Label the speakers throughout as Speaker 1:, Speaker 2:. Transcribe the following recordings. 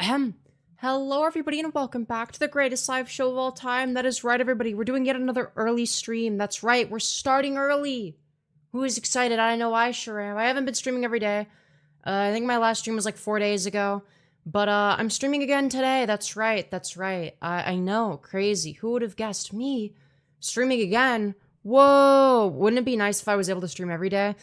Speaker 1: Ahem. Hello, everybody, and welcome back to the greatest live show of all time. That is right, everybody. We're doing yet another early stream. That's right, we're starting early. Who is excited? I know I sure am. I haven't been streaming every day. I think my last stream was like 4 days ago. But, I'm streaming again today. That's right, that's right. I know, crazy. Who would have guessed? Me? Streaming again? Whoa! Wouldn't it be nice if I was able to stream every day?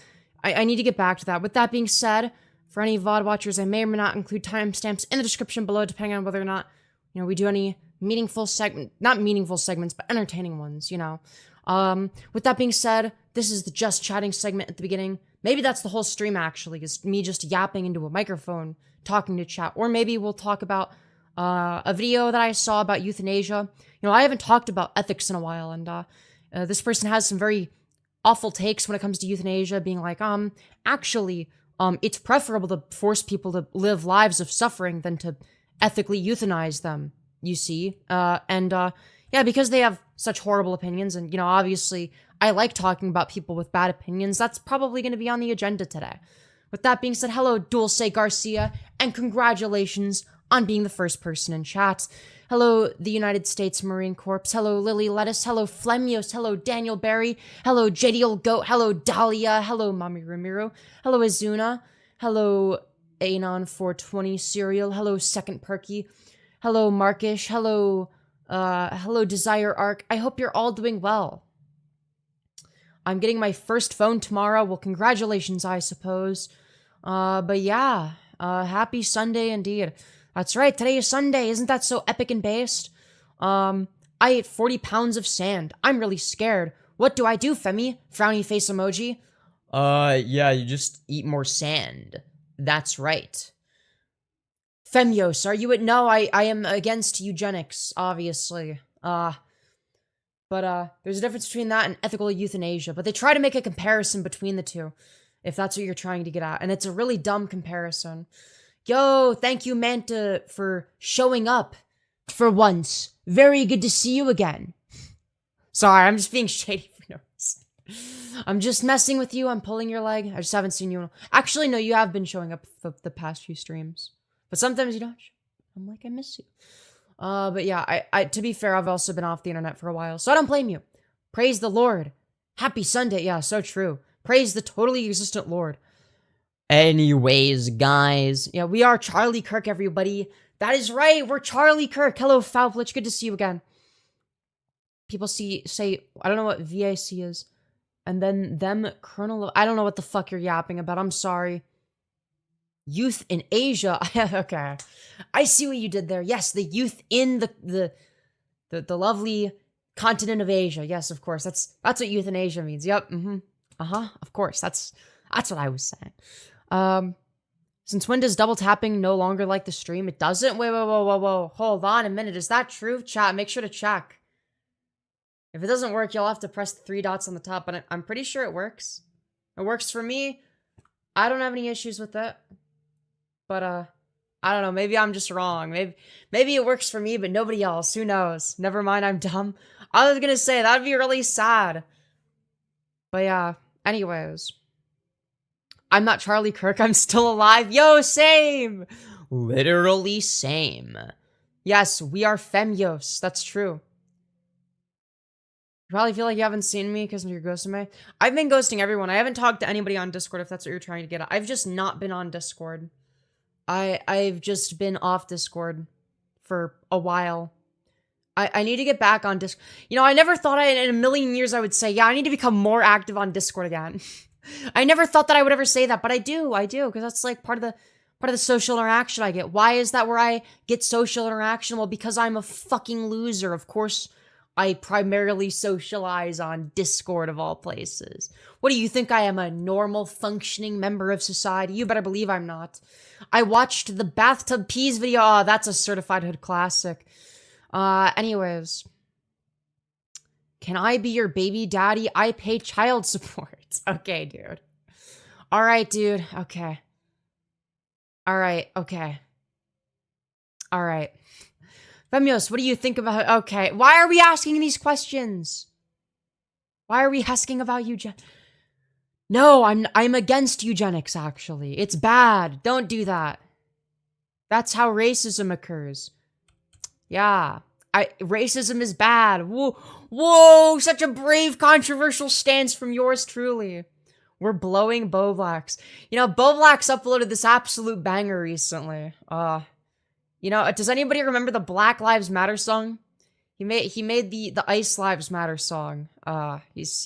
Speaker 1: I need to get back to that. With that being said, for any VOD watchers, I may or may not include timestamps in the description below, depending on whether or not, we do any not meaningful segments, but entertaining ones, With that being said, this is the just chatting segment at the beginning. Maybe that's the whole stream, actually, is me just yapping into a microphone, talking to chat. Or maybe we'll talk about a video that I saw about euthanasia. I haven't talked about ethics in a while, and this person has some very awful takes when it comes to euthanasia, being like, actually, it's preferable to force people to live lives of suffering than to ethically euthanize them, you see? Yeah, because they have such horrible opinions, and, obviously, I like talking about people with bad opinions. That's probably going to be on the agenda today. With that being said, hello, Dulce Garcia, and congratulations on being the first person in chat. Hello, the United States Marine Corps. Hello, Lily Lettuce. Hello, Femyoz. Hello, Daniel Barry. Hello, JD Old Goat. Hello, Dahlia. Hello, Mommy Ramiro. Hello, Azuna. Hello, Anon420 Cereal. Hello, Second Perky. Hello, Markish. Hello, Desire Arc. I hope you're all doing well. I'm getting my first phone tomorrow. Well, congratulations, I suppose. But yeah, happy Sunday indeed. That's right, today is Sunday. Isn't that so epic and based? I ate 40 pounds of sand. I'm really scared. What do I do, Femi? Frowny face emoji. Yeah, you just eat more sand. That's right. Femyoz, are you no, I am against eugenics, obviously. But there's a difference between that and ethical euthanasia. But they try to make a comparison between the two, if that's what you're trying to get at. And it's a really dumb comparison. Yo, thank you, Manta, for showing up for once. Very good to see you again. Sorry, I'm just being shady for no reason. I'm just messing with you. I'm pulling your leg. I just haven't seen you. Actually, no, you have been showing up the past few streams. But sometimes you don't. I'm like, I miss you. But yeah, I to be fair, I've also been off the internet for a while, so I don't blame you. Praise the Lord. Happy Sunday. Yeah, so true. Praise the totally existent Lord. Anyways, guys. Yeah, we are Charlie Kirk, everybody. That is right. We're Charlie Kirk. Hello, Foulplich. Good to see you again. People say, I don't know what VAC is. And then them, Colonel. I don't know what the fuck you're yapping about. I'm sorry. Youth in Asia. Okay. I see what you did there. Yes, the youth in the lovely continent of Asia. Yes, of course. That's what euthanasia means. Yep. Of course. That's what I was saying. Since when does double tapping no longer like the stream? It doesn't? Wait, whoa. Hold on a minute. Is that true? Chat, make sure to check. If it doesn't work, you'll have to press the 3 dots on the top, but I'm pretty sure it works. It works for me. I don't have any issues with it. But, I don't know. Maybe I'm just wrong. Maybe it works for me, but nobody else. Who knows? Never mind, I'm dumb. I was gonna say, that'd be really sad. But yeah, anyways. I'm not Charlie Kirk, I'm still alive. Yo, same! Literally same. Yes, we are Femyoz. That's true. You probably feel like you haven't seen me because you're ghosting me. I've been ghosting everyone. I haven't talked to anybody on Discord if that's what you're trying to get at. I've just not been on Discord. I've just been off Discord for a while. I need to get back on Discord. I never thought in a million years I would say, yeah, I need to become more active on Discord again. I never thought that I would ever say that, but I do, because that's like part of the social interaction I get. Why is that where I get social interaction? Well, because I'm a fucking loser. Of course, I primarily socialize on Discord of all places. What do you think? I am a normal functioning member of society? You better believe I'm not. I watched the Bathtub Peas video. Oh, that's a certified hood classic. Anyways. Can I be your baby daddy? I pay child support. Okay, dude. Alright, dude. Okay. Alright, okay. Alright. Femyoz, what do you think about... Okay, why are we asking these questions? Why are we asking about eugenics? No, I'm against eugenics, actually. It's bad. Don't do that. That's how racism occurs. Yeah. Racism is bad. Whoa, such a brave, controversial stance from yours truly. We're blowing Boblax. You know, Boblax uploaded this absolute banger recently. You know, does anybody remember the Black Lives Matter song? He made the Ice Lives Matter song. He's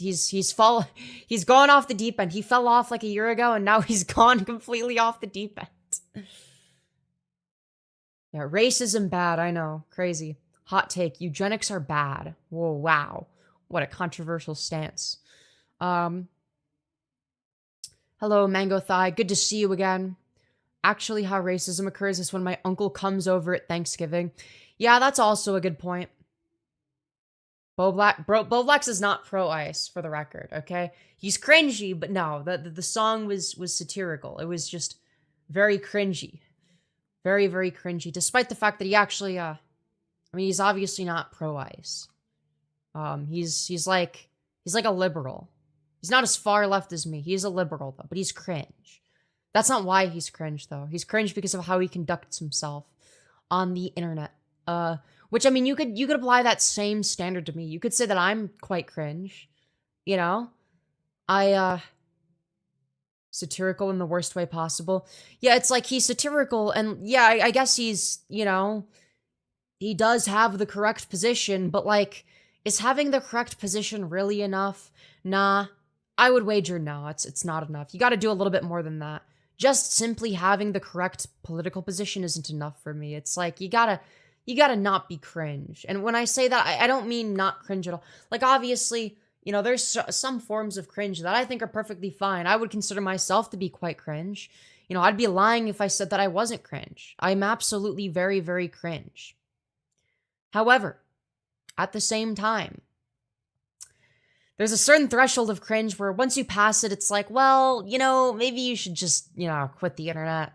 Speaker 1: gone off the deep end. He fell off like a year ago, and now he's gone completely off the deep end. Yeah, racism bad. I know, crazy. Hot take: eugenics are bad. Whoa, wow, what a controversial stance. Hello, Mango Thigh. Good to see you again. Actually, how racism occurs is when my uncle comes over at Thanksgiving. Yeah, that's also a good point. Boblax is not pro-ice, for the record, okay? He's cringy, but no, the song was satirical. It was just very cringy. Very, very cringy, despite the fact that he actually, I mean, he's obviously not pro-ice. He's like a liberal. He's not as far left as me. He's a liberal, though, but he's cringe. That's not why he's cringe, though. He's cringe because of how he conducts himself on the internet. Which, I mean, you could apply that same standard to me. You could say that I'm quite cringe. You know? Satirical in the worst way possible. Yeah, it's like he's satirical, and yeah, I guess he's, you know, he does have the correct position, but like, is having the correct position really enough? Nah, I would wager no, it's not enough. You gotta do a little bit more than that. Just simply having the correct political position isn't enough for me. It's like, you gotta not be cringe. And when I say that, I don't mean not cringe at all. Like, obviously, you know, there's some forms of cringe that I think are perfectly fine. I would consider myself to be quite cringe. You know, I'd be lying if I said that I wasn't cringe. I'm absolutely very, very cringe. However, at the same time, there's a certain threshold of cringe where once you pass it, it's like, well, you know, maybe you should just, you know, quit the internet.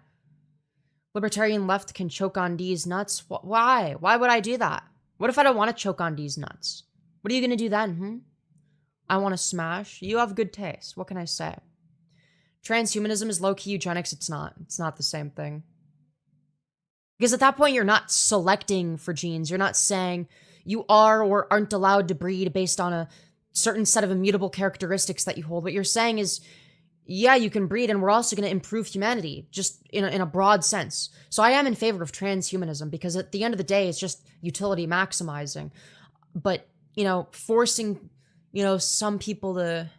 Speaker 1: Libertarian left can choke on D's nuts. Why? Why would I do that? What if I don't want to choke on D's nuts? What are you going to do then, I want to smash. You have good taste. What can I say? Transhumanism is low-key eugenics. It's not. It's not the same thing. Because at that point, you're not selecting for genes. You're not saying you are or aren't allowed to breed based on a certain set of immutable characteristics that you hold. What you're saying is, yeah, you can breed, and we're also going to improve humanity, just in a broad sense. So I am in favor of transhumanism, because at the end of the day, it's just utility maximizing. But, you know, forcing, you know, some people to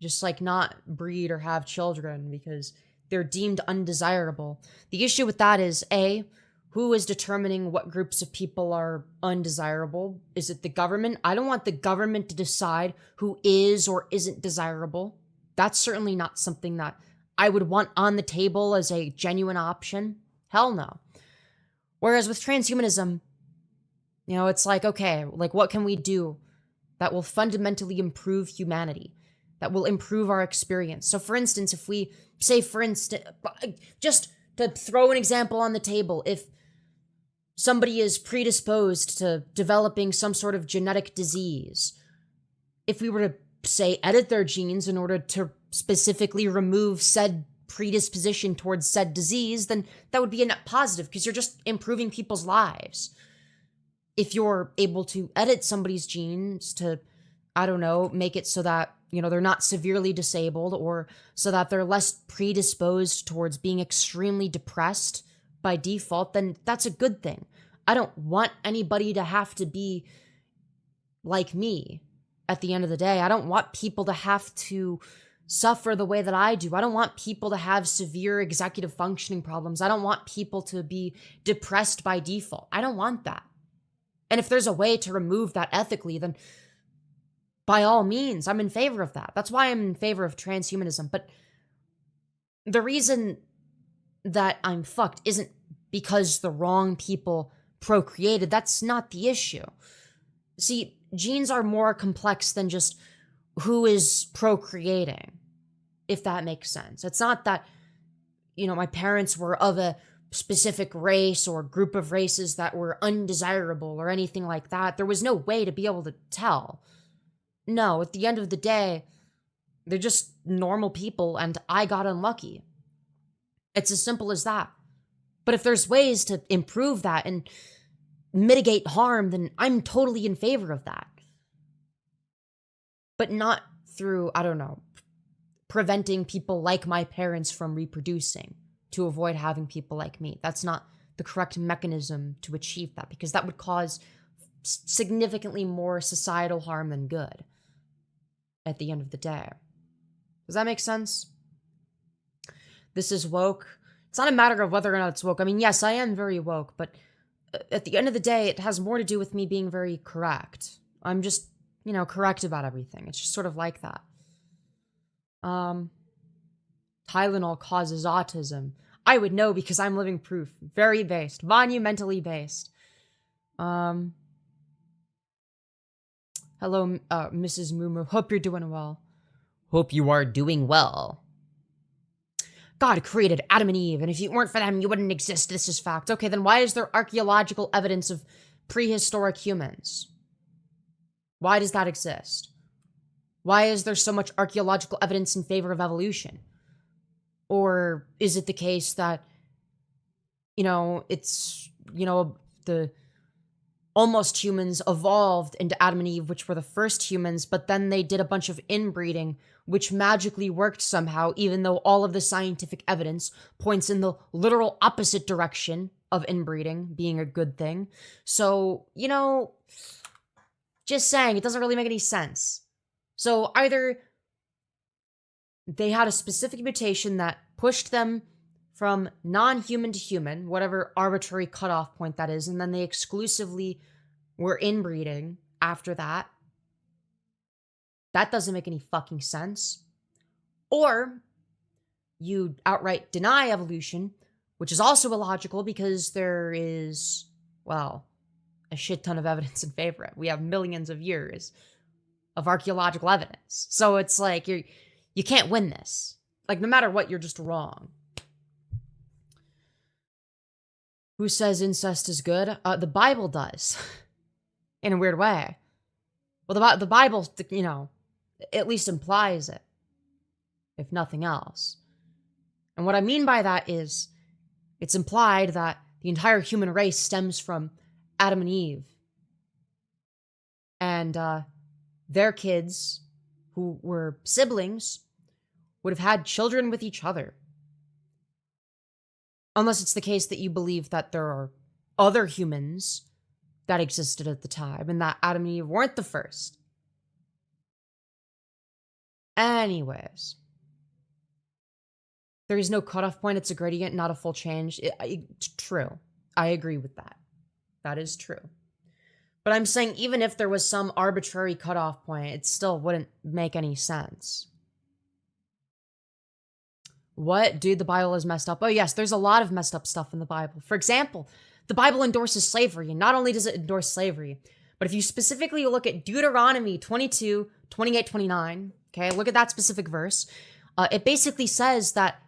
Speaker 1: just, like, not breed or have children because they're deemed undesirable. The issue with that is, A, who is determining what groups of people are undesirable? Is it the government? I don't want the government to decide who is or isn't desirable. That's certainly not something that I would want on the table as a genuine option. Hell no. Whereas with transhumanism, you know, it's like, okay, like, what can we do that will fundamentally improve humanity, that will improve our experience? So for instance, if we say, for instance, just to throw an example on the table, if somebody is predisposed to developing some sort of genetic disease, if we were to, say, edit their genes in order to specifically remove said predisposition towards said disease, then that would be a net positive, because you're just improving people's lives. If you're able to edit somebody's genes to, I don't know, make it so that, you know, they're not severely disabled, or so that they're less predisposed towards being extremely depressed by default, then that's a good thing. I don't want anybody to have to be like me at the end of the day. I don't want people to have to suffer the way that I do. I don't want people to have severe executive functioning problems. I don't want people to be depressed by default. I don't want that. And if there's a way to remove that ethically, then by all means, I'm in favor of that. That's why I'm in favor of transhumanism. But the reason that I'm fucked isn't because the wrong people procreated. That's not the issue. See, genes are more complex than just who is procreating, if that makes sense. It's not that, you know, my parents were of a specific race or group of races that were undesirable or anything like that. There was no way to be able to tell. No, at the end of the day, they're just normal people, and I got unlucky. It's as simple as that. But if there's ways to improve that and mitigate harm, then I'm totally in favor of that. But not through, I don't know, preventing people like my parents from reproducing to avoid having people like me. That's not the correct mechanism to achieve that, because that would cause significantly more societal harm than good at the end of the day. Does that make sense? This is woke. It's not a matter of whether or not it's woke. I mean, yes, I am very woke, but at the end of the day, it has more to do with me being very correct. I'm just, correct about everything. It's just sort of like that. Tylenol causes autism. I would know because I'm living proof. Very based. Monumentally based. Hello, Mrs. Mumu. Hope you're doing well. Hope you are doing well. God created Adam and Eve, and if it weren't for them, you wouldn't exist. This is fact. Okay, then why is there archaeological evidence of prehistoric humans? Why does that exist? Why is there so much archaeological evidence in favor of evolution? Or is it the case that, the almost humans evolved into Adam and Eve, which were the first humans, but then they did a bunch of inbreeding, which magically worked somehow, even though all of the scientific evidence points in the literal opposite direction of inbreeding being a good thing. So, just saying, it doesn't really make any sense. So either they had a specific mutation that pushed them from non-human to human, whatever arbitrary cutoff point that is, and then they exclusively were inbreeding after that. That doesn't make any fucking sense. Or you outright deny evolution, which is also illogical because there is, a shit ton of evidence in favor of it. We have millions of years of archaeological evidence. So it's like you can't win this. Like, no matter what, you're just wrong. Who says incest is good? The Bible does. In a weird way. Well, the Bible, at least implies it. If nothing else. And what I mean by that is, it's implied that the entire human race stems from Adam and Eve. And their kids, who were siblings, would have had children with each other. Unless it's the case that you believe that there are other humans that existed at the time and that Adam and Eve weren't the first. Anyways. There is no cutoff point. It's a gradient, not a full change. True. I agree with that. That is true. But I'm saying even if there was some arbitrary cutoff point, it still wouldn't make any sense. What? Dude, the Bible is messed up. Oh, yes, there's a lot of messed up stuff in the Bible. For example, the Bible endorses slavery. And not only does it endorse slavery, but if you specifically look at Deuteronomy 22, 28, 29, okay, look at that specific verse. It basically says that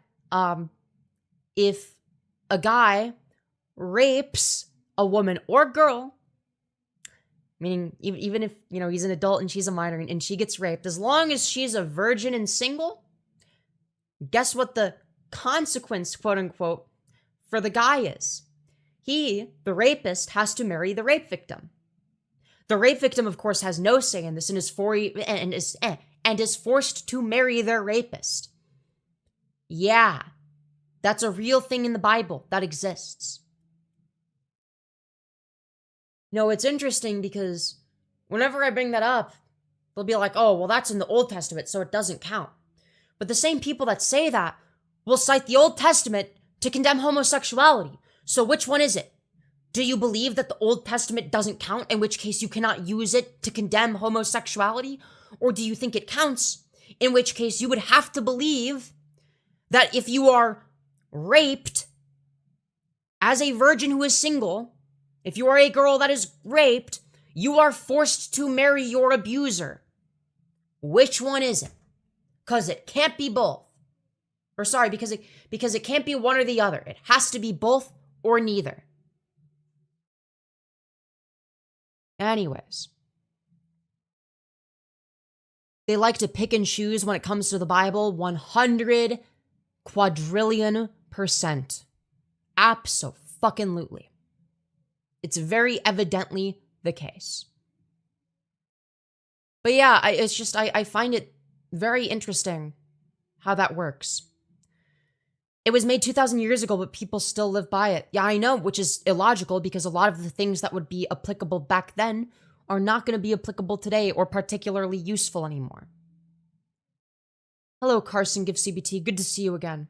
Speaker 1: if a guy rapes a woman or girl, meaning even if, he's an adult and she's a minor and she gets raped, as long as she's a virgin and single, guess what the consequence, quote unquote, for the guy is? He, the rapist, has to marry the rape victim. The rape victim, of course, has no say in this and is forced to marry their rapist. Yeah, that's a real thing in the Bible that exists. It's interesting because whenever I bring that up, they'll be like, oh, well, that's in the Old Testament, so it doesn't count. But the same people that say that will cite the Old Testament to condemn homosexuality. So which one is it? Do you believe that the Old Testament doesn't count, in which case you cannot use it to condemn homosexuality? Or do you think it counts, in which case you would have to believe that if you are raped as a virgin who is single, if you are a girl that is raped, you are forced to marry your abuser. Which one is it? Because it can't be both. Or sorry, because it can't be one or the other. It has to be both or neither. Anyways. They like to pick and choose when it comes to the Bible 100 quadrillion %. Abso-fucking-lutely. It's very evidently the case. But yeah, I find it very interesting how that works. It was made 2,000 years ago, but people still live by it. Yeah, I know, which is illogical because a lot of the things that would be applicable back then are not going to be applicable today or particularly useful anymore. Hello, Carson Give CBT. Good to see you again.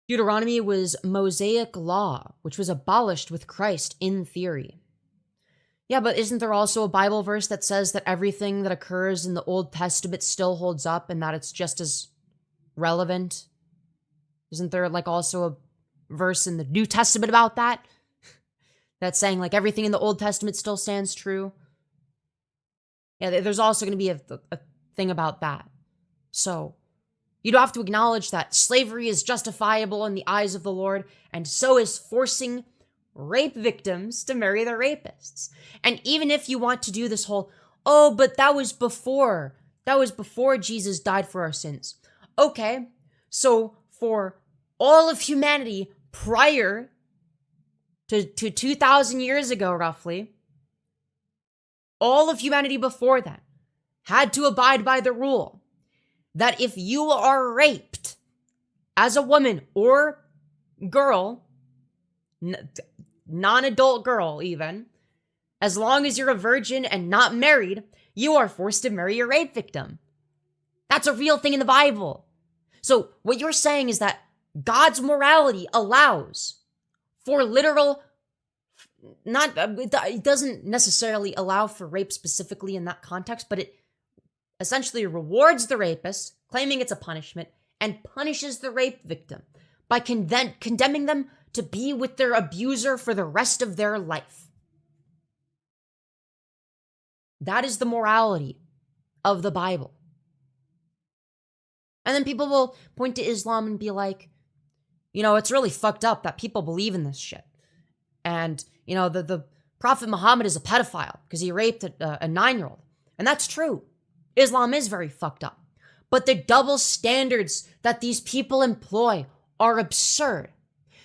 Speaker 1: Deuteronomy was Mosaic law, which was abolished with Christ in theory. Yeah, but isn't there also a Bible verse that says that everything that occurs in the Old Testament still holds up and that it's just as relevant? Isn't there like also a verse in the New Testament about that? That's saying like everything in the Old Testament still stands true? Yeah, there's also going to be a thing about that. So, you'd have to acknowledge that slavery is justifiable in the eyes of the Lord, and so is forcing rape victims to marry their rapists. And even if you want to do this whole, oh, but that was before Jesus died for our sins. Okay, so for all of humanity prior to 2,000 years ago, roughly, all of humanity before that had to abide by the rule that if you are raped as a woman or girl, non-adult girl even, as long as you're a virgin and not married, you are forced to marry your rape victim. That's a real thing in the Bible. So what you're saying is that God's morality allows for literal, it doesn't necessarily allow for rape specifically in that context, but it essentially rewards the rapist, claiming it's a punishment, and punishes the rape victim by condemning them to be with their abuser for the rest of their life. That is the morality of the Bible. And then people will point to Islam and be like, you know, it's really fucked up that people believe in this shit. And, you know, the Prophet Muhammad is a pedophile because he raped a 9-year-old. And that's true. Islam is very fucked up. But the double standards that these people employ are absurd.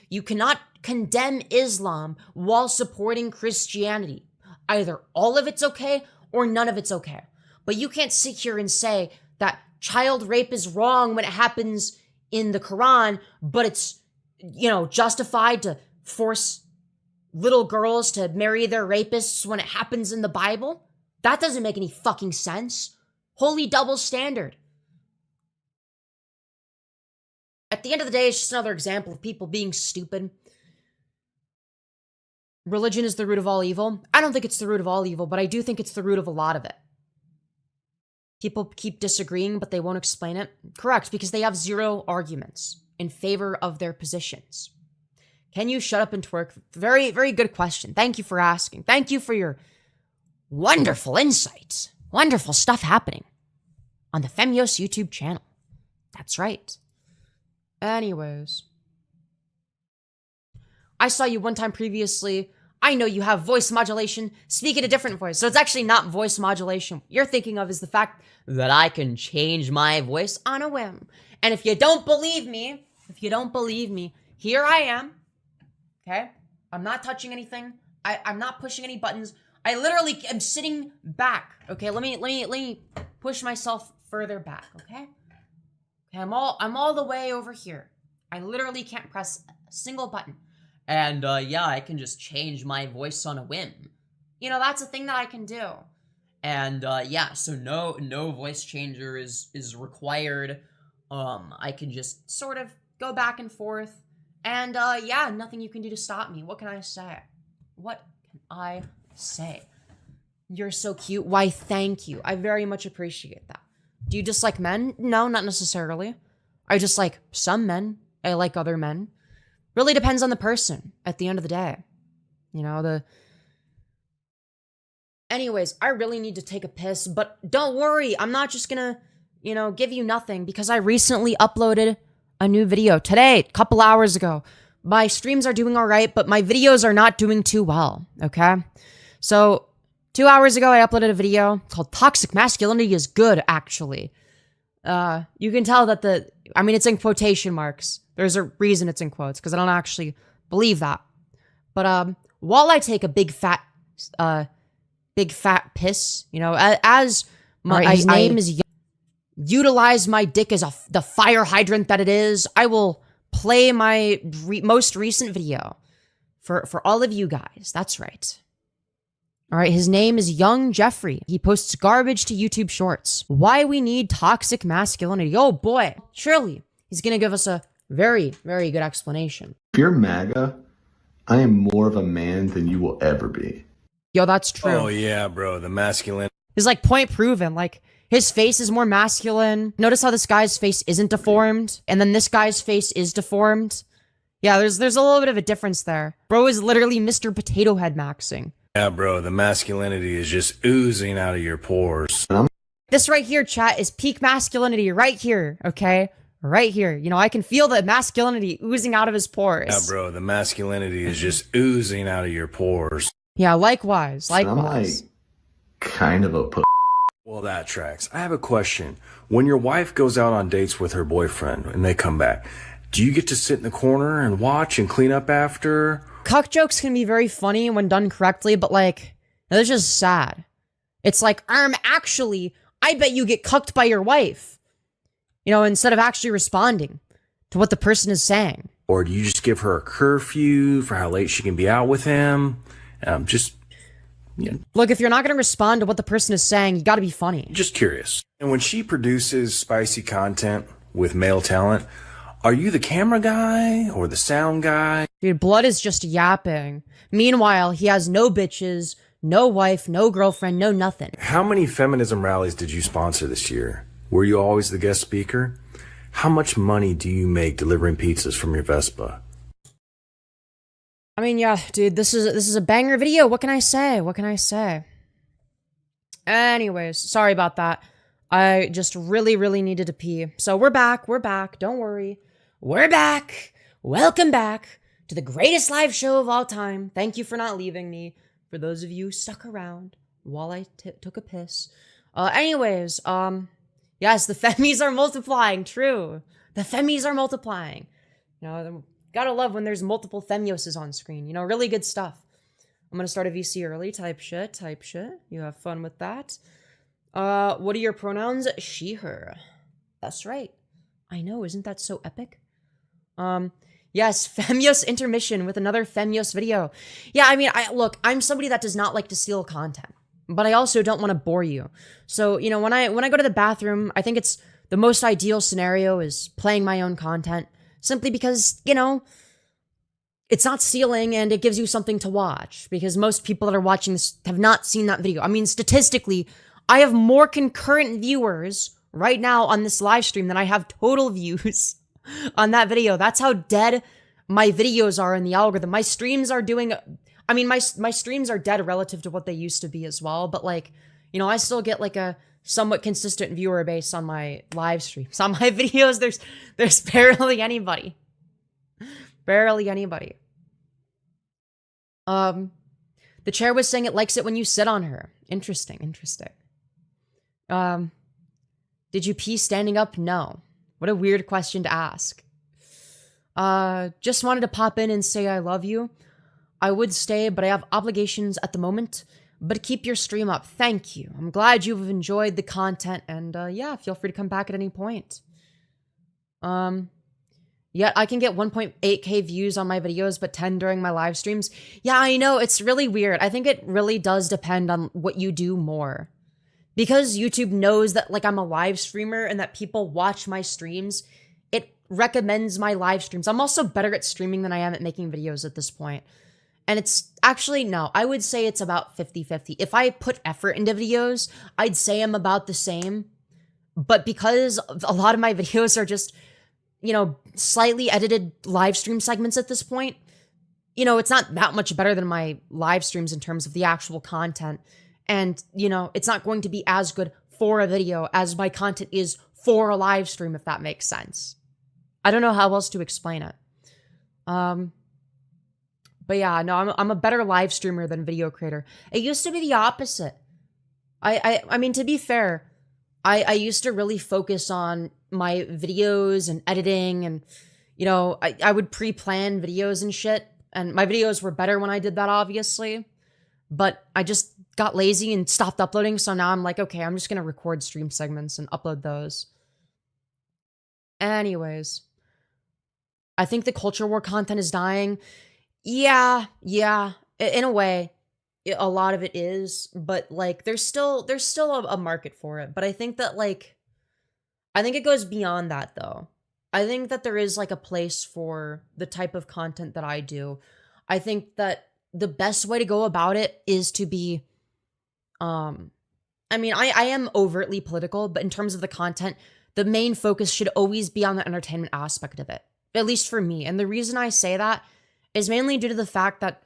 Speaker 1: You cannot condemn Islam while supporting Christianity. Either all of it's okay or none of it's okay. But you can't sit here and say that child rape is wrong when it happens in the Quran, but it's, you know, justified to force little girls to marry their rapists when it happens in the Bible. That doesn't make any fucking sense. Holy double standard. At the end of the day, it's just another example of people being stupid. Religion is the root of all evil. I don't think it's the root of all evil, but I do think it's the root of a lot of it. People keep disagreeing, but they won't explain it. Correct, because they have zero arguments in favor of their positions. Can you shut up and twerk? Very, very good question. Thank you for asking. Thank you for your wonderful insights. Wonderful stuff happening on the Femyoz YouTube channel. That's right. Anyways. I saw you one time previously. I know you have voice modulation. Speak in a different voice. So it's actually not voice modulation. What you're thinking of is the fact that I can change my voice on a whim. And if you don't believe me, here I am. Okay? I'm not touching anything. I'm not pushing any buttons. I literally am sitting back. Okay, let me push myself further back, okay? Okay, I'm all the way over here. I literally can't press a single button. And yeah, I can just change my voice on a whim. You know, that's a thing that I can do. And yeah, so no voice changer is required. I can just sort of go back and forth. And yeah, nothing you can do to stop me. What can I say? What can I say? You're so cute. Why, thank you. I very much appreciate that. Do you dislike men? No, not necessarily. I just like some men. I like other men. Really depends on the person at the end of the day. You know, Anyways, I really need to take a piss, but don't worry. I'm not just gonna, you know, give you nothing because I recently uploaded a new video today, a couple hours ago. My streams are doing all right, but my videos are not doing too well, okay? So 2 hours ago, I uploaded a video called Toxic Masculinity is Good, actually. You can tell that it's in quotation marks. There's a reason it's in quotes, because I don't actually believe that. But, while I take a big fat piss, you know, as his name is utilize my dick as the fire hydrant that it is, I will play my most recent video for all of you guys. That's right. All right, his name is Young Jeffrey. He posts garbage to YouTube Shorts. Why we need toxic masculinity. Oh boy, surely he's gonna give us a very, very good explanation.
Speaker 2: If you're MAGA, I am more of a man than you will ever be.
Speaker 1: Yo, that's true.
Speaker 3: Oh yeah, bro, the masculine.
Speaker 1: He's like point proven. Like his face is more masculine. Notice how this guy's face isn't deformed, and then this guy's face is deformed. Yeah, there's a little bit of a difference there. Bro is literally Mr. Potato Head maxing.
Speaker 3: Yeah, bro, the masculinity is just oozing out of your pores.
Speaker 1: This right here, chat, is peak masculinity right here, okay? Right here. You know, I can feel the masculinity oozing out of his pores.
Speaker 3: Yeah, bro, the masculinity is just oozing out of your pores.
Speaker 1: Yeah, likewise.
Speaker 2: I'm like kind of a
Speaker 3: Well, that tracks. I have a question. When your wife goes out on dates with her boyfriend and they come back, do you get to sit in the corner and watch and clean up after?
Speaker 1: Cuck jokes can be very funny when done correctly, but like, that's just sad. It's like, actually, I bet you get cucked by your wife. You know, instead of actually responding to what the person is saying.
Speaker 3: Or do you just give her a curfew for how late she can be out with him?
Speaker 1: Look, if you're not going to respond to what the person is saying, you got to be funny.
Speaker 3: Just curious. And when she produces spicy content with male talent, are you the camera guy or the sound guy?
Speaker 1: Dude, Blood is just yapping. Meanwhile, he has no bitches, no wife, no girlfriend, no nothing.
Speaker 3: How many feminism rallies did you sponsor this year? Were you always the guest speaker? How much money do you make delivering pizzas from your Vespa?
Speaker 1: I mean, yeah, dude, this is a banger video. What can I say? What can I say? Anyways, sorry about that. I just really, really needed to pee. So we're back. We're back. Don't worry. We're back. Welcome back to the greatest live show of all time. Thank you for not leaving me. For those of you who stuck around while I took a piss. Anyways, yes, the femmies are multiplying. True. The femmies are multiplying. You know, gotta love when there's multiple Femyoses on screen. You know, really good stuff. I'm gonna start a VC early. Type shit. You have fun with that. What are your pronouns? She, her. That's right. I know, isn't that so epic? Yes, Femyos intermission with another Femyos video. Yeah, I mean, look, I'm somebody that does not like to steal content, but I also don't want to bore you. So, you know, when I go to the bathroom, I think it's the most ideal scenario is playing my own content, simply because, you know, it's not stealing and it gives you something to watch, because most people that are watching this have not seen that video. I mean, statistically, I have more concurrent viewers right now on this live stream than I have total views on that video. That's how dead my videos are in the algorithm. My streams are doing, I mean, my streams are dead relative to what they used to be as well. But like, you know, I still get like a somewhat consistent viewer base on my live streams. On my videos, there's barely anybody. Barely anybody. The chair was saying it likes it when you sit on her. Interesting. Did you pee standing up? No. What a weird question to ask. Just wanted to pop in and say I love you. I would stay, but I have obligations at the moment. But keep your stream up. Thank you. I'm glad you've enjoyed the content, and yeah, feel free to come back at any point. Yet I can get 1.8k views on my videos, but 10 during my live streams. Yeah, I know, it's really weird. I think it really does depend on what you do more. Because YouTube knows that, like, I'm a live streamer and that people watch my streams, it recommends my live streams. I'm also better at streaming than I am at making videos at this point. And it's actually, no, I would say it's about 50-50. If I put effort into videos, I'd say I'm about the same. But because a lot of my videos are just, you know, slightly edited live stream segments at this point, you know, it's not that much better than my live streams in terms of the actual content. And, you know, it's not going to be as good for a video as my content is for a live stream, if that makes sense. I don't know how else to explain it. But yeah, no, I'm a better live streamer than video creator. It used to be the opposite. I mean, to be fair, I used to really focus on my videos and editing and, you know, I would pre-plan videos and shit. And my videos were better when I did that, obviously. But I just got lazy and stopped uploading. So now I'm like, okay, I'm just going to record stream segments and upload those. Anyways, I think the culture war content is dying. Yeah. In a way, a lot of it is, but like there's still a market for it. But I think that like I think it goes beyond that though. I think that there is like a place for the type of content that I do. I think that the best way to go about it is to be I mean, I am overtly political, but in terms of the content, the main focus should always be on the entertainment aspect of it. At least for me. And the reason I say that is mainly due to the fact that,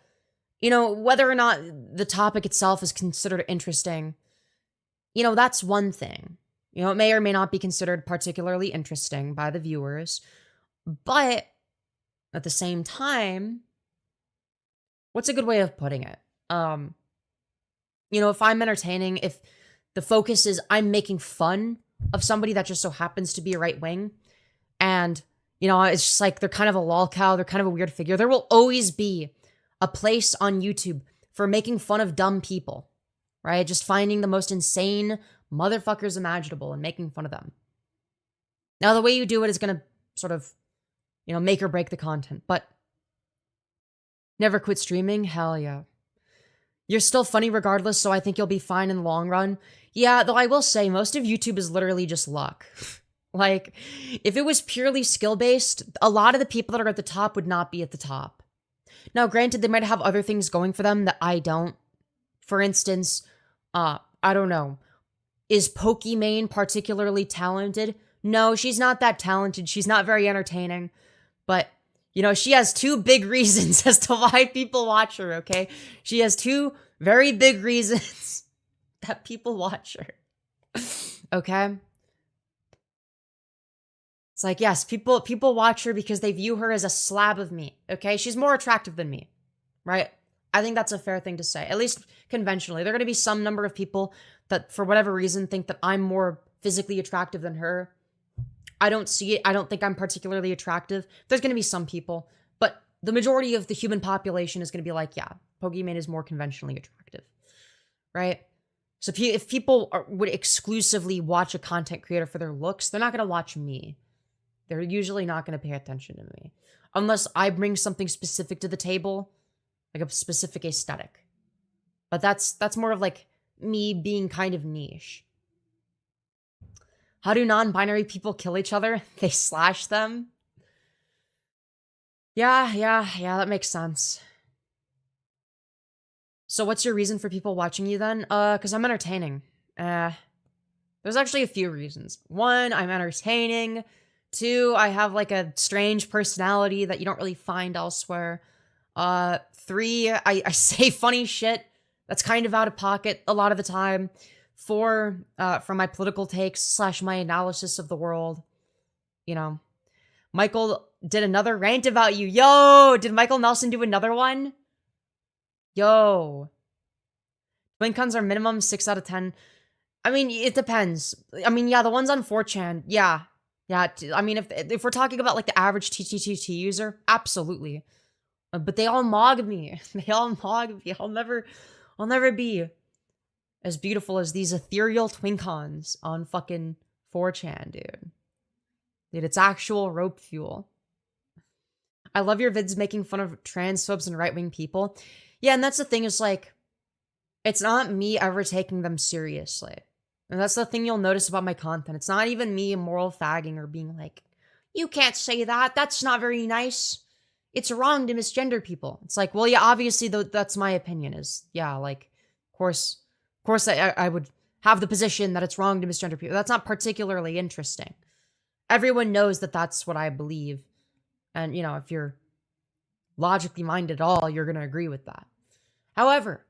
Speaker 1: you know, whether or not the topic itself is considered interesting, you know, that's one thing. You know, it may or may not be considered particularly interesting by the viewers. But at the same time, what's a good way of putting it? You know, if I'm entertaining, if the focus is I'm making fun of somebody that just so happens to be a right wing, and, you know, it's just like they're kind of a lol cow, they're kind of a weird figure, there will always be a place on YouTube for making fun of dumb people, right? Just finding the most insane motherfuckers imaginable and making fun of them. Now, the way you do it is going to sort of, you know, make or break the content, but never quit streaming? Hell yeah. You're still funny regardless, so I think you'll be fine in the long run. Yeah, though I will say, most of YouTube is literally just luck. Like, if it was purely skill-based, a lot of the people that are at the top would not be at the top. Now, granted, they might have other things going for them that I don't. For instance, I don't know. Is Pokimane particularly talented? No, she's not that talented. She's not very entertaining. But, you know, she has two big reasons as to why people watch her, okay? She has two very big reasons that people watch her. Okay? It's like, yes, people watch her because they view her as a slab of meat, okay? She's more attractive than me, right? I think that's a fair thing to say, at least conventionally. There are going to be some number of people that, for whatever reason, think that I'm more physically attractive than her. I don't see it. I don't think I'm particularly attractive. There's going to be some people, but the majority of the human population is going to be like, yeah, Pokimane is more conventionally attractive, right? So if people would exclusively watch a content creator for their looks, they're not going to watch me. They're usually not going to pay attention to me. Unless I bring something specific to the table, like a specific aesthetic. But that's more of like me being kind of niche. How do non-binary people kill each other? They slash them. Yeah, that makes sense. So what's your reason for people watching you then? Because I'm entertaining. There's actually a few reasons. One, I'm entertaining. Two, I have like a strange personality that you don't really find elsewhere. Three, I say funny shit that's kind of out of pocket a lot of the time. Four, from my political takes / my analysis of the world. You know, Michael did another rant about you. Yo, did Michael Nelson do another one? Yo. Twincons are minimum 6 out of 10. I mean, it depends. I mean, yeah, the ones on 4chan, yeah. Yeah, I mean, if we're talking about like the average TTTT user, absolutely. But they all mog me. They all mog me. I'll never be as beautiful as these ethereal twincons on fucking 4chan, dude. Dude, it's actual rope fuel. I love your vids making fun of transphobes and right-wing people. Yeah, and that's the thing is like, it's not me ever taking them seriously. And that's the thing you'll notice about my content. It's not even me moral fagging or being like, you can't say that. That's not very nice. It's wrong to misgender people. It's like, well, yeah, obviously, that's my opinion is, yeah, like, of course I would have the position that it's wrong to misgender people. That's not particularly interesting. Everyone knows that that's what I believe. And, you know, if you're logically minded at all, you're going to agree with that. However,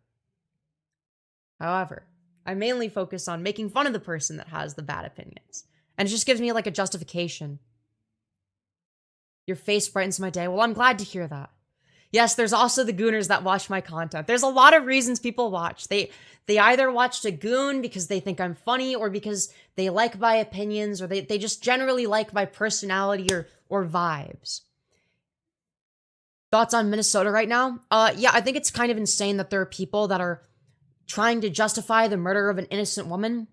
Speaker 1: I mainly focus on making fun of the person that has the bad opinions. And it just gives me like a justification. Your face brightens my day. Well, I'm glad to hear that. Yes, there's also the gooners that watch my content. There's a lot of reasons people watch. They either watch to goon because they think I'm funny, or because they like my opinions, or they just generally like my personality or vibes. Thoughts on Minnesota right now? Yeah, I think it's kind of insane that there are people that are trying to justify the murder of an innocent woman.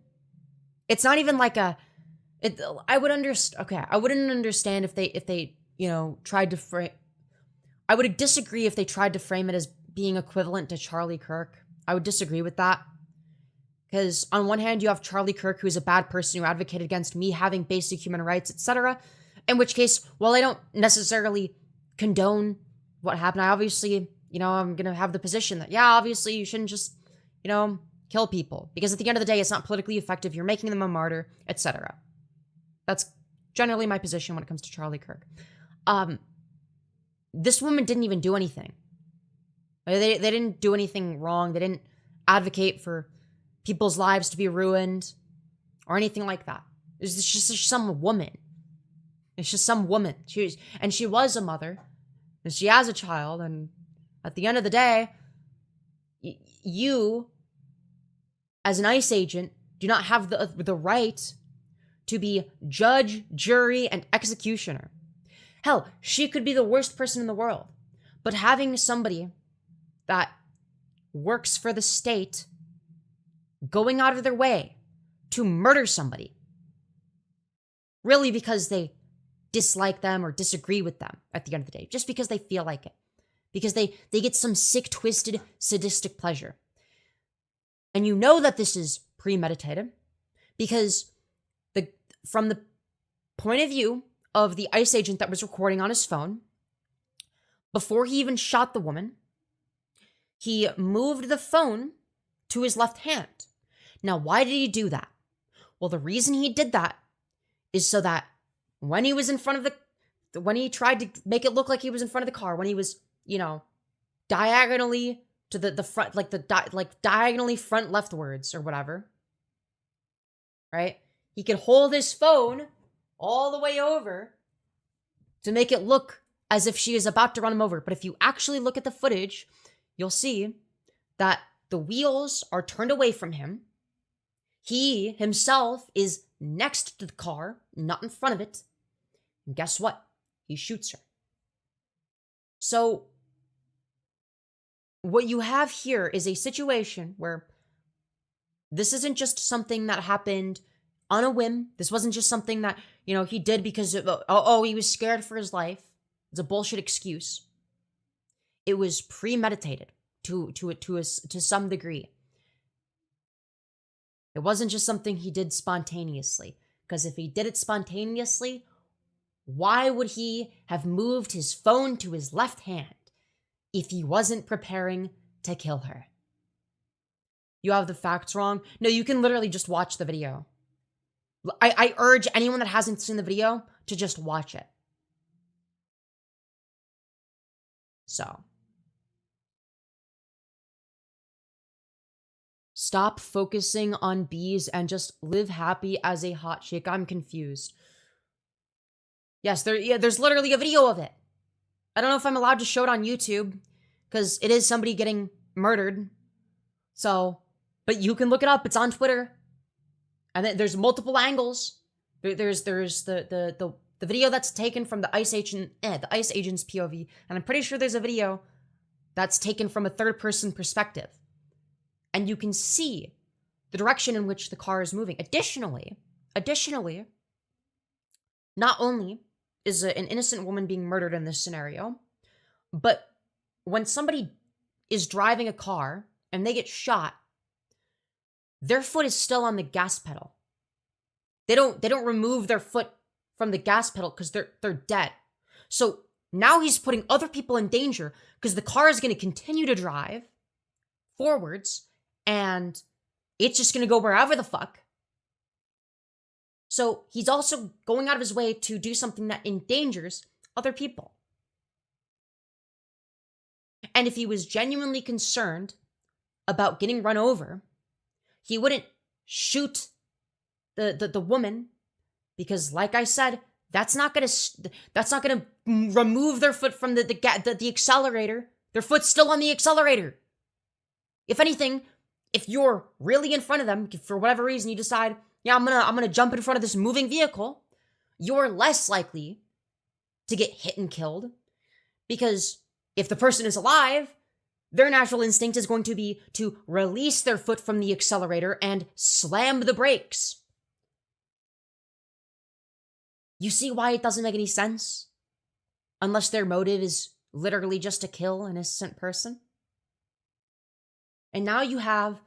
Speaker 1: It's not even like I wouldn't understand if they tried to frame. I would disagree if they tried to frame it as being equivalent to Charlie Kirk. I would disagree with that. Because on one hand, you have Charlie Kirk, who's a bad person who advocated against me having basic human rights, etc. In which case, while I don't necessarily condone what happened, I obviously, I'm going to have the position that, yeah, obviously you shouldn't just, kill people. Because at the end of the day, it's not politically effective. You're making them a martyr, etc. That's generally my position when it comes to Charlie Kirk. This woman didn't even do anything. They didn't do anything wrong. They didn't advocate for people's lives to be ruined or anything like that. It's just some woman. It's just some woman. She was a mother, and she has a child, and at the end of the day, you, as an ICE agent, do not have the right to be judge, jury, and executioner. Hell, she could be the worst person in the world. But having somebody that works for the state going out of their way to murder somebody, really because they dislike them or disagree with them at the end of the day, just because they feel like it, because they get some sick, twisted, sadistic pleasure. And you know that this is premeditated because from the point of view of the ICE agent that was recording on his phone, before he even shot the woman, he moved the phone to his left hand. Now, why did he do that? Well, the reason he did that is so that when he was in front of when he tried to make it look like he was in front of the car, when he was, diagonally to the front, diagonally front leftwards or whatever, right? He could hold his phone all the way over to make it look as if she is about to run him over. But if you actually look at the footage, you'll see that the wheels are turned away from him. He himself is next to the car, not in front of it. And guess what? He shoots her. So what you have here is a situation where this isn't just something that happened on a whim. This wasn't just something that, he did because, he was scared for his life. It's a bullshit excuse. It was premeditated to some degree. It wasn't just something he did spontaneously. Because if he did it spontaneously, why would he have moved his phone to his left hand if he wasn't preparing to kill her? You have the facts wrong. No, you can literally just watch the video. I urge anyone that hasn't seen the video to just watch it. So, stop focusing on bees and just live happy as a hot chick. I'm confused. Yes, there's literally a video of it. I don't know if I'm allowed to show it on YouTube because it is somebody getting murdered. So, but you can look it up. It's on Twitter. And then there's multiple angles. There's the video that's taken from the ICE agent's POV, and I'm pretty sure there's a video that's taken from a third-person perspective, and you can see the direction in which the car is moving. Additionally, not only is an innocent woman being murdered in this scenario, but when somebody is driving a car and they get shot, their foot is still on the gas pedal. They don't remove their foot from the gas pedal because they're dead. So now he's putting other people in danger because the car is going to continue to drive forwards and it's just going to go wherever the fuck. So he's also going out of his way to do something that endangers other people. And if he was genuinely concerned about getting run over, he wouldn't shoot the woman because, like I said, That's not gonna remove their foot from the accelerator. Their foot's still on the accelerator. If anything, if you're really in front of them, for whatever reason you decide, yeah, I'm gonna jump in front of this moving vehicle, you're less likely to get hit and killed. Because if the person is alive, their natural instinct is going to be to release their foot from the accelerator and slam the brakes. You see why it doesn't make any sense? Unless their motive is literally just to kill an innocent person. And now you have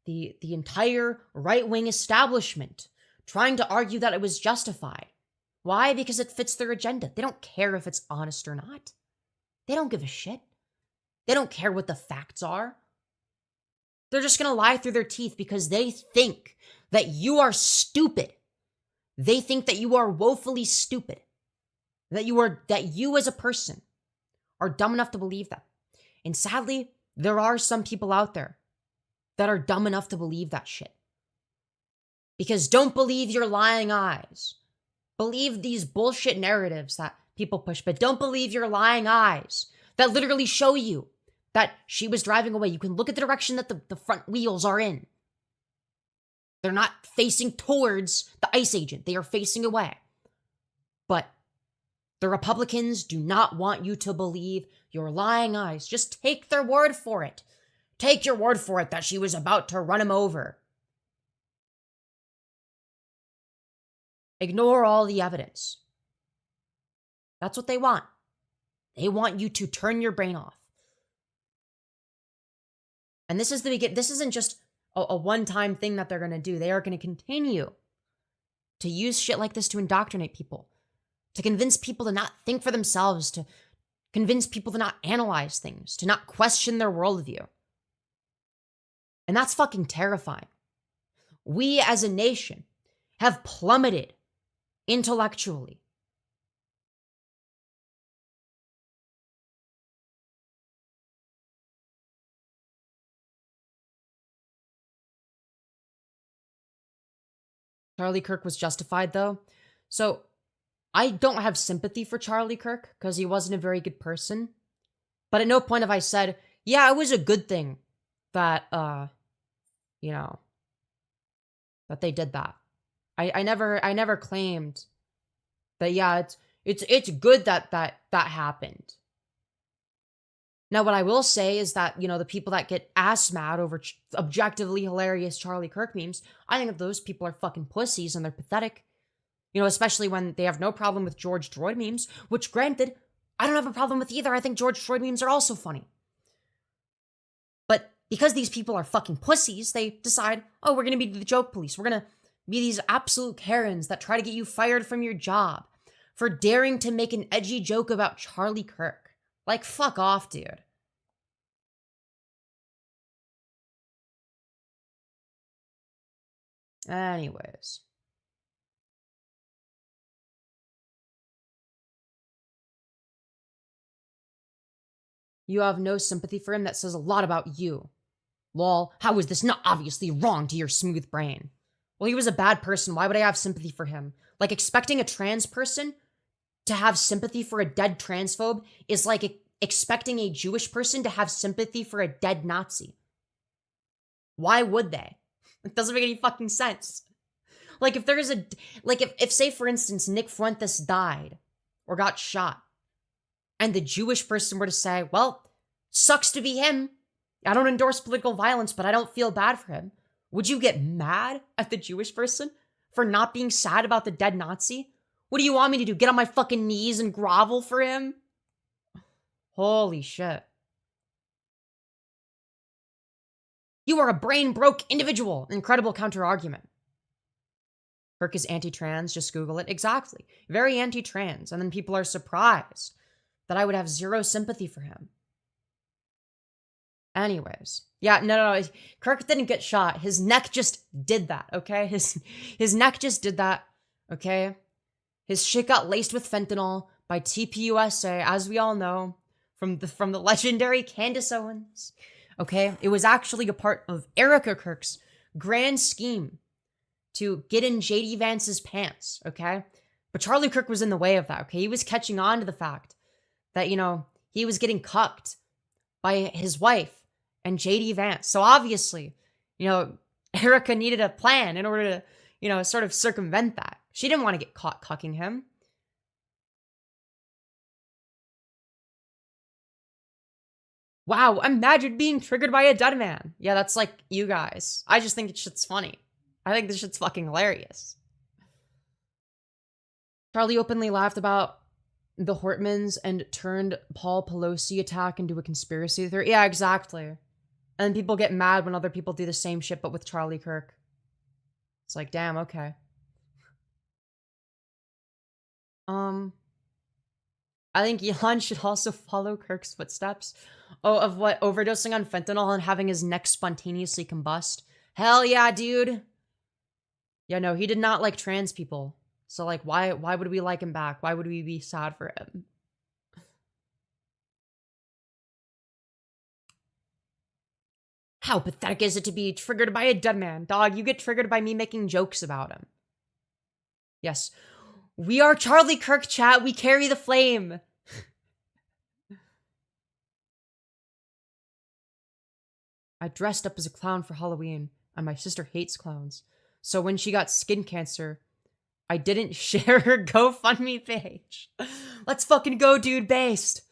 Speaker 1: the entire right-wing establishment trying to argue that it was justified. Why? Because it fits their agenda. They don't care if it's honest or not. They don't give a shit. They don't care what the facts are. They're just going to lie through their teeth because they think that you are stupid. They think that you are woefully stupid. That you as a person are dumb enough to believe that. And sadly, there are some people out there that are dumb enough to believe that shit. Because don't believe your lying eyes. Believe these bullshit narratives that people push, but don't believe your lying eyes that literally show you that she was driving away. You can look at the direction that the front wheels are in. They're not facing towards the ICE agent. They are facing away. But the Republicans do not want you to believe your lying eyes. Just take their word for it. Take your word for it that she was about to run him over. Ignore all the evidence. That's what they want. They want you to turn your brain off. And this is this isn't just a one-time thing that they're going to do. They are going to continue to use shit like this to indoctrinate people, to convince people to not think for themselves, to convince people to not analyze things, to not question their worldview. And that's fucking terrifying. We as a nation have plummeted intellectually. Charlie Kirk was justified, though. So, I don't have sympathy for Charlie Kirk, because he wasn't a very good person. But at no point have I said, yeah, it was a good thing that, that they did that. I never claimed that, yeah, it's good that happened. Now, what I will say is that, the people that get ass mad over objectively hilarious Charlie Kirk memes, I think that those people are fucking pussies and they're pathetic. Especially when they have no problem with George Droid memes, which granted, I don't have a problem with either. I think George Droid memes are also funny. But because these people are fucking pussies, they decide, oh, we're going to be the joke police. We're going to be these absolute Karens that try to get you fired from your job for daring to make an edgy joke about Charlie Kirk. Like, fuck off, dude. Anyways. You have no sympathy for him? That says a lot about you. Lol, how is this not obviously wrong to your smooth brain? Well, he was a bad person. Why would I have sympathy for him? Like, expecting a trans person to have sympathy for a dead transphobe is like expecting a Jewish person to have sympathy for a dead Nazi. Why would they? It doesn't make any fucking sense. Like, if there is if say, for instance, Nick Fuentes died or got shot, and the Jewish person were to say, well, sucks to be him. I don't endorse political violence, but I don't feel bad for him. Would you get mad at the Jewish person for not being sad about the dead Nazi? What do you want me to do? Get on my fucking knees and grovel for him? Holy shit. You are a brain-broke individual. Incredible counter-argument. Kirk is anti-trans, just Google it. Exactly. Very anti-trans. And then people are surprised that I would have zero sympathy for him. Anyways. Yeah, no. Kirk didn't get shot. His neck just did that, okay? His neck just did that, okay? His shit got laced with fentanyl by TPUSA, as we all know, from the legendary Candace Owens. Okay? It was actually a part of Erica Kirk's grand scheme to get in JD Vance's pants, okay? But Charlie Kirk was in the way of that, okay? He was catching on to the fact that, he was getting cucked by his wife and JD Vance. So obviously, Erica needed a plan in order to, sort of circumvent that. She didn't want to get caught cucking him. Wow, imagine being triggered by a dead man. Yeah, that's like you guys. I just think shit's funny. I think this shit's fucking hilarious. Charlie openly laughed about the Hortmans and turned Paul Pelosi attack into a conspiracy theory. Yeah, exactly. And people get mad when other people do the same shit, but with Charlie Kirk. It's like, damn, okay. I think Elon should also follow Kirk's footsteps. Oh, of what? Overdosing on fentanyl and having his neck spontaneously combust? Hell yeah, dude. Yeah, no, he did not like trans people. So, like, why would we like him back? Why would we be sad for him? How pathetic is it to be triggered by a dead man? Dog, you get triggered by me making jokes about him. Yes. We are Charlie Kirk, chat. We carry the flame. I dressed up as a clown for Halloween, and my sister hates clowns. So when she got skin cancer, I didn't share her GoFundMe page. Let's fucking go, dude, based.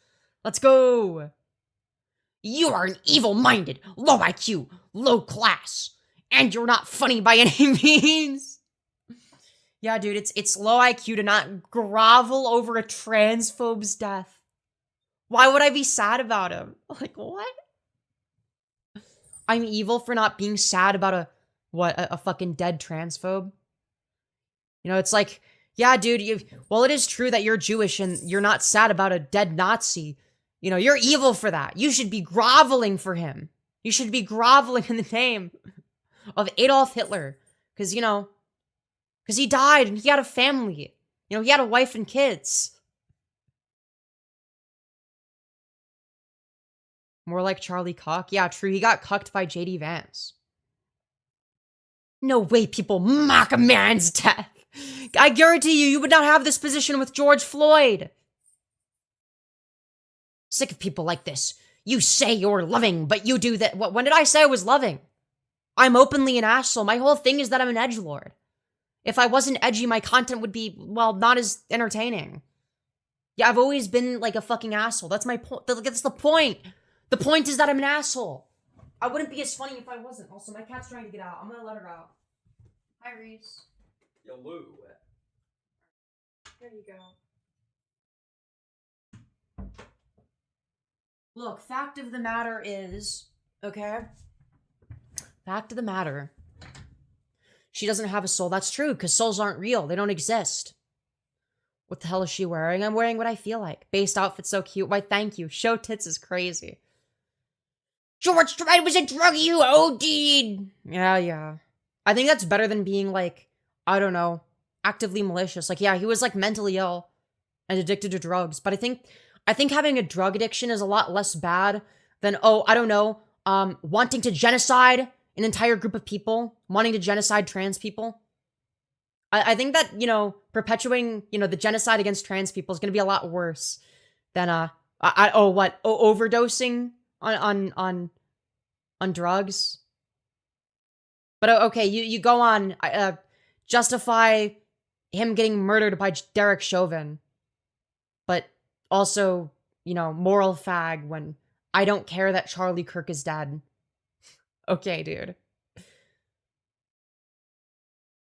Speaker 1: Let's go. You are an evil-minded, low IQ, low class, and you're not funny by any means. Yeah, dude, it's low IQ to not grovel over a transphobe's death. Why would I be sad about him? Like, what? I'm evil for not being sad about a fucking dead transphobe? It's like, yeah, dude, well, it is true that you're Jewish and you're not sad about a dead Nazi. You're evil for that. You should be groveling for him. You should be groveling in the name of Adolf Hitler. Because he died and he had a family. He had a wife and kids. More like Charlie Cock. Yeah, true. He got cucked by JD Vance. No way people mock a man's death. I guarantee you would not have this position with George Floyd. Sick of people like this. You say you're loving, but you do that. When did I say I was loving? I'm openly an asshole. My whole thing is that I'm an edgelord. If I wasn't edgy, my content would be, well, not as entertaining. Yeah, I've always been like a fucking asshole. That's my point. That's the point. The point is that I'm an asshole. I wouldn't be as funny if I wasn't. Also, my cat's trying to get out. I'm gonna let her out. Hi, Reese.
Speaker 3: Yo, Lou.
Speaker 1: There you go. Look, fact of the matter is, okay? Fact of the matter. She doesn't have a soul. That's true, because souls aren't real. They don't exist. What the hell is she wearing? I'm wearing what I feel like. Based outfit's so cute. Why, thank you. Show tits is crazy. George Floyd was a drug you OD'd. Yeah. I think that's better than being like, I don't know, actively malicious. Like, yeah, he was like mentally ill and addicted to drugs. But I think having a drug addiction is a lot less bad than, I don't know, wanting to genocide an entire group of people, wanting to genocide trans people. I think that, perpetuating, the genocide against trans people is going to be a lot worse than, overdosing on drugs. But okay, you go on, justify him getting murdered by Derek Chauvin, but also, moral fag when I don't care that Charlie Kirk is dead. Okay, dude.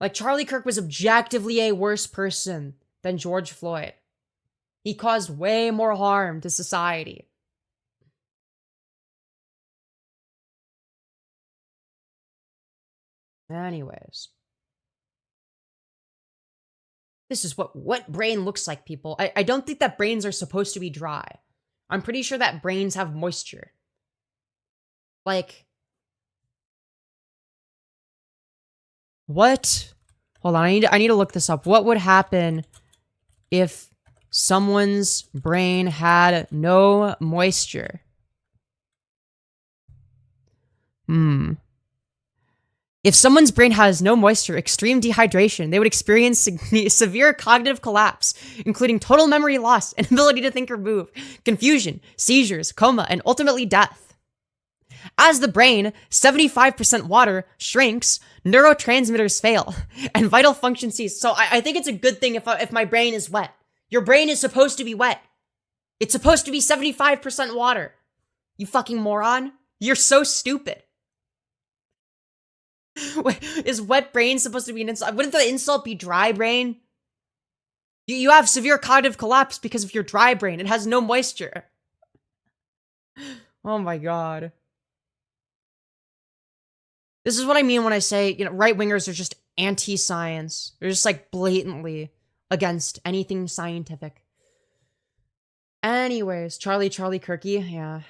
Speaker 1: Like, Charlie Kirk was objectively a worse person than George Floyd. He caused way more harm to society. Anyways. This is what wet brain looks like, people. I don't think that brains are supposed to be dry. I'm pretty sure that brains have moisture. Like... What? Hold on, I need to look this up. What would happen if someone's brain had no moisture? If someone's brain has no moisture, extreme dehydration, they would experience severe cognitive collapse, including total memory loss, inability to think or move, confusion, seizures, coma, and ultimately death. As the brain, 75% water, shrinks, neurotransmitters fail, and vital function cease. So I think it's a good thing if my brain is wet. Your brain is supposed to be wet. It's supposed to be 75% water. You fucking moron. You're so stupid. Wait, is wet brain supposed to be an insult? Wouldn't the insult be dry brain? You have severe cognitive collapse because of your dry brain. It has no moisture. Oh my god. This is what I mean when I say, right-wingers are just anti-science. They're just like blatantly against anything scientific. Anyways, Charlie Kirky, yeah.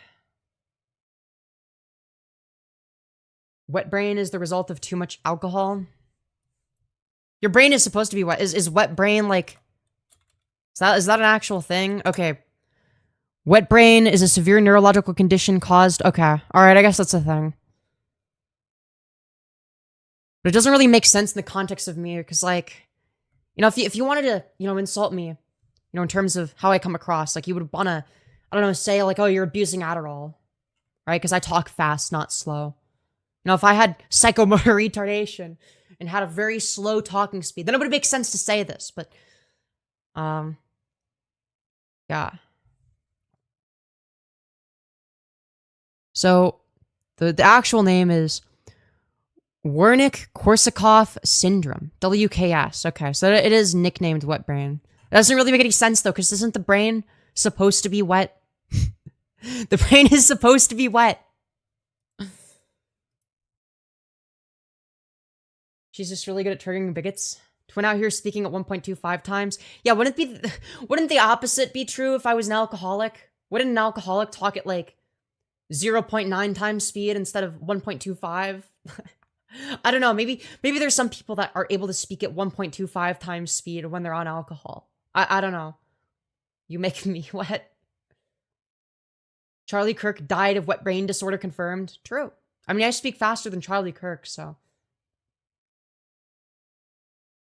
Speaker 1: Wet brain is the result of too much alcohol. Your brain is supposed to be wet. Is wet brain like... Is that an actual thing? Okay. Wet brain is a severe neurological condition caused... Okay. Alright, I guess that's a thing. But it doesn't really make sense in the context of me, because, like... if you wanted to, insult me, in terms of how I come across, like, you would want to, I don't know, say, like, oh, you're abusing Adderall. Right? Because I talk fast, not slow. If I had psychomotor retardation and had a very slow talking speed, then it would make sense to say this, but, yeah. So, the actual name is Wernicke-Korsakoff syndrome, WKS. Okay, so it is nicknamed wet brain. It doesn't really make any sense, though, because isn't the brain supposed to be wet? The brain is supposed to be wet. She's just really good at triggering bigots. Twin out here speaking at 1.25 times. Yeah, wouldn't the opposite be true if I was an alcoholic? Wouldn't an alcoholic talk at like 0.9 times speed instead of 1.25? I don't know. Maybe there's some people that are able to speak at 1.25 times speed when they're on alcohol. I don't know. You make me wet. Charlie Kirk died of wet brain disorder confirmed. True. I mean, I speak faster than Charlie Kirk, so.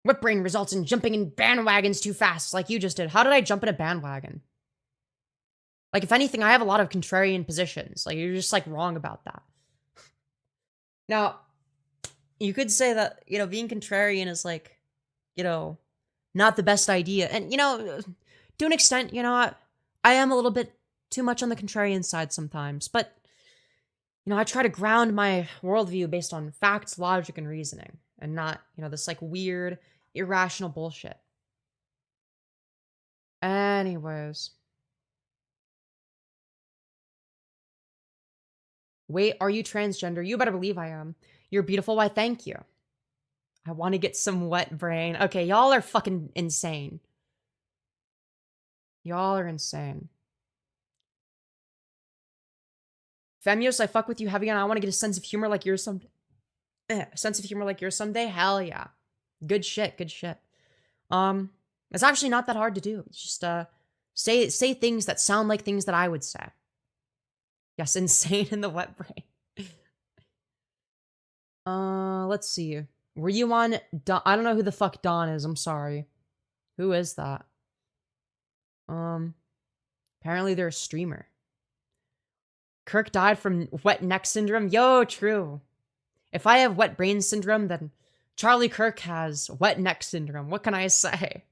Speaker 1: Wet brain results in jumping in bandwagons too fast, like you just did. How did I jump in a bandwagon? Like, if anything, I have a lot of contrarian positions. Like, you're just, like, wrong about that. Now, you could say that, being contrarian is, like, not the best idea. And, to an extent, I am a little bit too much on the contrarian side sometimes. But, I try to ground my worldview based on facts, logic, and reasoning. And not, this, like, weird, irrational bullshit. Anyways. Wait, are you transgender? You better believe I am. You're beautiful. Why, thank you. I want to get some wet brain. Okay, y'all are fucking insane. Y'all are insane. Femyoz, I fuck with you heavy and I want to get a sense of humor like yours someday. Sense of humor like yours someday? Hell yeah. Good shit, good shit. It's actually not that hard to do. It's just, say things that sound like things that I would say. Yes, insane in the wet brain. Let's see. Were you on Don? I don't know who the fuck Don is. I'm sorry. Who is that? Apparently they're a streamer. Kirk died from wet neck syndrome. Yo, true. If I have wet brain syndrome, then Charlie Kirk has wet neck syndrome. What can I say?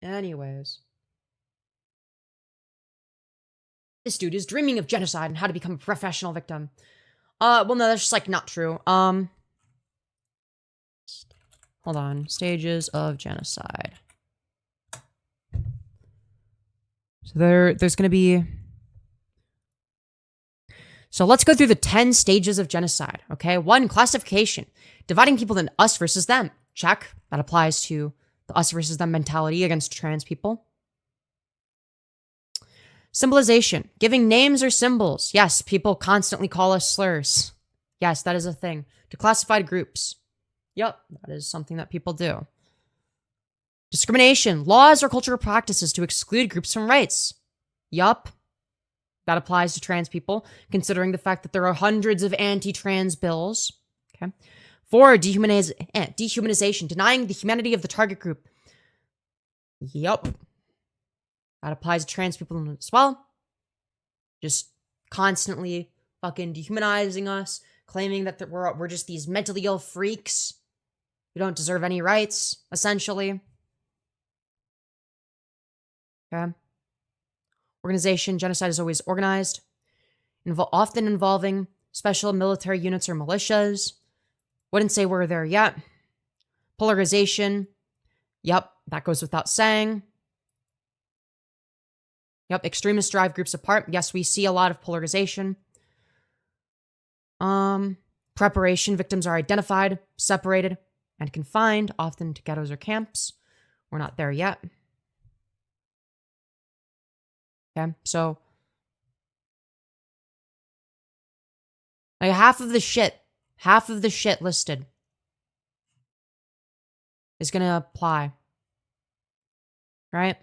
Speaker 1: Anyways. This dude is dreaming of genocide and how to become a professional victim. Well, no, that's just, like, not true. Hold on. Stages of genocide. So there's gonna be... So let's go through the 10 stages of genocide, okay? 1, classification. Dividing people into us versus them. Check. That applies to the us versus them mentality against trans people. Symbolization. Giving names or symbols. Yes, people constantly call us slurs. Yes, that is a thing. To classified groups. Yep, that is something that people do. Discrimination. Laws or cultural practices to exclude groups from rights. Yup. That applies to trans people, considering the fact that there are hundreds of anti-trans bills. Okay. 4, dehumanization, denying the humanity of the target group. Yup. That applies to trans people as well. Just constantly fucking dehumanizing us, claiming that we're just these mentally ill freaks who don't deserve any rights, essentially. Okay. Organization, genocide is always organized, often involving special military units or militias. Wouldn't say we're there yet. Polarization. Yep, that goes without saying. Yep, extremists drive groups apart. Yes, we see a lot of polarization. Preparation. Victims are identified, separated, and confined, often to ghettos or camps. We're not there yet. Okay, so like half of the shit listed is gonna apply. Right?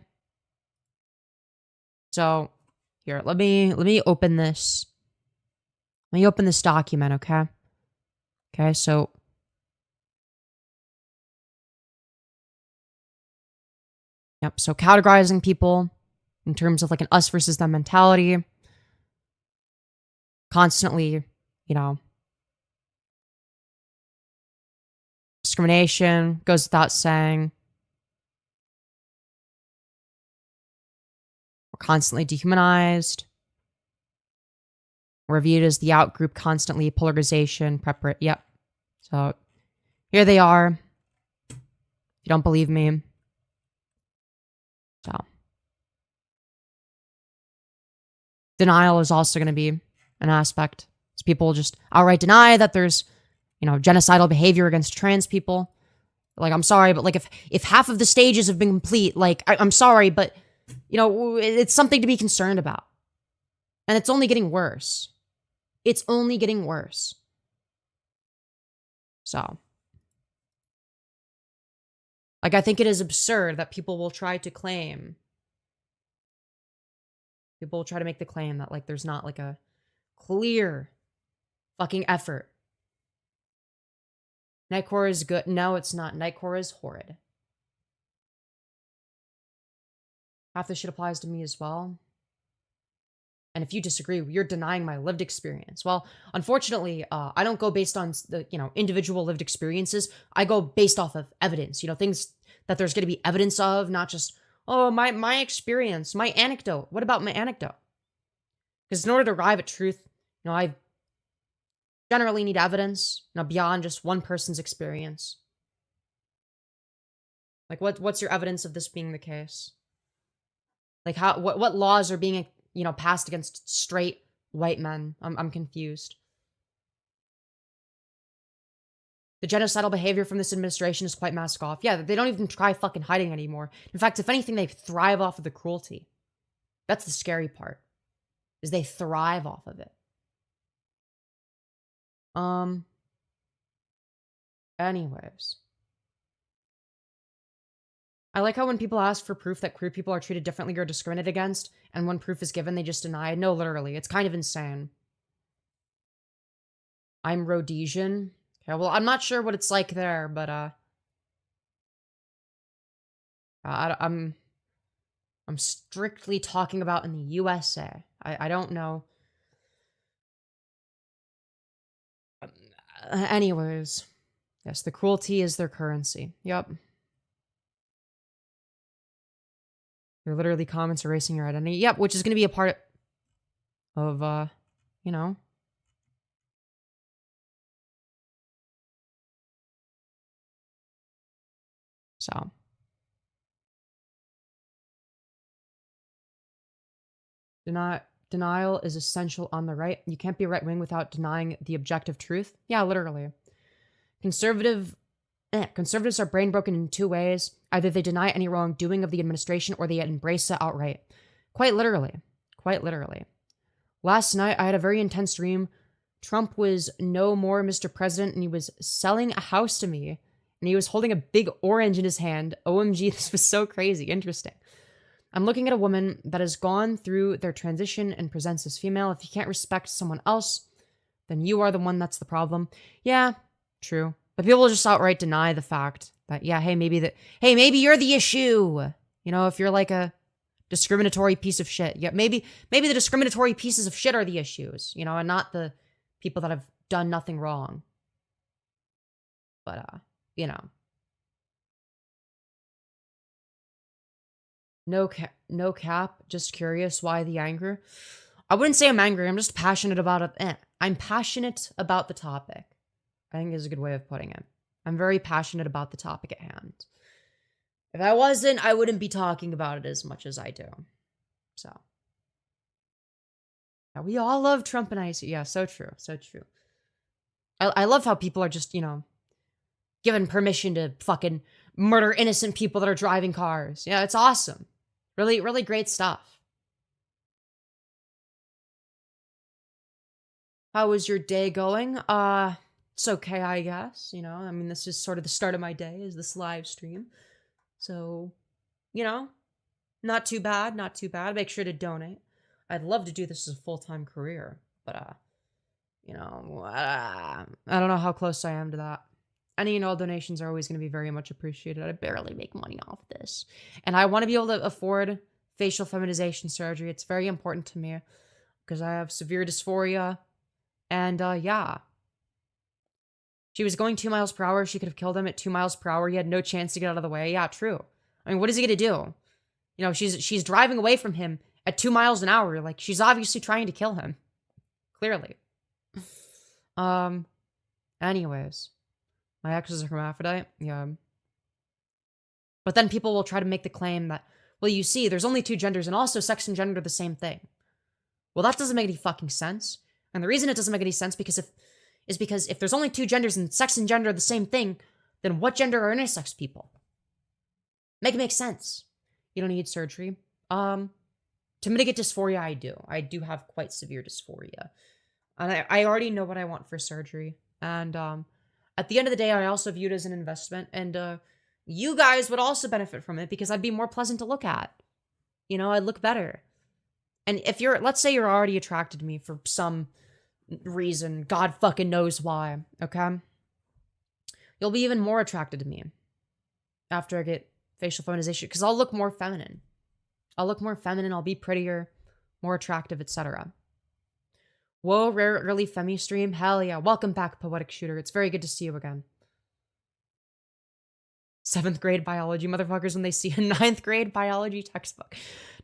Speaker 1: So here, let me open this. Let me open this document, okay? Okay, so yep, so categorizing people in terms of like an us versus them mentality. Constantly, discrimination goes without saying. We're constantly dehumanized. We're viewed as the out group, constantly polarization, yep. So here they are. If you don't believe me. So denial is also going to be an aspect. So people just outright deny that there's, genocidal behavior against trans people. Like, I'm sorry, but like if half of the stages have been complete, like I'm sorry, but it's something to be concerned about. And it's only getting worse. It's only getting worse. So, like, I think it is absurd that people will try to make the claim that, like, there's not, like, a clear fucking effort. Nightcore is good. No, it's not. Nightcore is horrid. Half this shit applies to me as well. And if you disagree, you're denying my lived experience. Well, unfortunately, I don't go based on the, individual lived experiences. I go based off of evidence, things that there's going to be evidence of, not just, oh, my experience, my anecdote. What about my anecdote? Because in order to arrive at truth, I generally need evidence, beyond just one person's experience. Like, what's your evidence of this being the case? Like, what laws are being, passed against straight white men? I'm confused. The genocidal behavior from this administration is quite mask off. Yeah, they don't even try fucking hiding anymore. In fact, if anything, they thrive off of the cruelty. That's the scary part, is they thrive off of it. Anyways. I like how when people ask for proof that queer people are treated differently or discriminated against, and when proof is given, they just deny. No, literally. It's kind of insane. I'm Rhodesian. Okay, well, I'm not sure what it's like there, but, I'm strictly talking about in the USA. I don't know. Anyways. Yes, the cruelty is their currency. Yup. They're literally comments erasing your identity. Yep, which is going to be a part of, So. Denial is essential on the right. You can't be right-wing without denying the objective truth. Yeah, literally. Conservatives are brain broken in two ways. Either they deny any wrongdoing of the administration or they embrace it outright. Quite literally. Quite literally. Last night, I had a very intense dream. Trump was no more Mr. President, and he was selling a house to me, and he was holding a big orange in his hand. OMG, this was so crazy. Interesting. I'm looking at a woman that has gone through their transition and presents as female. If you can't respect someone else, then you are the one that's the problem. Yeah, true. But people just outright deny the fact that, yeah, hey, maybe you're the issue. You know, if you're like a discriminatory piece of shit. Yeah, maybe the discriminatory pieces of shit are the issues, you know, and not the people that have done nothing wrong. But, you know. No cap. Just curious why the anger. I wouldn't say I'm angry. I'm just passionate about it. I'm passionate about the topic. I think is a good way of putting it. I'm very passionate about the topic at hand. If I wasn't, I wouldn't be talking about it as much as I do. So. Yeah, we all love Trump and ICE. Yeah, so true. So true. I love how people are just, you know, given permission to fucking murder innocent people that are driving cars. Yeah, it's awesome. Really, really great stuff. How was your day going? It's okay, I guess. You know, I mean, this is sort of the start of my day, is this live stream. So, you know, not too bad, not too bad. Make sure to donate. I'd love to do this as a full-time career, but, you know, I don't know how close I am to that. Any and all donations are always going to be very much appreciated. I barely make money off this. And I want to be able to afford facial feminization surgery. It's very important to me because I have severe dysphoria. And, yeah. She was going 2 miles per hour. She could have killed him at 2 miles per hour. He had no chance to get out of the way. Yeah, true. I mean, what is he going to do? You know, she's driving away from him at 2 miles an hour. Like, she's obviously trying to kill him. Clearly. Anyways. My ex is a hermaphrodite. Yeah. But then people will try to make the claim that, well, you see, there's only 2 genders and also sex and gender are the same thing. Well, that doesn't make any fucking sense. And the reason it doesn't make any sense is because if there's only 2 genders and sex and gender are the same thing, then what gender are intersex people? Make it make sense. You don't need surgery. To mitigate dysphoria, I do. I do have quite severe dysphoria. And I already know what I want for surgery. And, at the end of the day, I also view it as an investment, and you guys would also benefit from it because I'd be more pleasant to look at. You know, I'd look better. And if let's say you're already attracted to me for some reason, God fucking knows why, okay? You'll be even more attracted to me after I get facial feminization because I'll look more feminine. I'll be prettier, more attractive, etc. Whoa, rare early Femi stream. Hell yeah. Welcome back, Poetic Shooter. It's very good to see you again. 7th grade biology motherfuckers when they see a 9th grade biology textbook.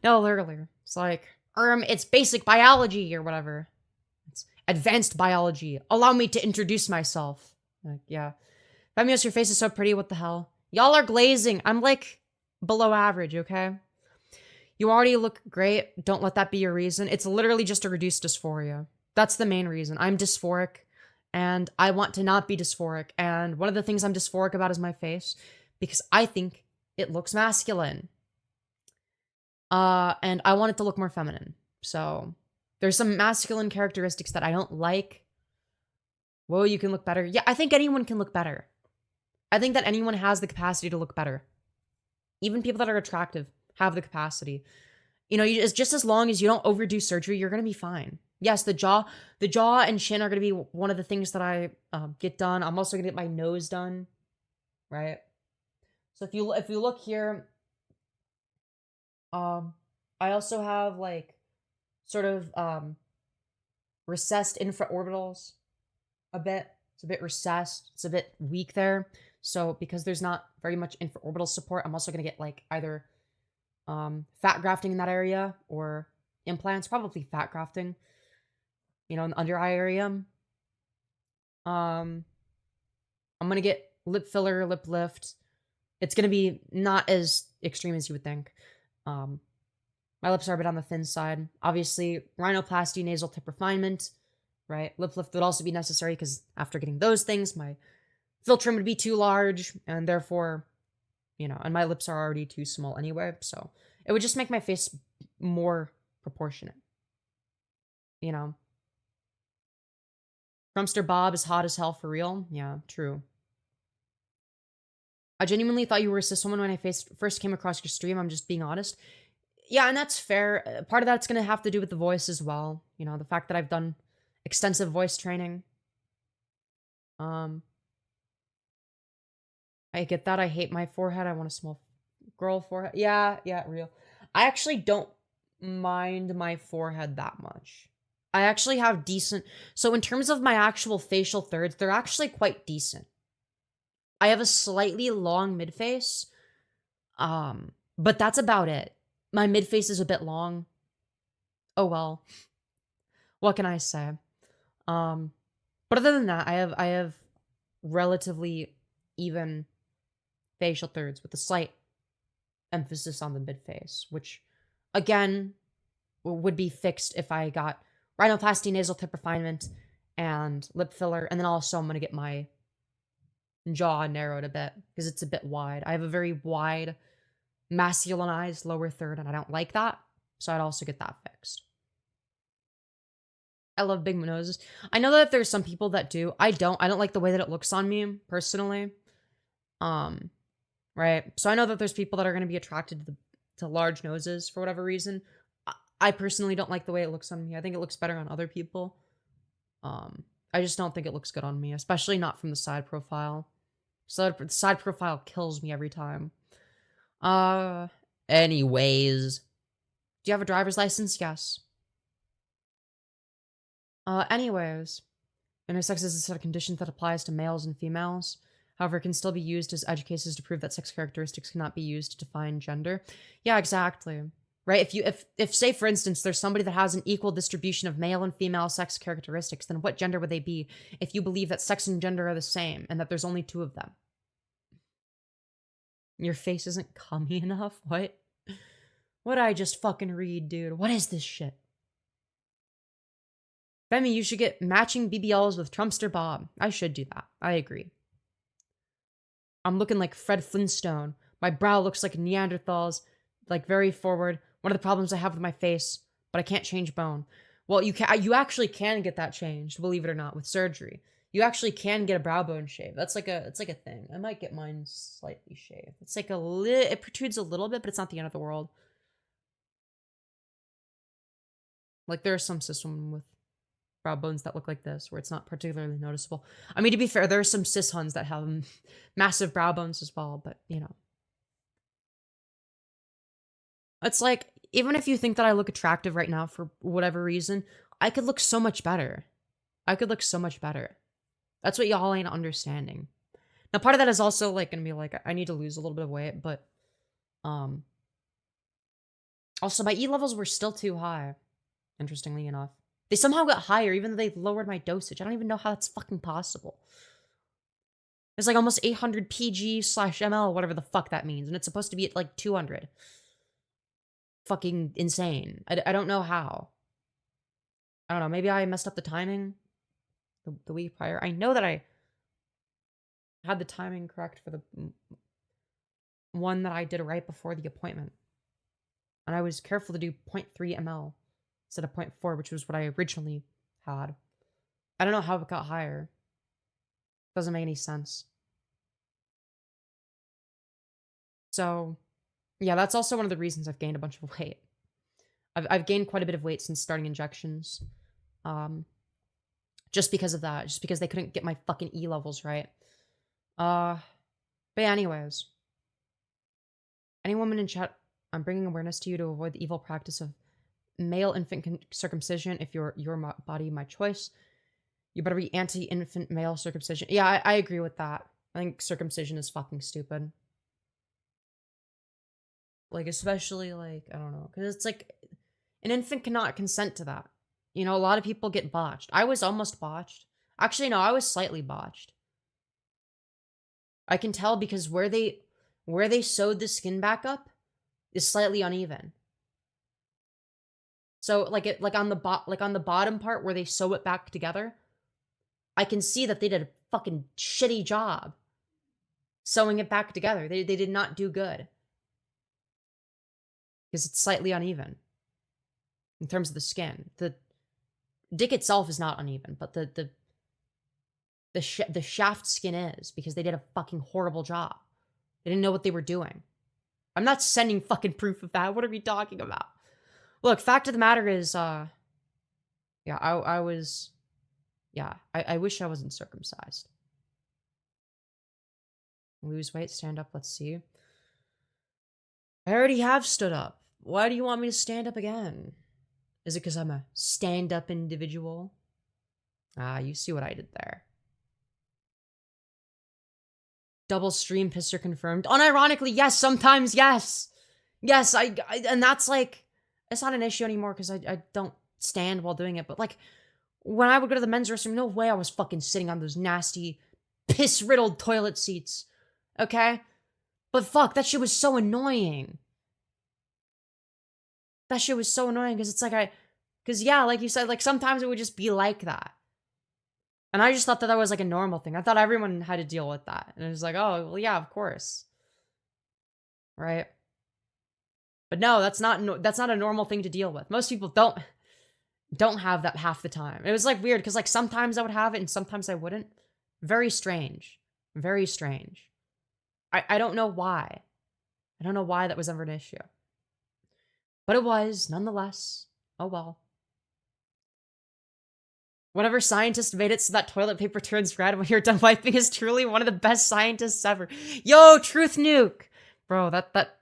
Speaker 1: No, earlier. It's like, it's basic biology or whatever. It's advanced biology. Allow me to introduce myself. Like, yeah. Femyoz, your face is so pretty. What the hell? Y'all are glazing. I'm like below average, okay? You already look great. Don't let that be your reason. It's literally just a reduced dysphoria. That's the main reason. I'm dysphoric, and I want to not be dysphoric. And one of the things I'm dysphoric about is my face, because I think it looks masculine. And I want it to look more feminine. So there's some masculine characteristics that I don't like. Whoa, you can look better. Yeah, I think anyone can look better. I think that anyone has the capacity to look better. Even people that are attractive have the capacity. You know, just as long as you don't overdo surgery, you're going to be fine. Yes, the jaw and chin are going to be one of the things that I get done. I'm also going to get my nose done, right? So if you look here, I also have like sort of recessed infraorbitals a bit. It's a bit recessed. It's a bit weak there. So because there's not very much infraorbital support, I'm also going to get like either fat grafting in that area or implants, probably fat grafting. You know, in the under eye area. I'm gonna get lip filler, lip lift. It's gonna be not as extreme as you would think. My lips are a bit on the thin side. Obviously, rhinoplasty, nasal tip refinement, right? Lip lift would also be necessary because after getting those things, my filtrum would be too large, and therefore, you know, and my lips are already too small anyway, so it would just make my face more proportionate. You know? Trumpster Bob is hot as hell for real. Yeah, true. I genuinely thought you were a cis woman when I first came across your stream. I'm just being honest. Yeah, and that's fair. Part of that's gonna have to do with the voice as well. You know, the fact that I've done extensive voice training. Um, I get that. I hate my forehead. I want a small girl forehead. Yeah, yeah, real. I actually don't mind my forehead that much. I actually have decent. So in terms of my actual facial thirds, they're actually quite decent. I have a slightly long mid face. But that's about it. My mid face is a bit long. Oh well. What can I say? Um, but other than that, I have relatively even facial thirds with a slight emphasis on the mid face, which again would be fixed if I got rhinoplasty, nasal tip refinement, and lip filler, and then also I'm gonna get my jaw narrowed a bit because it's a bit wide. I have a very wide, masculinized lower third, and I don't like that, so I'd also get that fixed. I love big noses. I know that there's some people that do. I don't. I don't like the way that it looks on me personally. Um, right. So I know that there's people that are going to be attracted to large noses for whatever reason. I personally don't like the way it looks on me. I think it looks better on other people. I just don't think it looks good on me, especially not from the side profile. So the side profile kills me every time. Anyways, do you have a driver's license? Yes. Anyways, intersex is a set of conditions that applies to males and females. However, it can still be used as edge cases to prove that sex characteristics cannot be used to define gender. Yeah, exactly. Right? If say for instance there's somebody that has an equal distribution of male and female sex characteristics, then what gender would they be if you believe that sex and gender are the same and that there's only two of them? Your face isn't cummy enough? What? What'd I just fucking read, dude? What is this shit? Femi, you should get matching BBLs with Trumpster Bob. I should do that. I agree. I'm looking like Fred Flintstone. My brow looks like Neanderthals, like very forward. One of the problems I have with my face, but I can't change bone. Well, you actually can get that changed, believe it or not, with surgery. You actually can get a brow bone shave. It's like a thing. I might get mine slightly shaved. It's like it protrudes a little bit, but it's not the end of the world. Like there are some cis women with brow bones that look like this, where it's not particularly noticeable. I mean, to be fair, there are some cis huns that have massive brow bones as well, but you know. It's like, even if you think that I look attractive right now for whatever reason, I could look so much better. I could look so much better. That's what y'all ain't understanding. Now, part of that is also like gonna be like, I need to lose a little bit of weight, but also my E levels were still too high, interestingly enough. They somehow got higher even though they lowered my dosage. I don't even know how that's fucking possible. It's like almost 800 PG/ml, whatever the fuck that means, and it's supposed to be at like 200. Fucking insane. I don't know how. I don't know, maybe I messed up the timing the week prior. I know that I had the timing correct for the one that I did right before the appointment. And I was careful to do 0.3 ml instead of 0.4, which was what I originally had. I don't know how it got higher. Doesn't make any sense. So, yeah, that's also one of the reasons I've gained a bunch of weight. I've gained quite a bit of weight since starting injections. Just because of that. Just because they couldn't get my fucking E levels right. But yeah, anyways. Any woman in chat, I'm bringing awareness to you to avoid the evil practice of male infant circumcision. If your body, my choice. You better be anti-infant male circumcision. Yeah, I agree with that. I think circumcision is fucking stupid. Like, especially, like, I don't know. Because it's like, an infant cannot consent to that. You know, a lot of people get botched. I was almost botched. Actually, no, I was slightly botched. I can tell because where they sewed the skin back up is slightly uneven. So like on the bottom part where they sew it back together, I can see that they did a fucking shitty job sewing it back together. They did not do good. Because it's slightly uneven in terms of the skin. The dick itself is not uneven, but the shaft skin is, because they did a fucking horrible job. They didn't know what they were doing. I'm not sending fucking proof of that. What are we talking about? Look, fact of the matter is, yeah, I was, yeah, I wish I wasn't circumcised. Lose weight, stand up, let's see. I already have stood up. Why do you want me to stand up again? Is it because I'm a stand-up individual? Ah, you see what I did there. Double stream pisser confirmed. Unironically, yes, sometimes, yes. Yes, and that's like, it's not an issue anymore because I don't stand while doing it. But like, when I would go to the men's restroom, no way I was fucking sitting on those nasty, piss-riddled toilet seats. Okay? But fuck, that shit was so annoying. That shit was so annoying because it's like because yeah, like you said, like sometimes it would just be like that. And I just thought that was like a normal thing. I thought everyone had to deal with that. And it was like, oh, well, yeah, of course. Right? But no, that's not a normal thing to deal with. Most people don't have that half the time. It was like weird because like sometimes I would have it and sometimes I wouldn't. Very strange. Very strange. I don't know why. I don't know why that was ever an issue. But it was, nonetheless. Oh well. Whenever scientists made it so that toilet paper turns red when you're done wiping is truly one of the best scientists ever. Yo, Truth Nuke! Bro, that...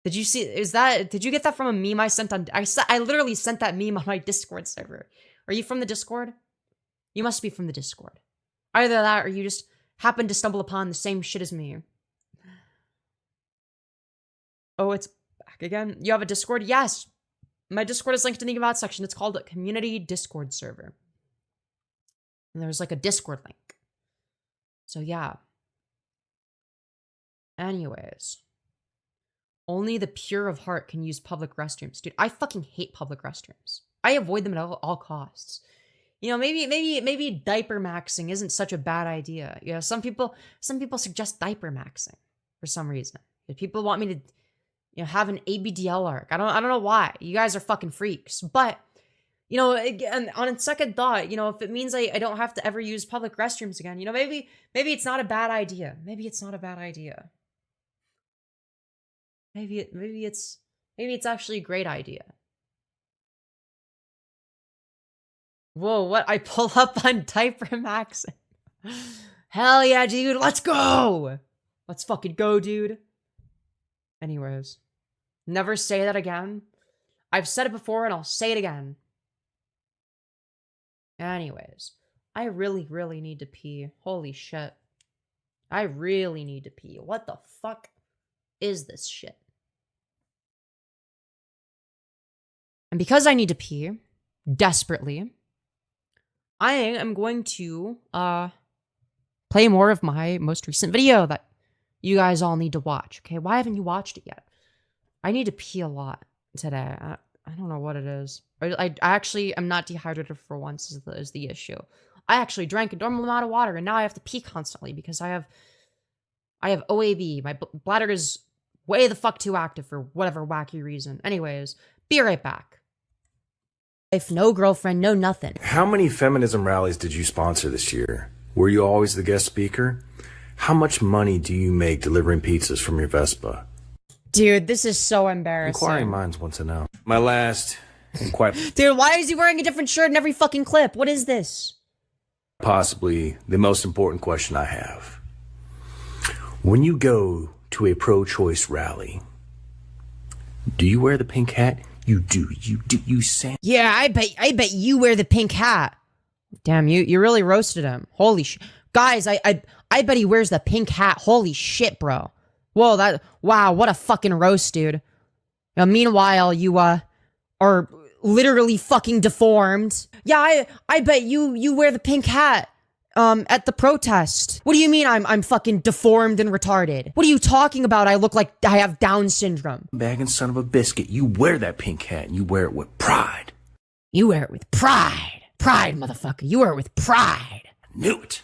Speaker 1: Did you see... Did you get that from a meme I sent on... I literally sent that meme on my Discord server. Are you from the Discord? You must be from the Discord. Either that or you just happened to stumble upon the same shit as me. Oh, it's back again? You have a Discord? Yes! My Discord is linked in the About section. It's called a Community Discord server. And there's like a Discord link. So yeah. Anyways. Only the pure of heart can use public restrooms. Dude, I fucking hate public restrooms. I avoid them at all costs. You know, maybe diaper maxing isn't such a bad idea. You know, some people suggest diaper maxing for some reason. If people want me to, you know, have an ABDL arc. I don't know why. You guys are fucking freaks. But, you know, again, on second thought, you know, if it means I don't have to ever use public restrooms again, you know, maybe it's not a bad idea. Maybe it's not a bad idea. Maybe it's actually a great idea. Whoa, what? I pull up on diaper maxing. Hell yeah, dude. Let's go. Let's fucking go, dude. Anyways. Never say that again. I've said it before and I'll say it again. Anyways. I really, really need to pee. Holy shit. I really need to pee. What the fuck is this shit? And because I need to pee desperately, I am going to play more of my most recent video that you guys all need to watch. Okay, why haven't you watched it yet? I need to pee a lot today. I don't know what it is. I actually am not dehydrated for once is the issue. I actually drank a normal amount of water and now I have to pee constantly because I have OAB. My bladder is way the fuck too active for whatever wacky reason. Anyways, be right back. If no girlfriend, no nothing.
Speaker 3: How many feminism rallies did you sponsor this year? Were you always the guest speaker? How much money do you make delivering pizzas from your Vespa?
Speaker 1: Dude, this is so embarrassing.
Speaker 3: Inquiring minds want to know. My last and quite
Speaker 1: Dude, why is he wearing a different shirt in every fucking clip? What is this?
Speaker 3: possibly the most important question I have. When you go to a pro-choice rally, do you wear the pink hat? You do. You say.
Speaker 1: Yeah, I bet you wear the pink hat. Damn, you really roasted him. Holy shit. Guys, I bet he wears the pink hat. Holy shit, bro. Whoa, wow, what a fucking roast, dude. Now, meanwhile, you, are literally fucking deformed. Yeah, I bet you wear the pink hat, at the protest. What do you mean I'm fucking deformed and retarded? What are you talking about? I look like I have Down syndrome.
Speaker 3: Bagging son of a biscuit, you wear that pink hat and you wear it with pride.
Speaker 1: You wear it with pride. Pride, motherfucker. You wear it with pride.
Speaker 3: Knew it.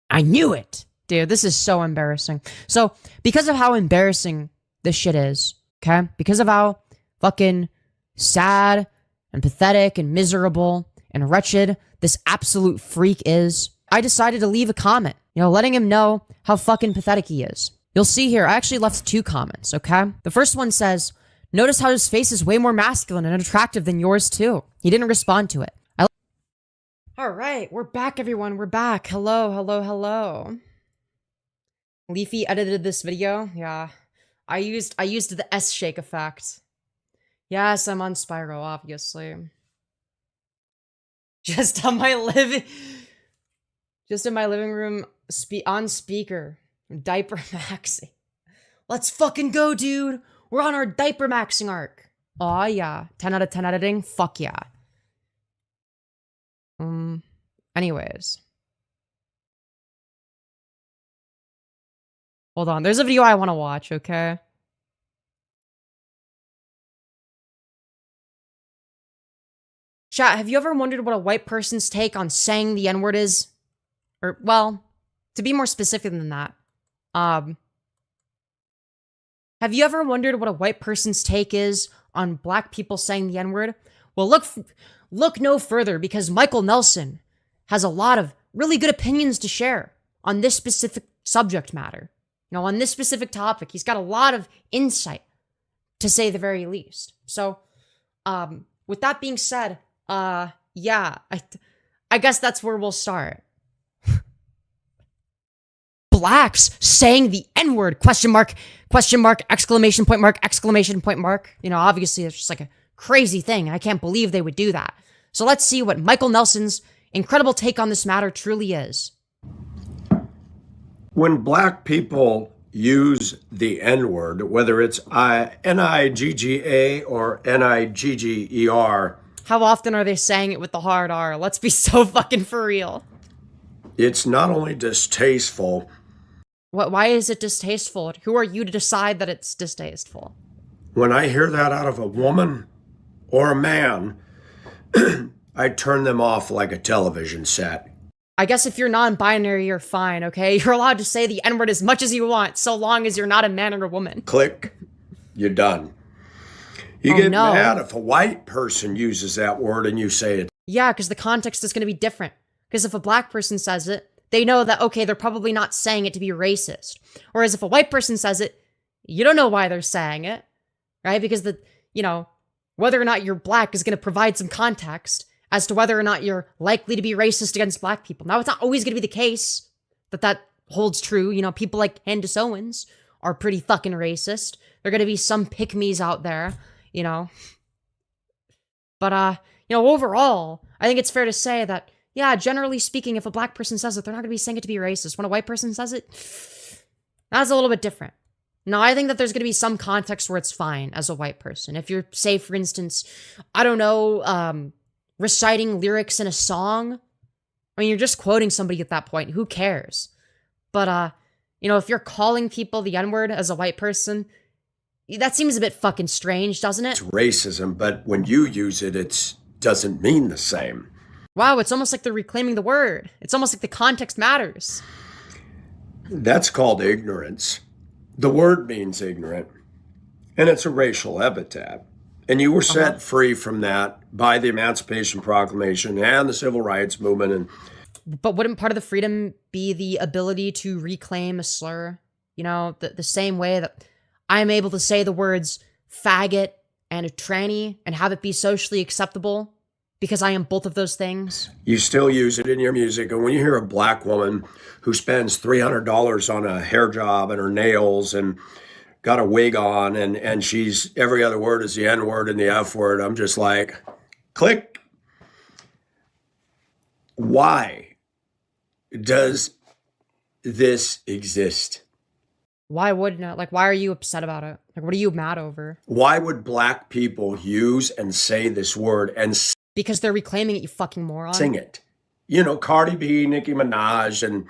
Speaker 1: I knew it. Dude, this is so embarrassing. So, because of how embarrassing this shit is, okay? Because of how fucking sad and pathetic and miserable and wretched this absolute freak is, I decided to leave a comment, letting him know how fucking pathetic he is. You'll see here, I actually left 2 comments, okay? The first one says, notice how his face is way more masculine and attractive than yours too. He didn't respond to it. All right, we're back, everyone. We're back. Hello, hello, hello. Leafy edited this video. Yeah, I used the S shake effect. Yes, I'm on Spyro, obviously. Just in my living room, on speaker, diaper maxing. Let's fucking go, dude. We're on our diaper maxing arc. Aw, yeah. 10 out of 10 editing. Fuck yeah. Anyways. Hold on. There's a video I want to watch, okay? Chat, have you ever wondered what a white person's take on saying the N-word is? Or, well, to be more specific than that, have you ever wondered what a white person's take is on black people saying the N-word? Well, look no further, because Michael Nelson has a lot of really good opinions to share on this specific subject matter. You know, on this specific topic, he's got a lot of insight, to say the very least. So, with that being said, yeah, I guess that's where we'll start. Blacks saying the N-word, question mark, exclamation point mark. You know, obviously it's just like a crazy thing. I can't believe they would do that. So let's see what Michael Nelson's incredible take on this matter truly is.
Speaker 4: When black people use the N-word, whether it's N-I-G-G-A or N-I-G-G-E-R.
Speaker 1: How often are they saying it with the hard R? Let's be so fucking for real.
Speaker 4: It's not only distasteful.
Speaker 1: Why is it distasteful? Who are you to decide that it's distasteful?
Speaker 4: When I hear that out of a woman or a man, I turn them off like a television set.
Speaker 1: I guess if you're non-binary, you're fine, okay? You're allowed to say the N-word as much as you want, so long as you're not a man or a woman.
Speaker 4: Click, you're done. You get mad if a white person uses that word and you say it.
Speaker 1: Yeah, because the context is going to be different. Because if a black person says it, they know that, okay, they're probably not saying it to be racist. Whereas if a white person says it, you don't know why they're saying it, right? Because whether or not you're black is going to provide some context as to whether or not you're likely to be racist against black people. Now, it's not always going to be the case that holds true. You know, people like Candace Owens are pretty fucking racist. There are going to be some pick-me's out there, you know. But, overall, I think it's fair to say that, yeah, generally speaking, if a black person says it, they're not going to be saying it to be racist. When a white person says it, that's a little bit different. Now, I think that there's going to be some context where it's fine as a white person. If you're, say, for instance, I don't know, reciting lyrics in a song, I mean, you're just quoting somebody at that point. Who cares? But, if you're calling people the N-word as a white person, that seems a bit fucking strange, doesn't it?
Speaker 4: It's racism, but when you use it, it doesn't mean the same.
Speaker 1: Wow, it's almost like they're reclaiming the word. It's almost like the context matters.
Speaker 4: That's called ignorance. The word means ignorant, and it's a racial epithet. And you were set free from that by the Emancipation Proclamation and the Civil Rights Movement.
Speaker 1: But wouldn't part of the freedom be the ability to reclaim a slur? You know, the same way that I'm able to say the words faggot and a tranny and have it be socially acceptable because I am both of those things.
Speaker 4: You still use it in your music. And when you hear a black woman who spends $300 on a hair job and her nails and got a wig on and she's every other word is the N word and the F word, I'm just like, click. Why does this exist?
Speaker 1: Why wouldn't it? Like, why are you upset about it? Like, what are you mad over?
Speaker 4: Why would black people use and say this word and
Speaker 1: because they're reclaiming it, you fucking moron.
Speaker 4: Sing it. You know, Cardi B, Nicki Minaj, and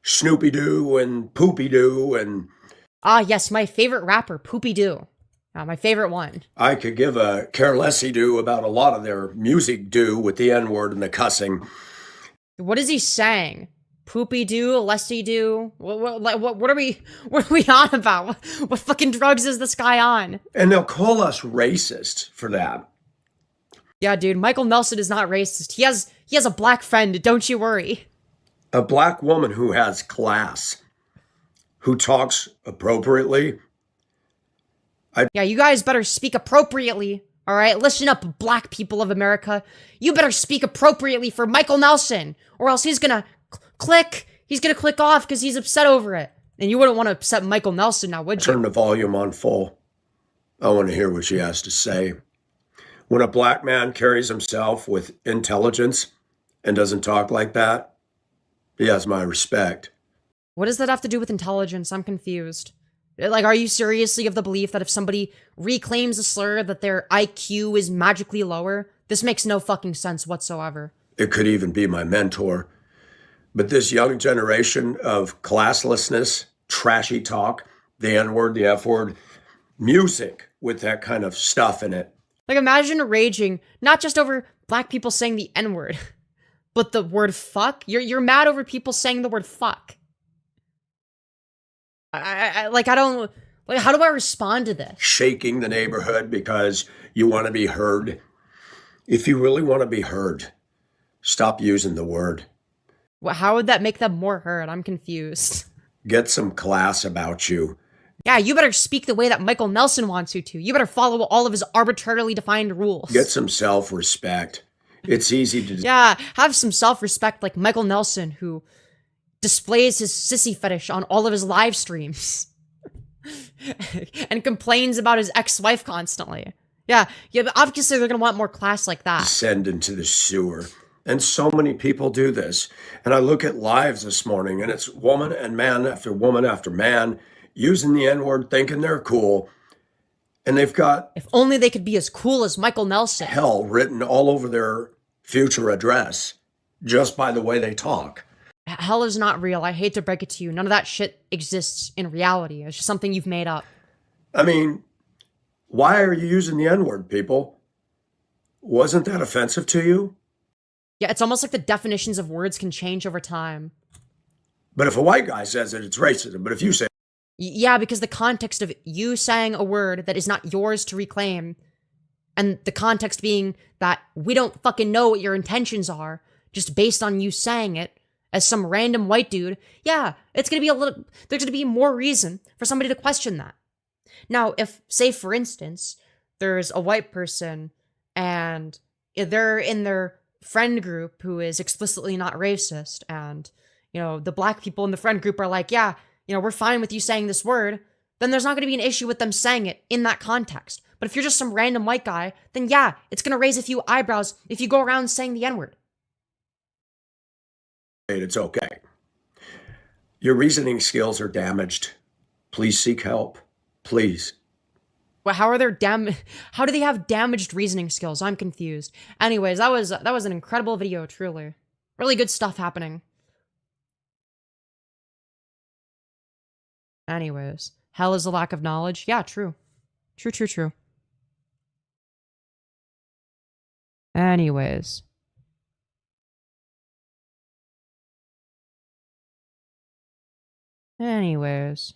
Speaker 4: Snoopy Doo and Poopy Doo and...
Speaker 1: Ah, yes, my favorite rapper, Poopy Doo. My favorite one.
Speaker 4: I could give a carelessy do about a lot of their music do with the N-word and the cussing.
Speaker 1: What is he saying? Poopy Doo, Lessie Doo? What are we on about? What fucking drugs is this guy on?
Speaker 4: And they'll call us racist for that.
Speaker 1: Yeah, dude, Michael Nelson is not racist. He has a black friend, don't you worry.
Speaker 4: A black woman who has class, who talks appropriately.
Speaker 1: Yeah, you guys better speak appropriately. All right, listen up, black people of America. You better speak appropriately for Michael Nelson, or else he's gonna click. He's gonna click off because he's upset over it. And you wouldn't want to upset Michael Nelson now, would you?
Speaker 4: Turn the volume on full. I want to hear what she has to say. When a black man carries himself with intelligence and doesn't talk like that, he has my respect.
Speaker 1: What does that have to do with intelligence? I'm confused. Like, are you seriously of the belief that if somebody reclaims a slur that their IQ is magically lower? This makes no fucking sense whatsoever.
Speaker 4: It could even be my mentor. But this young generation of classlessness, trashy talk, the N-word, the F-word, music with that kind of stuff in it.
Speaker 1: Like, imagine raging, not just over black people saying the N-word, but the word fuck. You're mad over people saying the word fuck. I don't, like, how do I respond to this?
Speaker 4: Shaking the neighborhood because you want to be heard. If you really want to be heard, stop using the word.
Speaker 1: Well, how would that make them more heard? I'm confused.
Speaker 4: Get some class about you.
Speaker 1: Yeah, you better speak the way that Michael Nelson wants you to. You better follow all of his arbitrarily defined rules.
Speaker 4: Get some self-respect. It's easy to...
Speaker 1: Yeah, have some self-respect like Michael Nelson, who displays his sissy fetish on all of his live streams. And complains about his ex-wife constantly. Yeah, but obviously they're gonna want more class like that.
Speaker 4: Descend into the sewer. And so many people do this. And I look at lives this morning, and it's woman and man after man using the N-word, thinking they're cool. And they've got...
Speaker 1: If only they could be as cool as Michael Nelson.
Speaker 4: Hell written all over their future address just by the way they talk.
Speaker 1: Hell is not real. I hate to break it to you. None of that shit exists in reality. It's just something you've made up.
Speaker 4: I mean, why are you using the N-word, people? Wasn't that offensive to you?
Speaker 1: Yeah, it's almost like the definitions of words can change over time.
Speaker 4: But if a white guy says it, it's racism. But if you say...
Speaker 1: Yeah, because the context of you saying a word that is not yours to reclaim, and the context being that we don't fucking know what your intentions are, just based on you saying it, as some random white dude, yeah, it's gonna be there's gonna be more reason for somebody to question that. Now, if, say for instance, there's a white person, and they're in their friend group who is explicitly not racist, and, you know, the black people in the friend group are like, yeah, you know, we're fine with you saying this word, then there's not going to be an issue with them saying it in that context. But if you're just some random white guy, then yeah, it's going to raise a few eyebrows if you go around saying the N-word.
Speaker 4: It's okay. Your reasoning skills are damaged. Please seek help. Please.
Speaker 1: Well, how do they have damaged reasoning skills? I'm confused. Anyways, that was an incredible video, truly. Really good stuff happening. Anyways, hell is a lack of knowledge. Yeah, true. True. Anyways. It's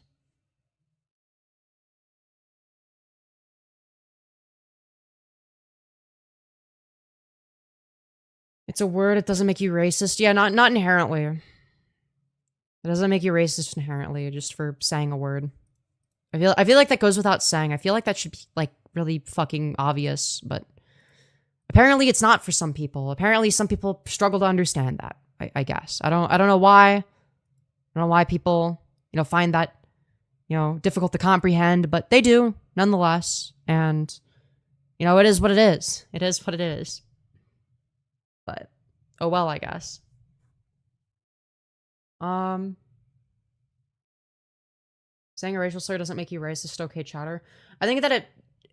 Speaker 1: a word, it doesn't make you racist. Yeah, not inherently. It doesn't make you racist inherently, just for saying a word. I feel like that goes without saying. I feel like that should be, like, really fucking obvious, but apparently it's not for some people. Apparently some people struggle to understand that, I guess. I don't know why. I don't know why people, you know, find that, you know, difficult to comprehend, but they do, nonetheless. And, you know, it is what it is. It is what it is. But, oh well, I guess. Saying a racial slur doesn't make you racist, okay, chatter. I think that it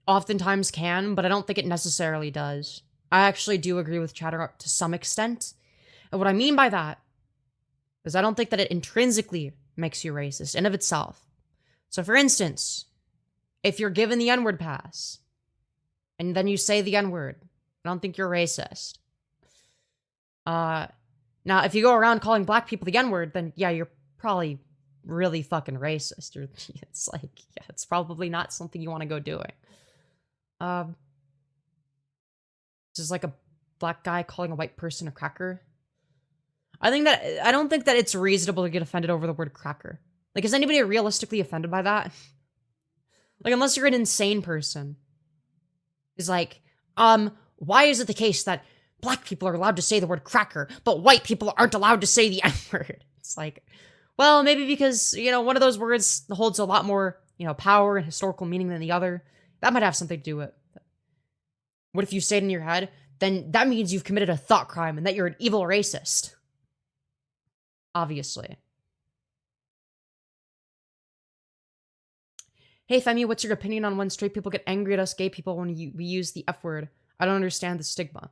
Speaker 1: oftentimes can, but I don't think it necessarily does. I actually do agree with chatter up to some extent. And what I mean by that is I don't think that it intrinsically makes you racist in of itself. So for instance, if you're given the N-word pass, and then you say the N-word, I don't think you're racist. Now, if you go around calling black people the N-word, then yeah, you're probably really fucking racist. It's like, yeah, it's probably not something you want to go doing. This is like a black guy calling a white person a cracker. I don't think that it's reasonable to get offended over the word cracker. Like, is anybody realistically offended by that? Like, unless you're an insane person. It's like, why is it the case that black people are allowed to say the word cracker, but white people aren't allowed to say the N-word? It's like, well, maybe because, you know, one of those words holds a lot more, you know, power and historical meaning than the other. That might have something to do with it. What if you say it in your head? Then that means you've committed a thought crime and that you're an evil racist. Obviously. Hey, Femi, what's your opinion on when straight people get angry at us gay people when we use the F word? I don't understand the stigma.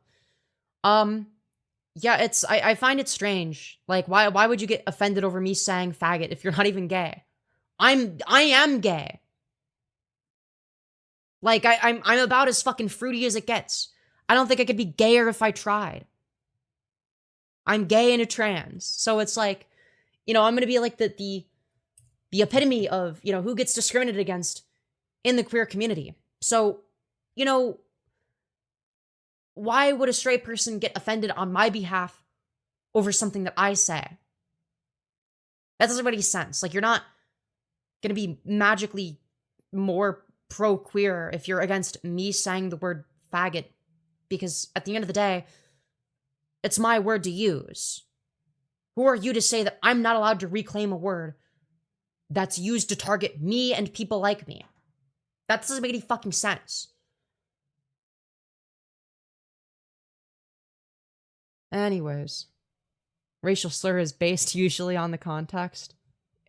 Speaker 1: Yeah, I find it strange. Like, why would you get offended over me saying faggot if you're not even gay? I am gay. Like, I'm about as fucking fruity as it gets. I don't think I could be gayer if I tried. I'm gay and a trans. So it's like, you know, I'm gonna be like the epitome of, you know, who gets discriminated against in the queer community. So, you know, why would a straight person get offended on my behalf over something that I say? That doesn't make any sense. Like, you're not gonna be magically more pro-queer if you're against me saying the word faggot, because at the end of the day, it's my word to use. Who are you to say that I'm not allowed to reclaim a word that's used to target me and people like me? That doesn't make any fucking sense. Anyways, racial slur is based usually on the context.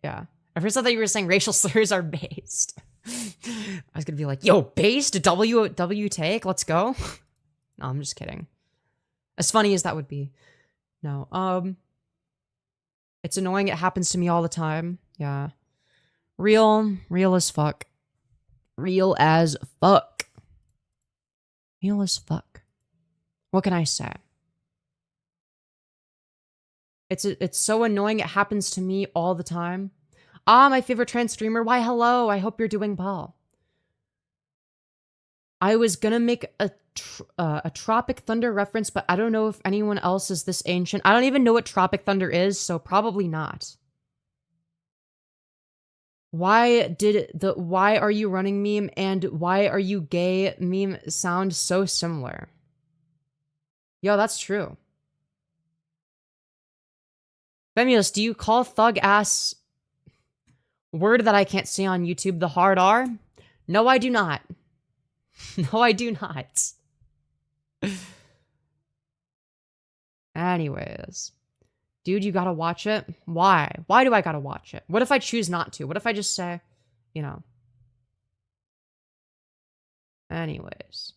Speaker 1: Yeah. At first I thought you were saying racial slurs are based. I was gonna be like, yo, based? W take? Let's go. No, I'm just kidding. As funny as that would be. No, it's annoying. It happens to me all the time. Yeah. Real as fuck. Real as fuck. Real as fuck. What can I say? It's so annoying. It happens to me all the time. Ah, my favorite trans streamer. Why, hello. I hope you're doing well. I was gonna make a Tropic Thunder reference, but I don't know if anyone else is this ancient. I don't even know what Tropic Thunder is, so probably not. Why did the "why are you running" meme and "why are you gay" meme sound so similar? Yo, that's true. Femyoz, do you call thug ass word that I can't say on YouTube the hard R? No, I do not. No, I do not. Anyways. Dude, you gotta watch it? Why? Why do I gotta watch it? What if I choose not to? What if I just say, you know? Anyways.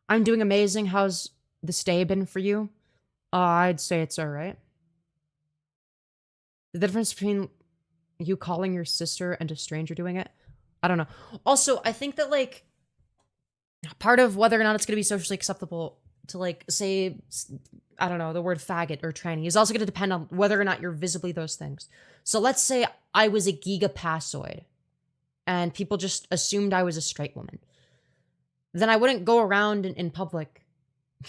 Speaker 1: I'm doing amazing. How's this day been for you? I'd say it's alright. The difference between you calling your sister and a stranger doing it? I don't know. Also, I think that, like, part of whether or not it's going to be socially acceptable to, like, say, I don't know, the word faggot or tranny is also going to depend on whether or not you're visibly those things. So let's say I was a gigapassoid and people just assumed I was a straight woman. Then I wouldn't go around in public,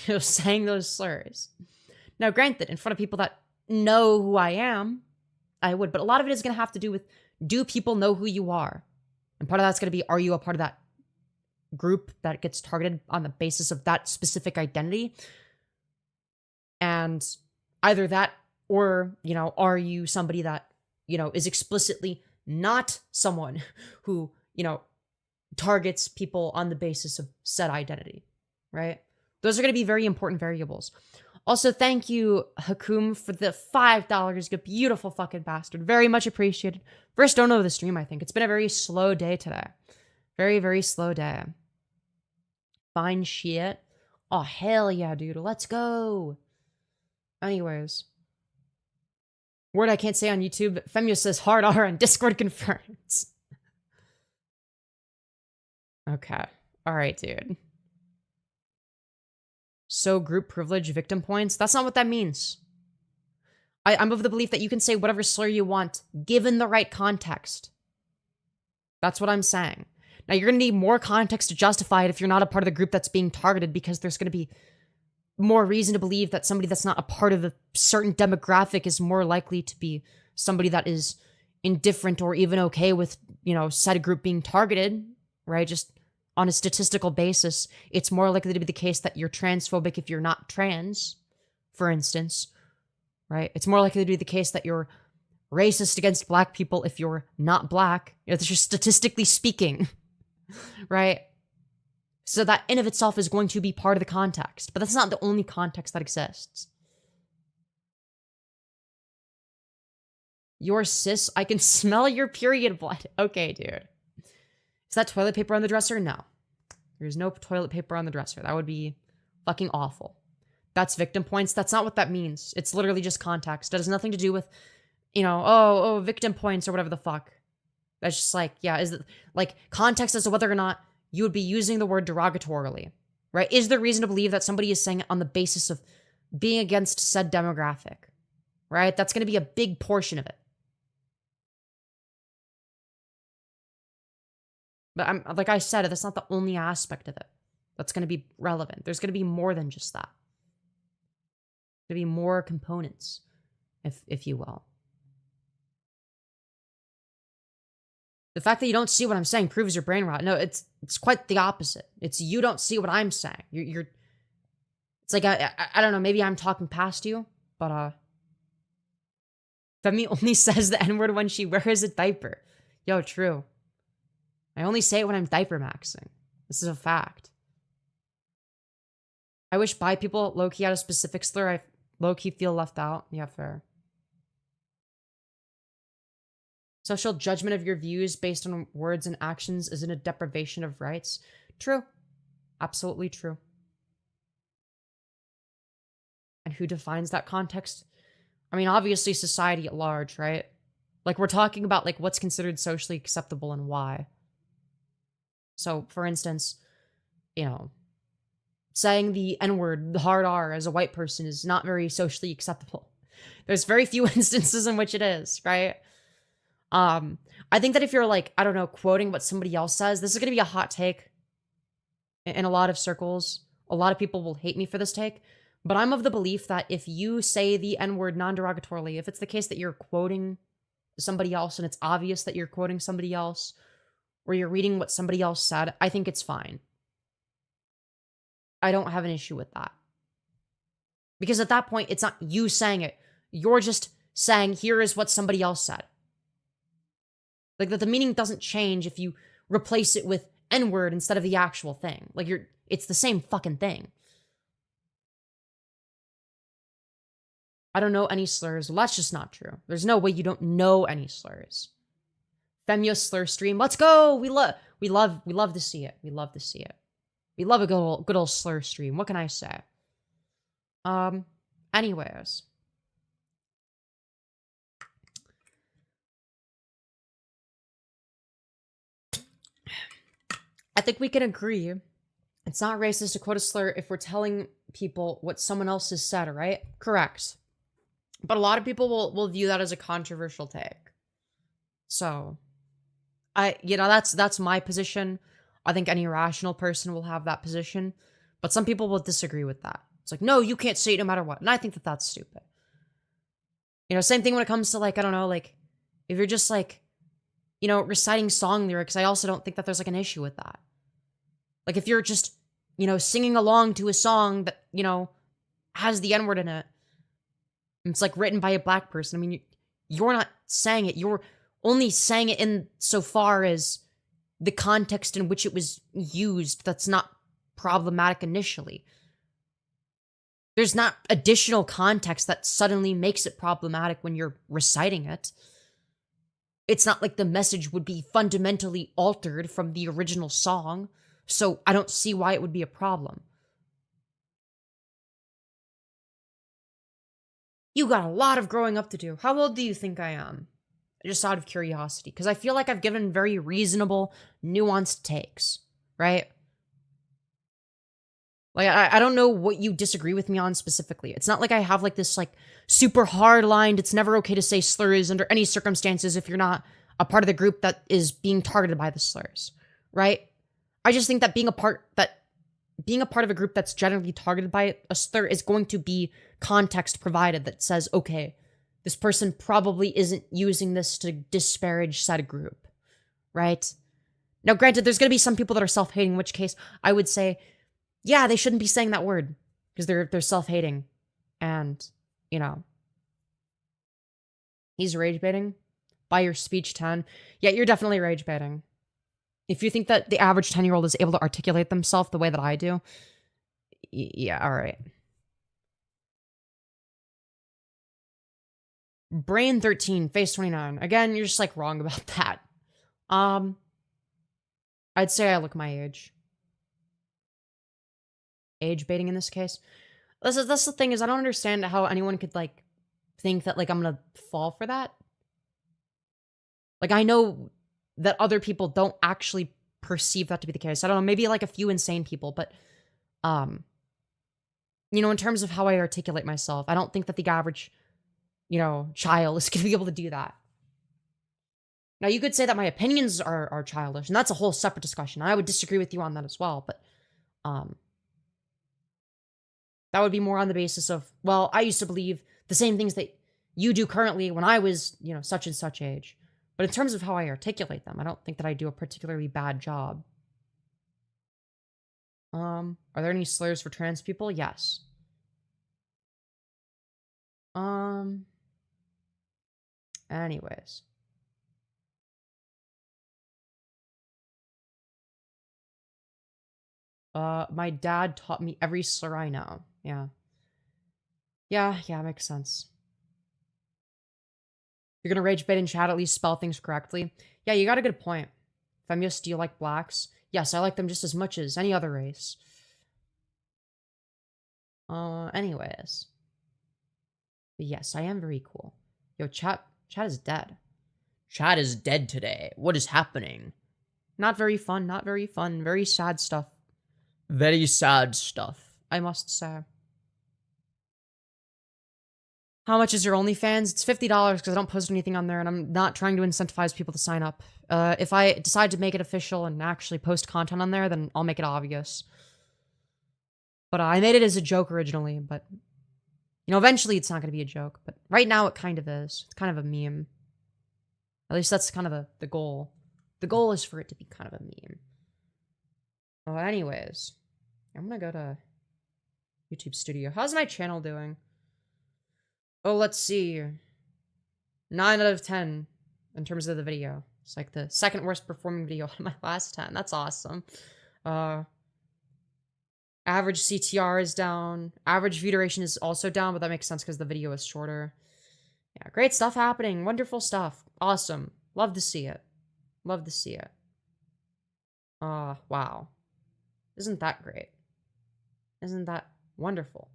Speaker 1: you know, saying those slurs. Now, granted, in front of people that know who I am, I would. But a lot of it is going to have to do with, do people know who you are? And part of that's going to be, are you a part of that group that gets targeted on the basis of that specific identity? And either that or, you know, are you somebody that, you know, is explicitly not someone who, you know, targets people on the basis of said identity, right? Those are going to be very important variables. Also, thank you, Hakum, for the $5. You beautiful fucking bastard. Very much appreciated. First donut of the stream, I think. It's been a very slow day today. Very, very slow day. Fine shit. Oh, hell yeah, dude. Let's go. Anyways. Word I can't say on YouTube. Femyoz says hard R and Discord confirms. Okay. Alright, dude. So group privilege victim points? That's not what that means. I'm of the belief that you can say whatever slur you want, given the right context. That's what I'm saying. Now, you're going to need more context to justify it if you're not a part of the group that's being targeted, because there's going to be more reason to believe that somebody that's not a part of a certain demographic is more likely to be somebody that is indifferent or even okay with, said group being targeted, right? Just on a statistical basis, it's more likely to be the case that you're transphobic if you're not trans, for instance, right? It's more likely to be the case that you're racist against black people if you're not black. That's just statistically speaking, right? So that in of itself is going to be part of the context, but that's not the only context that exists. You're cis, I can smell your period blood. Okay, dude. Is that toilet paper on the dresser? No. There's no toilet paper on the dresser. That would be fucking awful. That's victim points. That's not what that means. It's literally just context. It has nothing to do with, victim points or whatever the fuck. That's just like, yeah, is it like context as to whether or not you would be using the word derogatorily, right? Is there reason to believe that somebody is saying it on the basis of being against said demographic, right? That's going to be a big portion of it. But like I said, that's not the only aspect of it that's going to be relevant. There's going to be more than just that. There'll be more components, if you will. The fact that you don't see what I'm saying proves your brain rot. No, it's quite the opposite. It's you don't see what I'm saying. You're it's like I don't know, maybe I'm talking past you, but Femi only says the N-word when she wears a diaper. Yo, true. I only say it when I'm diaper maxing. This is a fact. I wish bi people low-key had a specific slur. I low-key feel left out. Yeah, fair. Social judgment of your views based on words and actions isn't a deprivation of rights. True. Absolutely true. And who defines that context? I mean, obviously society at large, right? Like, we're talking about, like, what's considered socially acceptable and why. So, for instance, saying the N-word, the hard R, as a white person is not very socially acceptable. There's very few instances in which it is, right? I think that if you're, like, I don't know, quoting what somebody else says, this is going to be a hot take in a lot of circles. A lot of people will hate me for this take, but I'm of the belief that if you say the N-word non-derogatorily, if it's the case that you're quoting somebody else and it's obvious that you're quoting somebody else, or you're reading what somebody else said, I think it's fine. I don't have an issue with that. Because at that point, it's not you saying it. You're just saying, here is what somebody else said. Like, that the meaning doesn't change if you replace it with N-word instead of the actual thing. Like, it's the same fucking thing. I don't know any slurs. Well, that's just not true. There's no way you don't know any slurs. Femyoz slur stream. Let's go. We love to see it. We love to see it. We love a good old slur stream. What can I say? Anyways. I think we can agree it's not racist to quote a slur if we're telling people what someone else has said, right? Correct. But a lot of people will view that as a controversial take. So, that's my position. I think any rational person will have that position. But some people will disagree with that. It's like, no, you can't say it no matter what. And I think that that's stupid. Same thing when it comes to, like, I don't know, like, if you're just, like, reciting song lyrics, I also don't think that there's, like, an issue with that. Like, if you're just, singing along to a song that, has the N-word in it, and it's, like, written by a black person, I mean, you're not saying it. You're only saying it in so far as the context in which it was used that's not problematic initially. There's not additional context that suddenly makes it problematic when you're reciting it. It's not like the message would be fundamentally altered from the original song, so I don't see why it would be a problem. You got a lot of growing up to do. How old do you think I am? Just out of curiosity, because I feel like I've given very reasonable, nuanced takes, right? Like, I don't know what you disagree with me on specifically. It's not like I have, like, this, like, super hard-lined, it's never okay to say slurs under any circumstances if you're not a part of the group that is being targeted by the slurs, right? I just think that being a part of a group that's generally targeted by a slur is going to be context provided that says, okay, This person probably isn't using this to disparage said group, right? Now, granted, there's going to be some people that are self-hating, in which case I would say, yeah, they shouldn't be saying that word because they're self-hating. And, you know, he's rage baiting. By your speech 10. Yeah, you're definitely rage baiting. If you think that the average 10-year-old is able to articulate themselves the way that I do, yeah, all right. Brain 13, face 29. Again, you're just like wrong about that. I'd say I look my age. Age baiting in this case. That's the thing, is I don't understand how anyone could like think that like I'm gonna fall for that. Like, I know that other people don't actually perceive that to be the case. I don't know, maybe like a few insane people, but you know, in terms of how I articulate myself, I don't think that the average, you know, child is gonna be able to do that. Now, you could say that my opinions are childish, and that's a whole separate discussion. I would disagree with you on that as well, but that would be more on the basis of, well, I used to believe the same things that you do currently when I was, you know, such and such age. But in terms of how I articulate them, I don't think that I do a particularly bad job. Are there any slurs for trans people? Yes. Anyways. My dad taught me every slur I know. Yeah. Yeah, makes sense. You're gonna rage bait in chat, at least spell things correctly. Yeah, you got a good point. Femyoz, do you like blacks? Yes, I like them just as much as any other race. Anyways. But yes, I am very cool. Yo, chat is dead. Chat is dead today. What is happening? Not very fun, not very fun. Very sad stuff. Very sad stuff, I must say. How much is your OnlyFans? It's $50 because I don't post anything on there, and I'm not trying to incentivize people to sign up. If I decide to make it official and actually post content on there, then I'll make it obvious. But I made it as a joke originally, but you know, eventually it's not going to be a joke. But right now it kind of is. It's kind of a meme. At least that's kind of the goal. The goal is for it to be kind of a meme. Oh, anyways, I'm gonna go to YouTube Studio. How's my channel doing? Oh, let's see. 9 out of 10 in terms of the video. It's like the second worst performing video out of my last 10. That's awesome. Average CTR is down. Average view duration is also down, but that makes sense because the video is shorter. Yeah, great stuff happening. Wonderful stuff. Awesome. Love to see it. Love to see it. Wow. Isn't that great? Isn't that wonderful?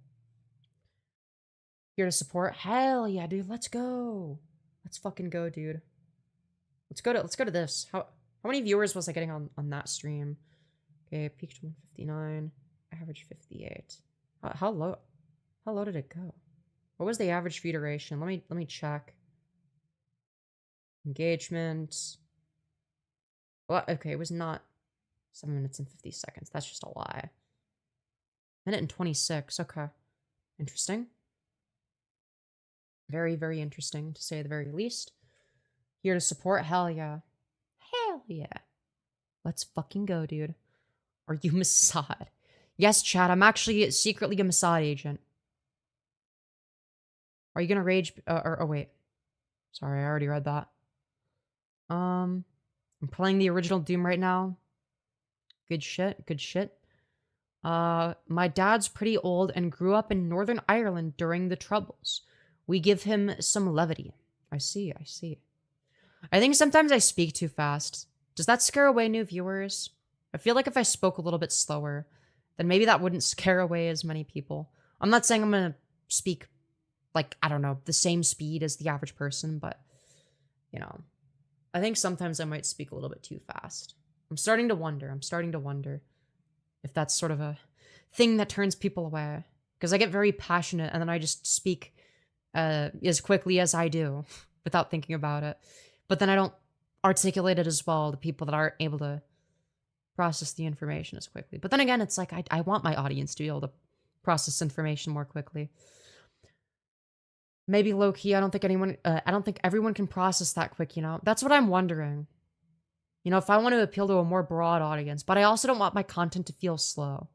Speaker 1: Here to support? Hell yeah, dude. Let's go. Let's fucking go, dude. Let's go to this. How many viewers was I getting on that stream? Okay, peaked 159, average 58. How low did it go? What was the average view duration? Let me check. Engagement. Well, okay, it was not 7 minutes and 50 seconds. That's just a lie. Minute and 26. Okay. Interesting. Very, very interesting, to say the very least. Here to support? Hell yeah. Hell yeah. Let's fucking go, dude. Are you Mossad? Yes, chat. I'm actually secretly a Mossad agent. Are you gonna rage? Oh, wait. Sorry, I already read that. I'm playing the original Doom right now. Good shit. Good shit. My dad's pretty old and grew up in Northern Ireland during the Troubles. We give him some levity. I see. I think sometimes I speak too fast. Does that scare away new viewers? I feel like if I spoke a little bit slower, then maybe that wouldn't scare away as many people. I'm not saying I'm gonna speak, like, I don't know, the same speed as the average person, but, you know, I think sometimes I might speak a little bit too fast. I'm starting to wonder if that's sort of a thing that turns people away. Because I get very passionate and then I just speak as quickly as I do without thinking about it. But then I don't articulate it as well to people that aren't able to process the information as quickly. But then again, it's like I want my audience to be able to process information more quickly. Maybe low key, I don't think everyone can process that quick, you know? That's what I'm wondering. You know, if I want to appeal to a more broad audience, but I also don't want my content to feel slow.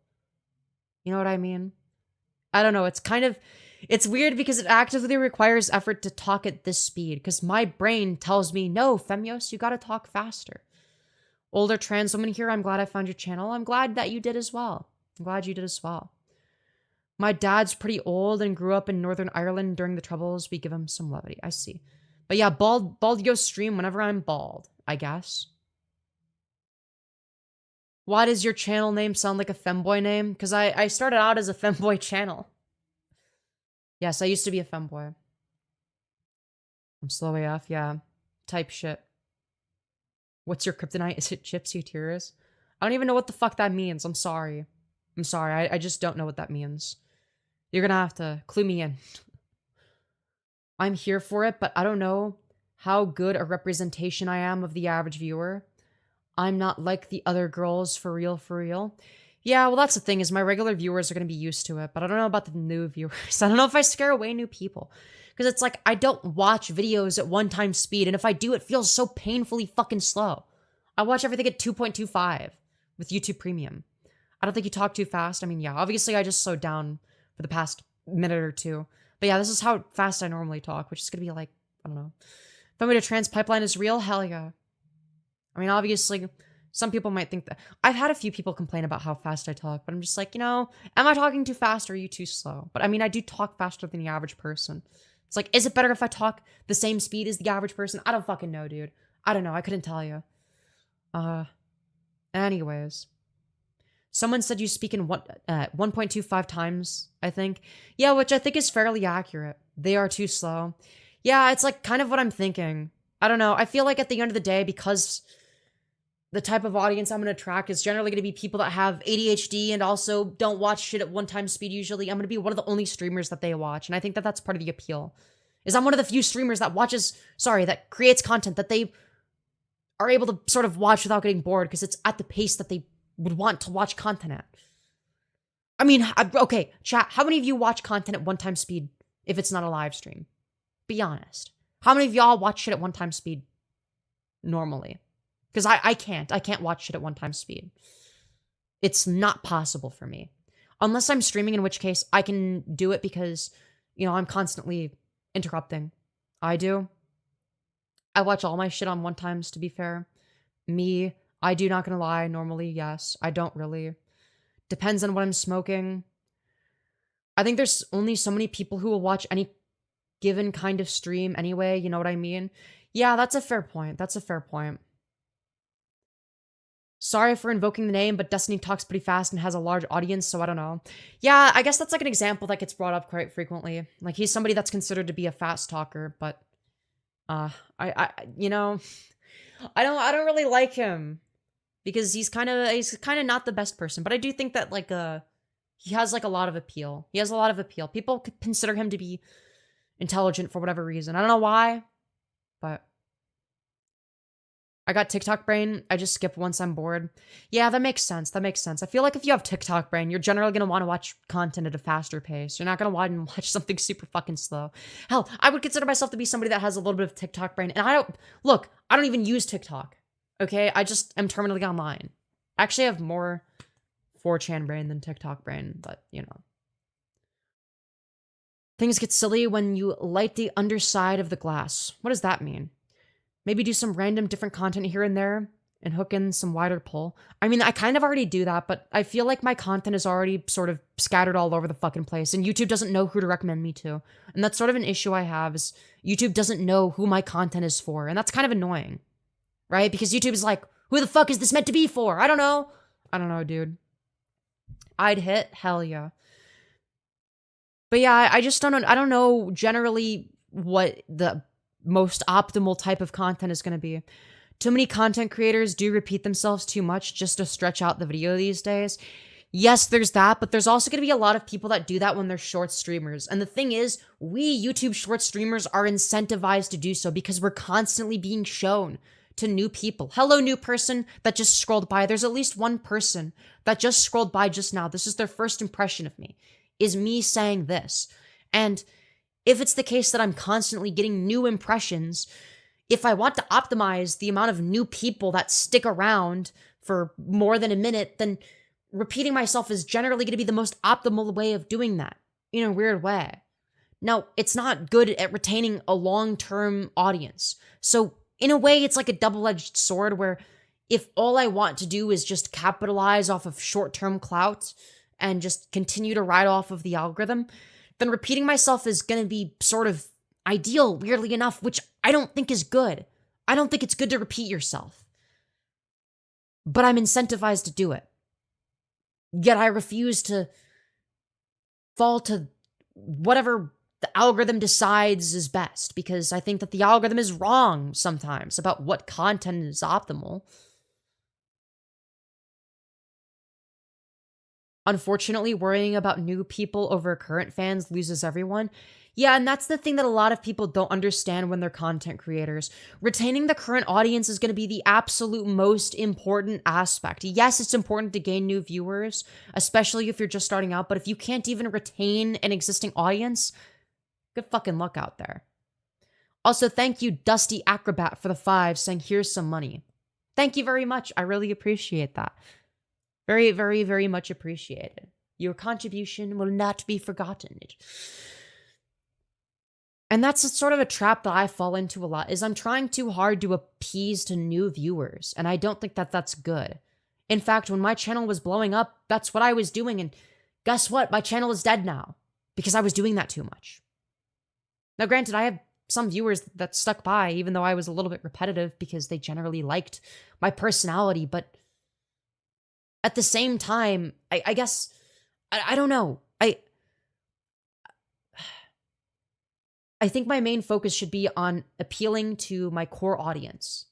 Speaker 1: You know what I mean? I don't know. It's weird because it actively requires effort to talk at this speed because my brain tells me, no, Femyoz, you gotta talk faster. Older trans woman here, I'm glad I found your channel. I'm glad that you did as well. I'm glad you did as well. My dad's pretty old and grew up in Northern Ireland during the Troubles. We give him some levity. I see. But yeah, bald yo stream whenever I'm bald, I guess. Why does your channel name sound like a femboy name? Because I started out as a femboy channel. Yes, I used to be a femboy. I'm slow AF, yeah. Type shit. What's your kryptonite? Is it chips you tears? I don't even know what the fuck that means. I'm sorry. I'm sorry. I just don't know what that means. You're gonna have to clue me in. I'm here for it, but I don't know how good a representation I am of the average viewer. I'm not like the other girls, for real, for real. Yeah, well, that's the thing, is my regular viewers are going to be used to it, but I don't know about the new viewers. I don't know if I scare away new people. Because it's like, I don't watch videos at 1x speed, and if I do, it feels so painfully fucking slow. I watch everything at 2.25 with YouTube Premium. I don't think you talk too fast. I mean, yeah, obviously I just slowed down for the past minute or two. But yeah, this is how fast I normally talk, which is going to be like, I don't know. Femboy to trans pipeline is real? Hell yeah. I mean, obviously, some people might think that. I've had a few people complain about how fast I talk, but I'm just like, you know, am I talking too fast or are you too slow? But I mean, I do talk faster than the average person. It's like, is it better if I talk the same speed as the average person? I don't fucking know, dude. I don't know. I couldn't tell you. Anyways. Someone said you speak in 1.25 times, I think. Yeah, which I think is fairly accurate. They are too slow. Yeah, it's like kind of what I'm thinking. I don't know. I feel like at the end of the day, because the type of audience I'm going to attract is generally going to be people that have ADHD and also don't watch shit at 1x speed usually. I'm going to be one of the only streamers that they watch. And I think that that's part of the appeal. Is I'm one of the few streamers that that creates content that they are able to sort of watch without getting bored because it's at the pace that they would want to watch content at. I mean, okay, chat, how many of you watch content at 1x speed if it's not a live stream? Be honest. How many of y'all watch shit at 1x speed normally? Because I can't watch shit at 1x speed. It's not possible for me. Unless I'm streaming, in which case I can do it because, you know, I'm constantly interrupting. I watch all my shit on 1x, to be fair. I do, not gonna lie, normally, yes. I don't really. Depends on what I'm smoking. I think there's only so many people who will watch any given kind of stream anyway, you know what I mean? Yeah, that's a fair point. That's a fair point. Sorry for invoking the name, but Destiny talks pretty fast and has a large audience, so I don't know. Yeah, I guess that's like an example that gets brought up quite frequently. Like, he's somebody that's considered to be a fast talker, but you know, I don't really like him because he's kind of not the best person, but I do think that like he has like a lot of appeal. He has a lot of appeal. People consider him to be intelligent for whatever reason. I don't know why, but I got TikTok brain. I just skip once I'm bored. Yeah, that makes sense. That makes sense. I feel like if you have TikTok brain, you're generally going to want to watch content at a faster pace. You're not going to want to watch something super fucking slow. Hell, I would consider myself to be somebody that has a little bit of TikTok brain. And I don't even use TikTok. Okay? I just am terminally online. I actually have more 4chan brain than TikTok brain, but you know. Things get silly when you light the underside of the glass. What does that mean? Maybe do some random different content here and there and hook in some wider pull. I mean, I kind of already do that, but I feel like my content is already sort of scattered all over the fucking place and YouTube doesn't know who to recommend me to. And that's sort of an issue I have is YouTube doesn't know who my content is for. And that's kind of annoying, right? Because YouTube is like, who the fuck is this meant to be for? I don't know. I don't know, dude. I'd hit, hell yeah. But yeah, I just don't know. I don't know generally what the most optimal type of content is going to be. Too many content creators do repeat themselves too much just to stretch out the video these days. Yes, there's that, but there's also going to be a lot of people that do that when they're short streamers. And the thing is, we YouTube short streamers are incentivized to do so because we're constantly being shown to new people. Hello, new person that just scrolled by. There's at least one person that just scrolled by just now. This is their first impression of me, is me saying this. And if it's the case that I'm constantly getting new impressions, if I want to optimize the amount of new people that stick around for more than a minute, then repeating myself is generally going to be the most optimal way of doing that in a weird way. Now, it's not good at retaining a long-term audience. So in a way, it's like a double-edged sword where if all I want to do is just capitalize off of short-term clout and just continue to ride off of the algorithm, then repeating myself is going to be sort of ideal, weirdly enough, which I don't think is good. I don't think it's good to repeat yourself. But I'm incentivized to do it. Yet I refuse to fall to whatever the algorithm decides is best, because I think that the algorithm is wrong sometimes about what content is optimal. Unfortunately, worrying about new people over current fans loses everyone. Yeah, and that's the thing that a lot of people don't understand when they're content creators. Retaining the current audience is going to be the absolute most important aspect. Yes, it's important to gain new viewers, especially if you're just starting out, but if you can't even retain an existing audience, good fucking luck out there. Also, thank you, Dusty Acrobat, for the 5, saying, here's some money. Thank you very much. I really appreciate that. Very, very, very much appreciated. Your contribution will not be forgotten. And that's sort of a trap that I fall into a lot, is I'm trying too hard to appease to new viewers, and I don't think that that's good. In fact, when my channel was blowing up, that's what I was doing, and guess what? My channel is dead now, because I was doing that too much. Now, granted, I have some viewers that stuck by, even though I was a little bit repetitive, because they generally liked my personality, but at the same time, I guess, I don't know. I think my main focus should be on appealing to my core audience.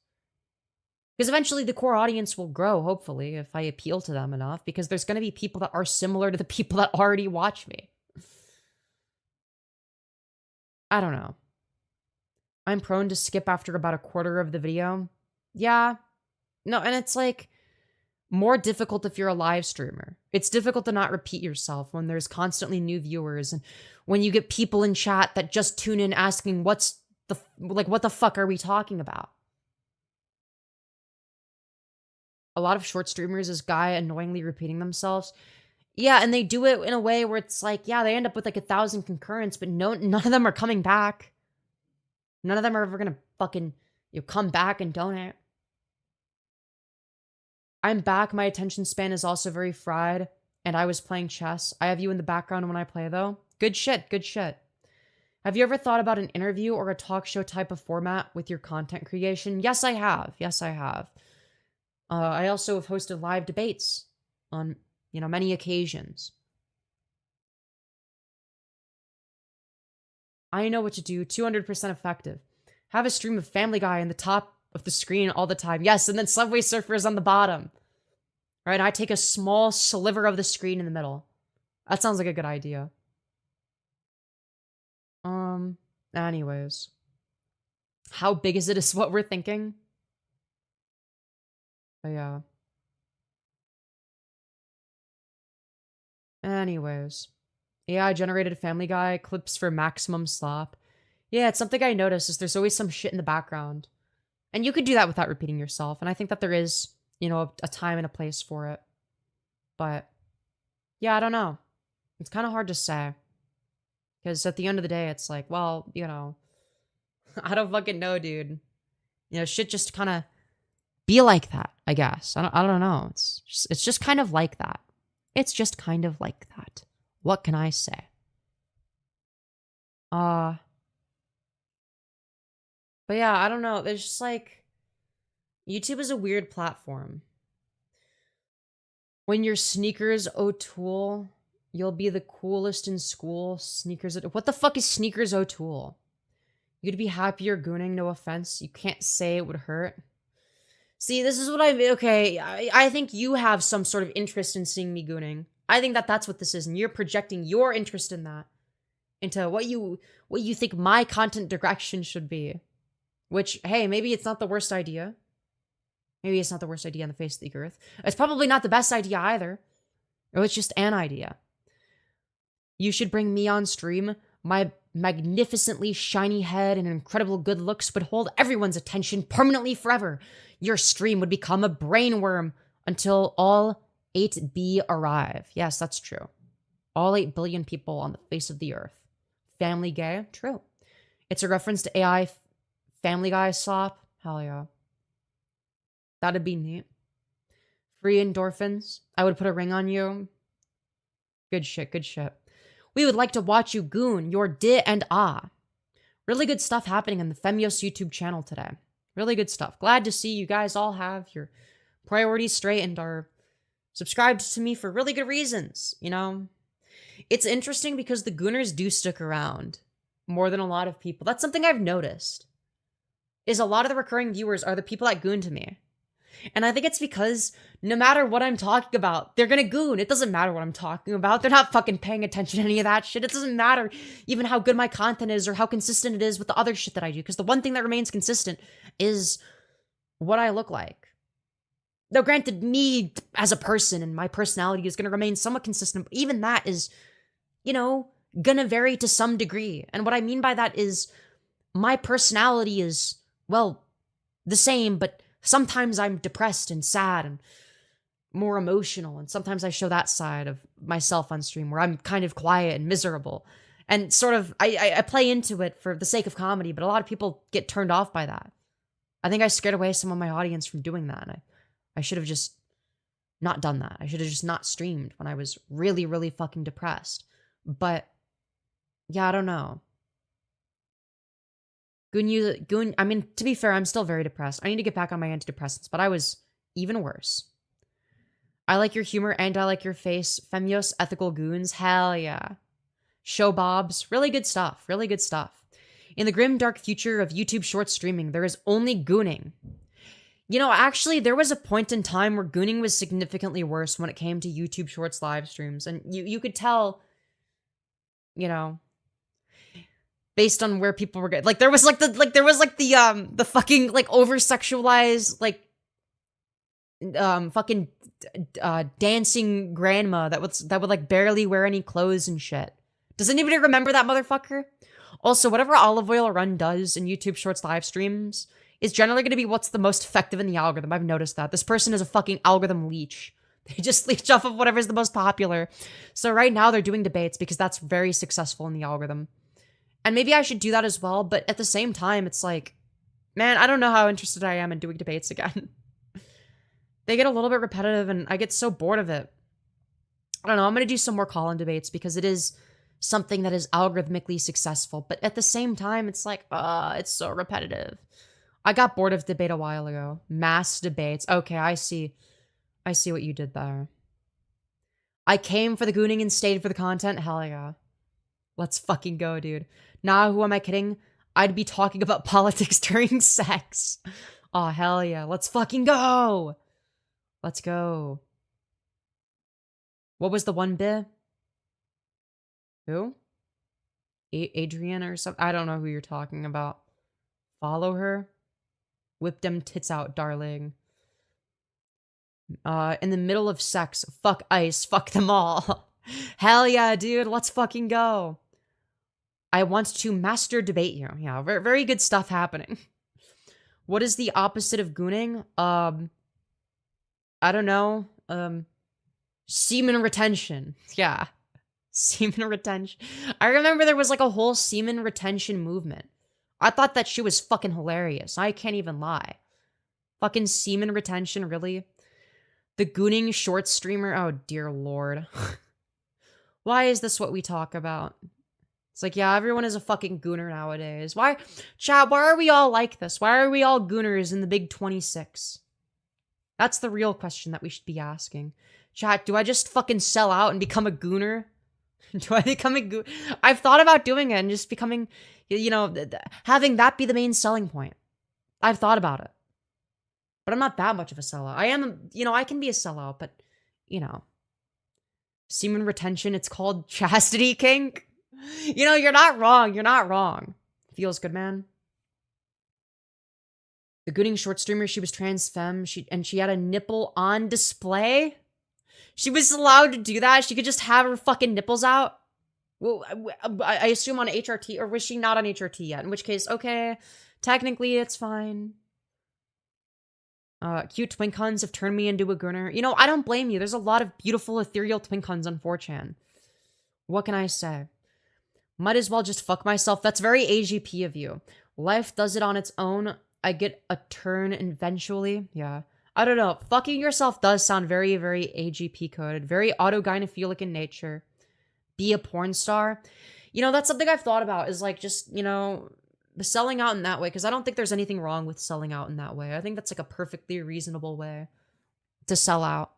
Speaker 1: Because eventually the core audience will grow, hopefully, if I appeal to them enough, because there's going to be people that are similar to the people that already watch me. I don't know. I'm prone to skip after about a quarter of the video. Yeah. No, and it's like more difficult if you're a live streamer. It's difficult to not repeat yourself when there's constantly new viewers and when you get people in chat that just tune in asking what the fuck are we talking about? A lot of short streamers is guy annoyingly repeating themselves. Yeah, and they do it in a way where it's like, yeah, they end up with like 1,000 concurrents, but none of them are coming back. None of them are ever gonna fucking come back and donate. I'm back. My attention span is also very fried, and I was playing chess. I have you in the background when I play, though. Good shit, good shit. Have you ever thought about an interview or a talk show type of format with your content creation? Yes, I have. Yes, I have. I also have hosted live debates on, many occasions. I know what to do. 200% effective. Have a stream of Family Guy in the top of the screen all the time. Yes, and then Subway Surfers on the bottom. Right, I take a small sliver of the screen in the middle. That sounds like a good idea. Anyways. How big is it is what we're thinking? But yeah. Anyways. AI generated Family Guy clips for maximum slop. Yeah, it's something I noticed is there's always some shit in the background. And you could do that without repeating yourself. And I think that there is, a time and a place for it. But, yeah, I don't know. It's kind of hard to say. Because at the end of the day, it's like, well, I don't fucking know, dude. Shit just kind of be like that, I guess. I don't know. It's just kind of like that. It's just kind of like that. What can I say? But yeah, I don't know. There's just like, YouTube is a weird platform. When you're Sneakers O'Toole, you'll be the coolest in school. Sneakers. What the fuck is Sneakers O'Toole? You'd be happier gooning, no offense. You can't say it would hurt. See, this is what okay, I think you have some sort of interest in seeing me gooning. I think that that's what this is, and you're projecting your interest in that into what you think my content direction should be. Which, hey, maybe it's not the worst idea. Maybe it's not the worst idea on the face of the earth. It's probably not the best idea either. Or it's just an idea. You should bring me on stream. My magnificently shiny head and incredible good looks would hold everyone's attention permanently forever. Your stream would become a brainworm until all 8B arrive. Yes, that's true. All 8 billion people on the face of the earth. Family Gay? True. It's a reference to AI Family Guy slop? Hell yeah. That'd be neat. Free endorphins. I would put a ring on you. Good shit, good shit. We would like to watch you goon your di and ah. Really good stuff happening on the Femyoz YouTube channel today. Really good stuff. Glad to see you guys all have your priorities straight and are subscribed to me for really good reasons, you know? It's interesting because the gooners do stick around more than a lot of people. That's something I've noticed. Is a lot of the recurring viewers are the people that goon to me. And I think it's because no matter what I'm talking about, they're gonna goon. It doesn't matter what I'm talking about. They're not fucking paying attention to any of that shit. It doesn't matter even how good my content is or how consistent it is with the other shit that I do. Because the one thing that remains consistent is what I look like. Though granted, me as a person and my personality is gonna remain somewhat consistent. But even that is, you know, gonna vary to some degree. And what I mean by that is my personality is, well, the same, but sometimes I'm depressed and sad and more emotional, and sometimes I show that side of myself on stream where I'm kind of quiet and miserable. And sort of, I play into it for the sake of comedy, but a lot of people get turned off by that. I think I scared away some of my audience from doing that. I should have just not done that. I should have just not streamed when I was really, really fucking depressed. But, yeah, I don't know. Goon, I mean, to be fair, I'm still very depressed. I need to get back on my antidepressants, but I was even worse. I like your humor and I like your face. Femyoz, ethical goons, hell yeah. Show Bobs, really good stuff, really good stuff. In the grim, dark future of YouTube short streaming, there is only gooning. You know, actually, there was a point in time where gooning was significantly worse when it came to YouTube Shorts live streams, and you could tell, you know, based on where people were getting, like, there was the fucking, like, over-sexualized, like, fucking, dancing grandma that would, like, barely wear any clothes and shit. Does anybody remember that motherfucker? Also, whatever Olive Oil Run does in YouTube Shorts live streams is generally going to be what's the most effective in the algorithm. I've noticed that. This person is a fucking algorithm leech. They just leech off of whatever's the most popular. So right now they're doing debates because that's very successful in the algorithm. And maybe I should do that as well, but at the same time, it's like, man, I don't know how interested I am in doing debates again. They get a little bit repetitive and I get so bored of it. I don't know, I'm going to do some more call-in debates because it is something that is algorithmically successful. But at the same time, it's like, it's so repetitive. I got bored of debate a while ago. Mass debates. Okay, I see. I see what you did there. I came for the gooning and stayed for the content. Hell yeah. Let's fucking go, dude. Nah, who am I kidding? I'd be talking about politics during sex. Oh, hell yeah. Let's fucking go. Let's go. What was the one bit? Who? Adrian or something? I don't know who you're talking about. Follow her? Whip them tits out, darling. In the middle of sex. Fuck ice. Fuck them all. Hell yeah, dude. Let's fucking go. I want to master debate you. Yeah, very, very good stuff happening. What is the opposite of gooning? I don't know. Semen retention. Yeah. Semen retention. I remember there was like a whole semen retention movement. I thought that shit was fucking hilarious. I can't even lie. Fucking semen retention, really? The gooning short streamer? Oh, dear lord. Why is this what we talk about? It's like, yeah, everyone is a fucking gooner nowadays. Why, chat, why are we all like this? Why are we all gooners in the big 26? That's the real question that we should be asking. Chat, do I just fucking sell out and become a gooner? Do I become a gooner? I've thought about doing it and just becoming, you know, having that be the main selling point. I've thought about it. But I'm not that much of a sellout. I am, you know, I can be a sellout, but, you know. Semen retention, it's called chastity kink. You know, you're not wrong. You're not wrong. Feels good, man. The gooning short streamer, she was trans femme, and she had a nipple on display. She was allowed to do that. She could just have her fucking nipples out. Well, I assume on HRT, or was she not on HRT yet? In which case, okay, technically it's fine. Cute twinkhuns have turned me into a gooner. You know, I don't blame you. There's a lot of beautiful ethereal twinkhuns on 4chan. What can I say? Might as well just fuck myself. That's very AGP of you. Life does it on its own. I get a turn eventually. Yeah. I don't know. Fucking yourself does sound very, very AGP coded. Very autogynephilic in nature. Be a porn star. You know, that's something I've thought about is like just, you know, selling out in that way. Because I don't think there's anything wrong with selling out in that way. I think that's like a perfectly reasonable way to sell out.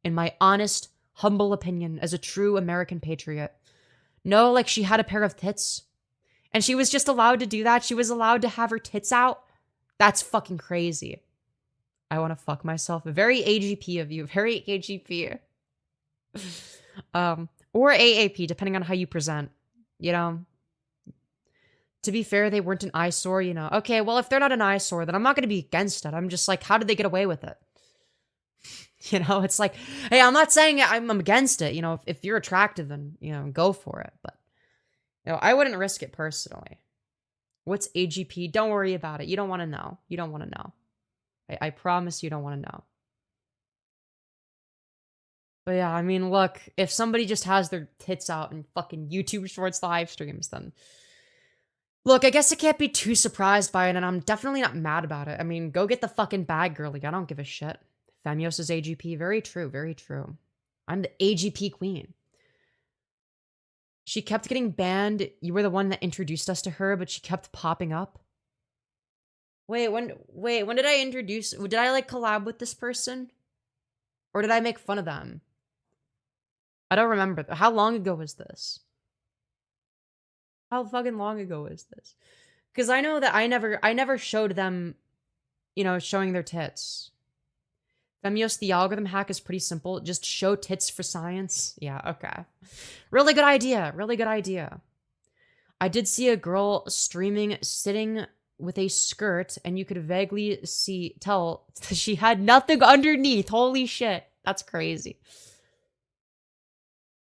Speaker 1: In my honest, humble opinion as a true American patriot. No, like she had a pair of tits. And she was just allowed to do that. She was allowed to have her tits out. That's fucking crazy. I want to fuck myself. Very AGP of you. Very AGP. Or AAP, depending on how you present. You know? To be fair, they weren't an eyesore, you know. Okay, well, if they're not an eyesore, then I'm not going to be against it. I'm just like, how did they get away with it? You know, it's like, hey, I'm not saying I'm against it. You know, if you're attractive, then, you know, go for it. But, you know, I wouldn't risk it personally. What's AGP? Don't worry about it. You don't want to know. You don't want to know. I promise you don't want to know. But yeah, I mean, look, if somebody just has their tits out in fucking YouTube Shorts live streams, then... Look, I guess I can't be too surprised by it, and I'm definitely not mad about it. I mean, go get the fucking bag, girly. I don't give a shit. Femyoz is AGP. Very true, very true. I'm the AGP queen. She kept getting banned. You were the one that introduced us to her, but she kept popping up. Wait, when did I introduce... Did I, like, collab with this person? Or did I make fun of them? I don't remember. How long ago was this? How fucking long ago was this? Because I know that I never showed them, you know, showing their tits. Femyoz, the algorithm hack is pretty simple. Just show tits for science. Yeah, okay. Really good idea. Really good idea. I did see a girl streaming sitting with a skirt, and you could vaguely tell she had nothing underneath. Holy shit. That's crazy.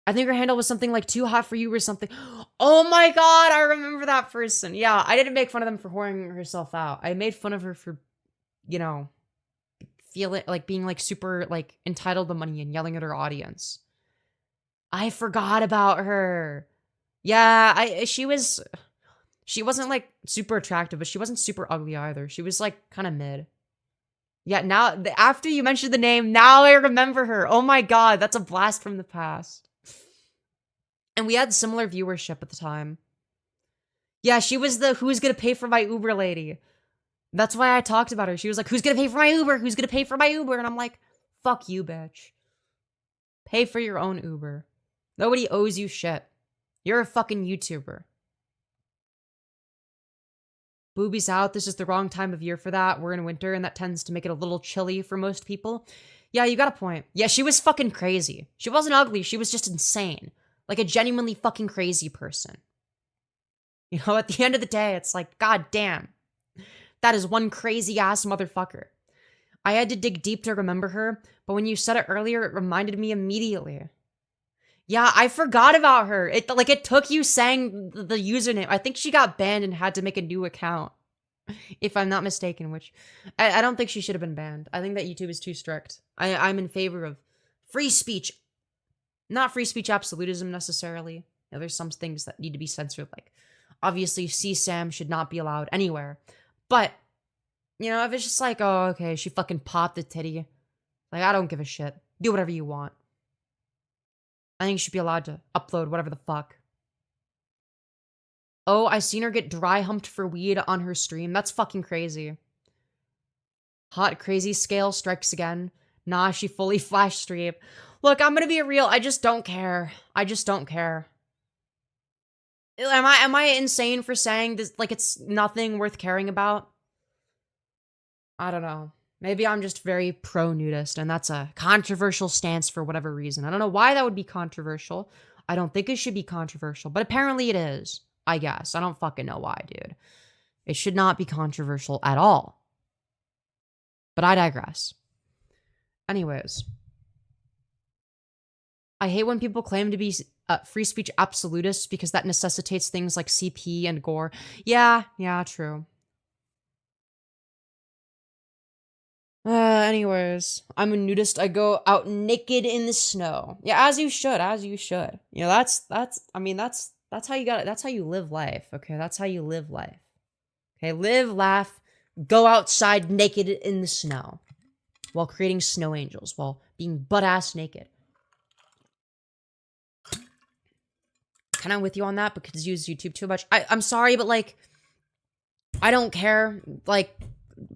Speaker 1: I think her handle was something like too hot for you or something. Oh my god, I remember that person. Yeah, I didn't make fun of them for whoring herself out. I made fun of her for, you know, being like super like entitled to money and yelling at her audience. I forgot about her. Yeah, she wasn't like super attractive, but she wasn't super ugly either. She was like kind of mid. Yeah, now after you mentioned the name, now I remember her. Oh my god, that's a blast from the past. And we had similar viewership at the time. Yeah, she was the who's gonna pay for my Uber lady. That's why I talked about her. She was like, who's gonna pay for my Uber? Who's gonna pay for my Uber? And I'm like, fuck you, bitch. Pay for your own Uber. Nobody owes you shit. You're a fucking YouTuber. Boobies out. This is the wrong time of year for that. We're in winter, and that tends to make it a little chilly for most people. Yeah, you got a point. Yeah, she was fucking crazy. She wasn't ugly. She was just insane. Like a genuinely fucking crazy person. You know, at the end of the day, it's like, god damn. That is one crazy ass motherfucker. I had to dig deep to remember her, but when you said it earlier, it reminded me immediately. Yeah, I forgot about her. It took you saying the username. I think she got banned and had to make a new account. If I'm not mistaken, which I don't think she should have been banned. I think that YouTube is too strict. I'm in favor of free speech. Not free speech absolutism necessarily. You know, there's some things that need to be censored, like obviously CSAM should not be allowed anywhere. But, you know, if it's just like, oh, okay, she fucking popped a titty. Like, I don't give a shit. Do whatever you want. I think you should be allowed to upload whatever the fuck. Oh, I seen her get dry humped for weed on her stream. That's fucking crazy. Hot crazy scale strikes again. Nah, she fully flash stream. Look, I'm gonna be real. I just don't care. I just don't care. Am I insane for saying this? Like, it's nothing worth caring about? I don't know. Maybe I'm just very pro-nudist, and that's a controversial stance for whatever reason. I don't know why that would be controversial. I don't think it should be controversial, but apparently it is, I guess. I don't fucking know why, dude. It should not be controversial at all. But I digress. Anyways. I hate when people claim to be free speech absolutists because that necessitates things like CP and gore. Yeah, true. Anyways, I'm a nudist. I go out naked in the snow. Yeah, as you should, You know, that's how you got it. That's how you live life, okay? That's how you live life. Okay, live, laugh, go outside naked in the snow while creating snow angels, while being butt-ass naked. Kind of with you on that because you use YouTube too much. I'm sorry, but, like, I don't care. Like,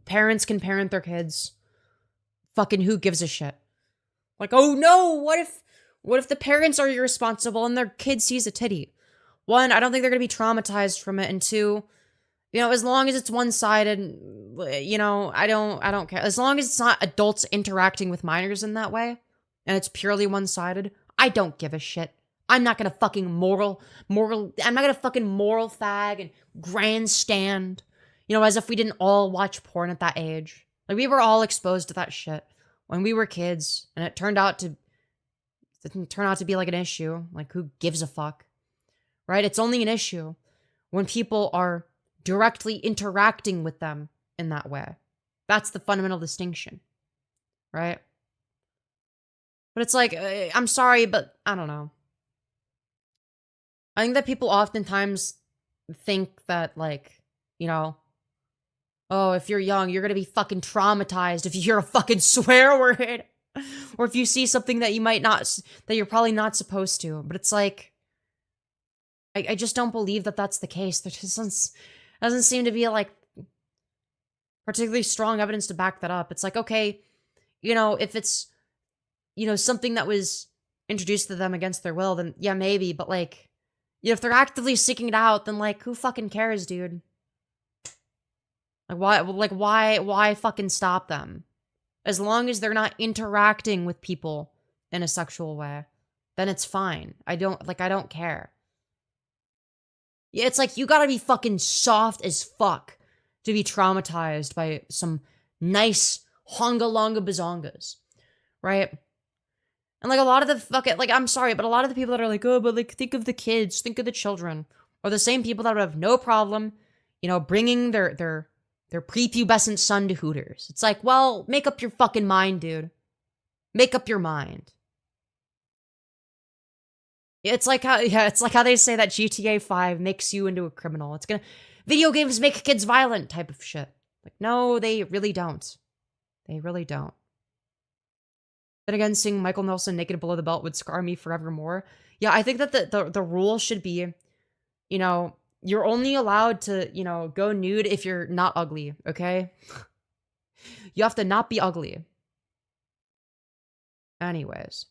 Speaker 1: parents can parent their kids. Fucking who gives a shit? Like, oh no, what if the parents are irresponsible and their kid sees a titty? One, I don't think they're gonna be traumatized from it, and two, you know, as long as it's one-sided, you know, I don't care. As long as it's not adults interacting with minors in that way, and it's purely one-sided, I don't give a shit. I'm not gonna fucking I'm not gonna fucking moral fag and grandstand, you know, as if we didn't all watch porn at that age. Like, we were all exposed to that shit when we were kids, and it turned out to be like an issue. Like, who gives a fuck? Right? It's only an issue when people are directly interacting with them in that way. That's the fundamental distinction. Right? But it's like, I'm sorry, but I don't know. I think that people oftentimes think that, like, you know, oh, if you're young, you're gonna be fucking traumatized if you hear a fucking swear word. Or if you see something that that you're probably not supposed to. But it's like, I just don't believe that that's the case. There just doesn't seem to be, like, particularly strong evidence to back that up. It's like, okay, you know, if it's, you know, something that was introduced to them against their will, then yeah, maybe. But, like, you know, if they're actively seeking it out, then, like, who fucking cares, dude? Like, why fucking stop them? As long as they're not interacting with people in a sexual way, then it's fine. I don't care. Yeah, it's like, you gotta be fucking soft as fuck to be traumatized by some nice honga-longa bazongas, right? And, like, a lot of the fucking, like, I'm sorry, but a lot of the people that are like, oh, but, like, think of the kids, think of the children, are the same people that would have no problem, you know, bringing their prepubescent son to Hooters. It's like, well, make up your fucking mind, dude. Make up your mind. It's like how they say that GTA 5 makes you into a criminal. Video games make kids violent type of shit. Like, no, they really don't. They really don't. Then again, seeing Michael Nelson naked below the belt would scar me forevermore. Yeah, I think that the rule should be, you know, you're only allowed to, you know, go nude if you're not ugly, okay? You have to not be ugly. Anyways.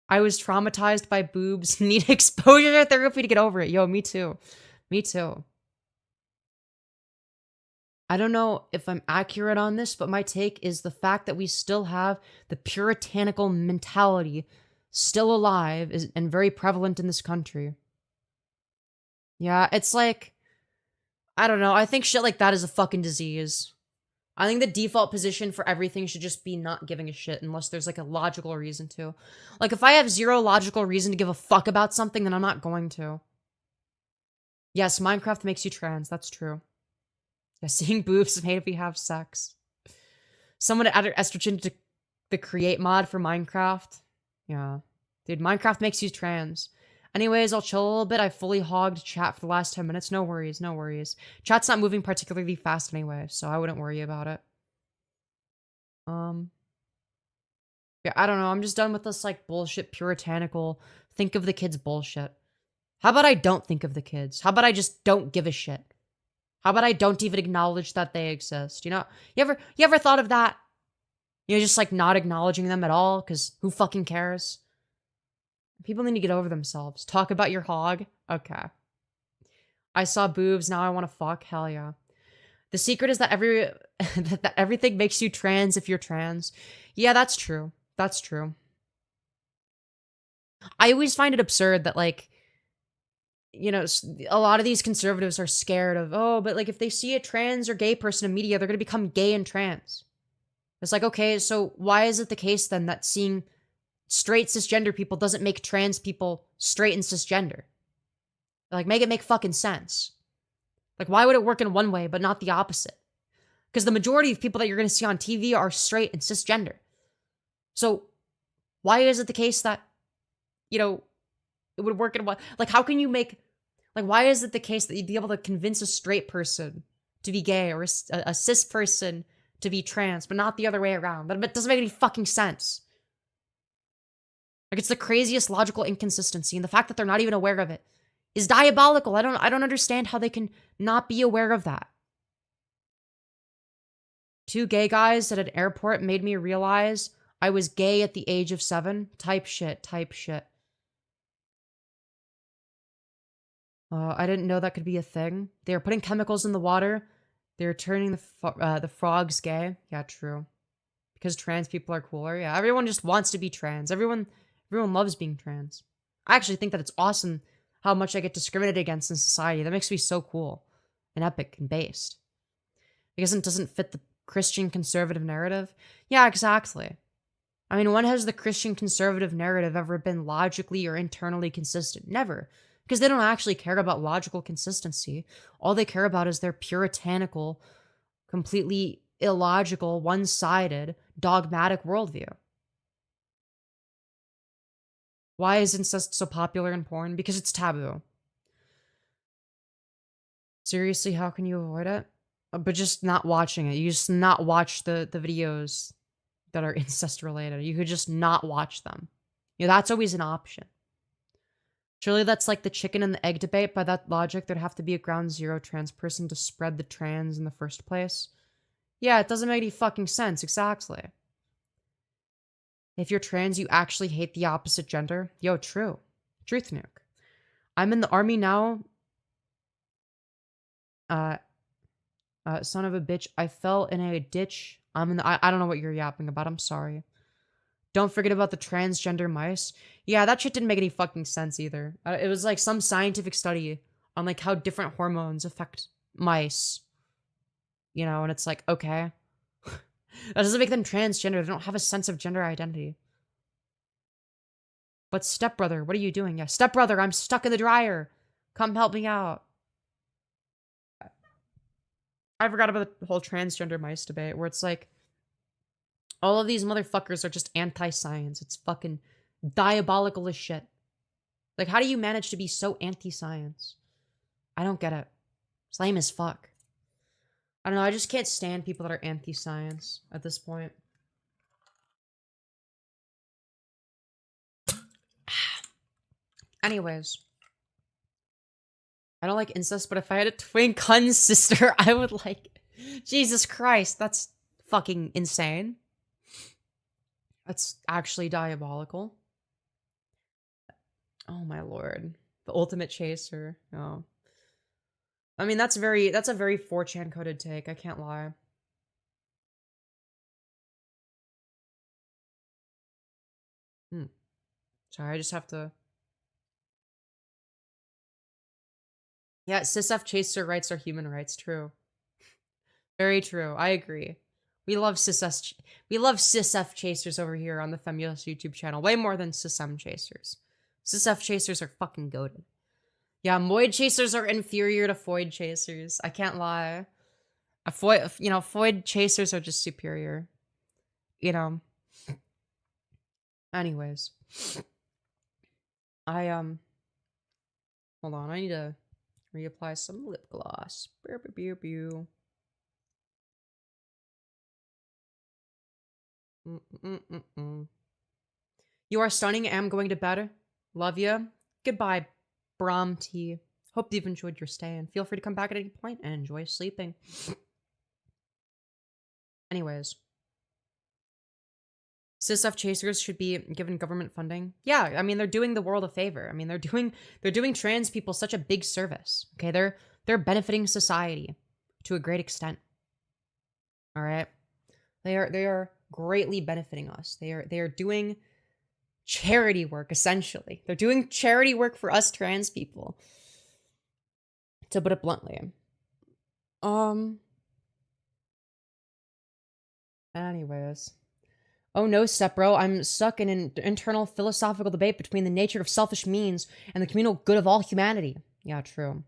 Speaker 1: I was traumatized by boobs. Need exposure therapy to get over it. Yo, me too. Me too. I don't know if I'm accurate on this, but my take is the fact that we still have the puritanical mentality still alive and very prevalent in this country. Yeah, it's like, I don't know. I think shit like that is a fucking disease. I think the default position for everything should just be not giving a shit unless there's, like, a logical reason to. Like, if I have zero logical reason to give a fuck about something, then I'm not going to. Yes, Minecraft makes you trans. That's true. Yeah, seeing boobs made if we have sex. Someone added estrogen to the create mod for Minecraft. Yeah. Dude, Minecraft makes you trans. Anyways, I'll chill a little bit. I fully hogged chat for the last 10 minutes. No worries, no worries. Chat's not moving particularly fast anyway, so I wouldn't worry about it. Yeah, I don't know. I'm just done with this, like, bullshit puritanical think of the kids bullshit. How about I don't think of the kids? How about I just don't give a shit? How about I don't even acknowledge that they exist? You know, you ever thought of that? You know, just, like, not acknowledging them at all, because who fucking cares? People need to get over themselves. Talk about your hog? Okay. I saw boobs, now I want to fuck? Hell yeah. The secret is that that everything makes you trans if you're trans. Yeah, that's true. That's true. I always find it absurd that, like, you know, a lot of these conservatives are scared of, oh, but, like, if they see a trans or gay person in media, they're going to become gay and trans. It's like, okay, so why is it the case then that seeing straight cisgender people doesn't make trans people straight and cisgender. Like, make it make fucking sense. Like, why would it work in one way but not the opposite? Because the majority of people that you're going to see on TV are straight and cisgender. So why is it the case that, you know, it would work in one? Like, how can you make, like, why is it the case that you'd be able to convince a straight person to be gay or a cis person to be trans, but not the other way around? But it doesn't make any fucking sense. Like, it's the craziest logical inconsistency, and the fact that they're not even aware of it is diabolical. I don't understand how they can not be aware of that. 2 gay guys at an airport made me realize I was gay at the age of 7. Type shit. I didn't know that could be a thing. They were putting chemicals in the water. They were turning the frogs gay. Yeah, true. Because trans people are cooler. Yeah, everyone just wants to be trans. Everyone loves being trans. I actually think that it's awesome how much I get discriminated against in society. That makes me so cool and epic and based. Because it doesn't fit the Christian conservative narrative. Yeah, exactly. I mean, when has the Christian conservative narrative ever been logically or internally consistent? Never. Because they don't actually care about logical consistency. All they care about is their puritanical, completely illogical, one-sided, dogmatic worldview. Why is incest so popular in porn? Because it's taboo. Seriously, how can you avoid it? But just not watching it. You just not watch the videos that are incest related. You could just not watch them. You know, that's always an option. Surely that's like the chicken and the egg debate. By that logic, there'd have to be a ground zero trans person to spread the trans in the first place. Yeah, it doesn't make any fucking sense. Exactly. If you're trans, you actually hate the opposite gender. Yo, true. Truth nuke. I'm in the army now. Son of a bitch, I fell in a ditch. I don't know what you're yapping about. I'm sorry. Don't forget about the transgender mice. Yeah, that shit didn't make any fucking sense either. It was like some scientific study on like how different hormones affect mice. You know, and it's like, okay. That doesn't make them transgender. They don't have a sense of gender identity. But stepbrother, what are you doing? Yeah, stepbrother, I'm stuck in the dryer. Come help me out. I forgot about the whole transgender mice debate where it's like, all of these motherfuckers are just anti-science. It's fucking diabolical as shit. Like, how do you manage to be so anti-science? I don't get it. It's lame as fuck. I don't know, I just can't stand people that are anti-science at this point. Anyways. I don't like incest, but if I had a twin cousin sister, I would like it. Jesus Christ, that's fucking insane. That's actually diabolical. Oh my lord. The ultimate chaser. Oh. I mean, that's a very 4chan coded take, I can't lie. Sorry, I just have to... Yeah, cis-F chaser rights are human rights, true. Very true, I agree. We love cis-F chasers over here on the Femyoz YouTube channel, way more than cis-M chasers. Cis-F chasers are fucking goated. Yeah, Moid chasers are inferior to Foid chasers. I can't lie. Foid chasers are just superior. You know. Anyways. Hold on, I need to reapply some lip gloss. Pew, pew, pew, pew. You are stunning. I'm going to bed. Love you. Goodbye, Brom T. Hope you've enjoyed your stay and feel free to come back at any point and enjoy sleeping. Anyways. Cis-F chasers should be given government funding. Yeah, I mean, they're doing the world a favor. I mean, they're doing trans people such a big service. Okay, they're benefiting society to a great extent. All right, they are greatly benefiting us. They are doing charity work, essentially. They're doing charity work for us trans people, to put it bluntly. Anyways, Oh no, stepbro, I'm stuck in an internal philosophical debate between the nature of selfish means and the communal good of all humanity. Yeah, true.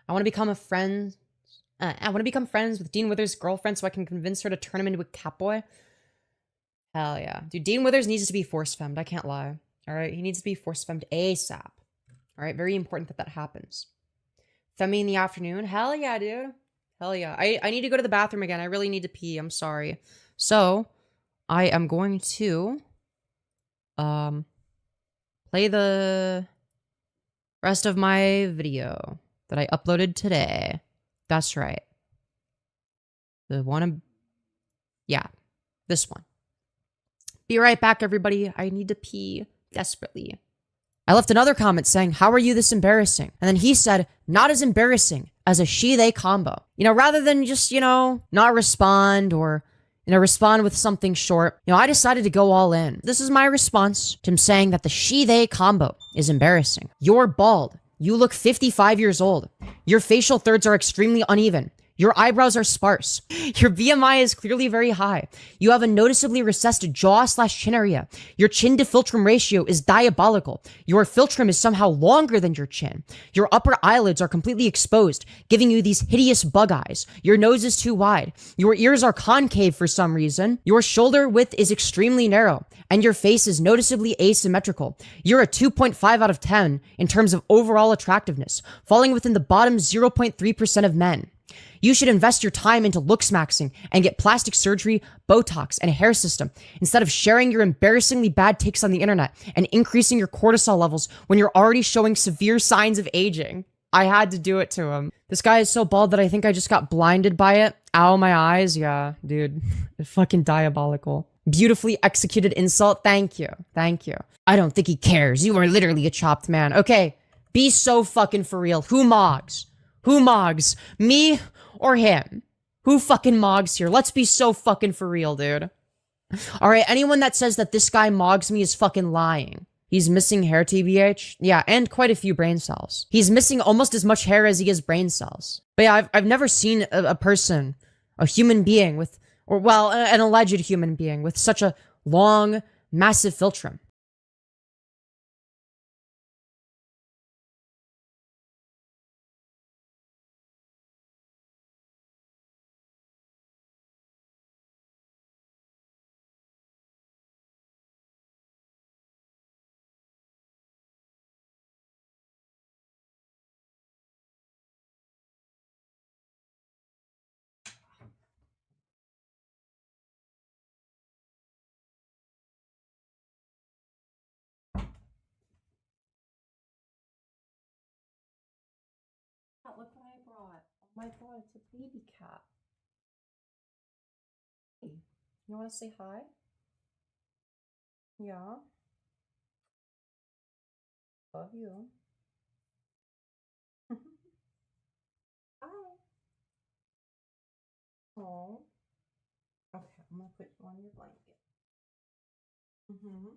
Speaker 1: I want to become a friend. I want to become friends with Dean Withers' girlfriend so I can convince her to turn him into a catboy. Hell yeah. Dude, Dean Withers needs to be force femmed. I can't lie. All right, he needs to be force femmed ASAP. All right, very important that that happens. Femi in the afternoon. Hell yeah, dude. Hell yeah. I need to go to the bathroom again. I really need to pee. I'm sorry. So, I am going to play the rest of my video that I uploaded today. That's right. The one yeah, this one. Be right back, everybody. I need to pee desperately. I left another comment saying, how are you this embarrassing? And then he said, not as embarrassing as a she-they combo. You know, rather than just, you know, not respond or, you know, respond with something short, you know, I decided to go all in. This is my response to him saying that the she-they combo is embarrassing. You're bald. You look 55 years old. Your facial thirds are extremely uneven. Your eyebrows are sparse. Your BMI is clearly very high. You have a noticeably recessed jaw/chin area. Your chin to philtrum ratio is diabolical. Your philtrum is somehow longer than your chin. Your upper eyelids are completely exposed, giving you these hideous bug eyes. Your nose is too wide. Your ears are concave for some reason. Your shoulder width is extremely narrow, and your face is noticeably asymmetrical. You're a 2.5 out of 10 in terms of overall attractiveness, falling within the bottom 0.3% of men. You should invest your time into looks maxing and get plastic surgery, Botox, and a hair system instead of sharing your embarrassingly bad takes on the internet and increasing your cortisol levels when you're already showing severe signs of aging. I had to do it to him. This guy is so bald that I think I just got blinded by it. Ow, my eyes. Yeah, dude. Fucking diabolical. Beautifully executed insult. Thank you. Thank you. I don't think he cares. You are literally a chopped man. Okay, be so fucking for real. Who mogs? Who mogs? Me or him? Who fucking mogs here? Let's be so fucking for real, dude. Alright, anyone that says that this guy mogs me is fucking lying. He's missing hair, TBH. Yeah, and quite a few brain cells. He's missing almost as much hair as he is brain cells. But yeah, I've never seen a person, a human being with, or well, an alleged human being with such a long, massive philtrum. Look what I brought. Oh my god, it's a baby cat. Hey, you want to say hi? Yeah. Love you. Hi. Oh. Okay, I'm gonna put you on your blanket. Mm-hmm.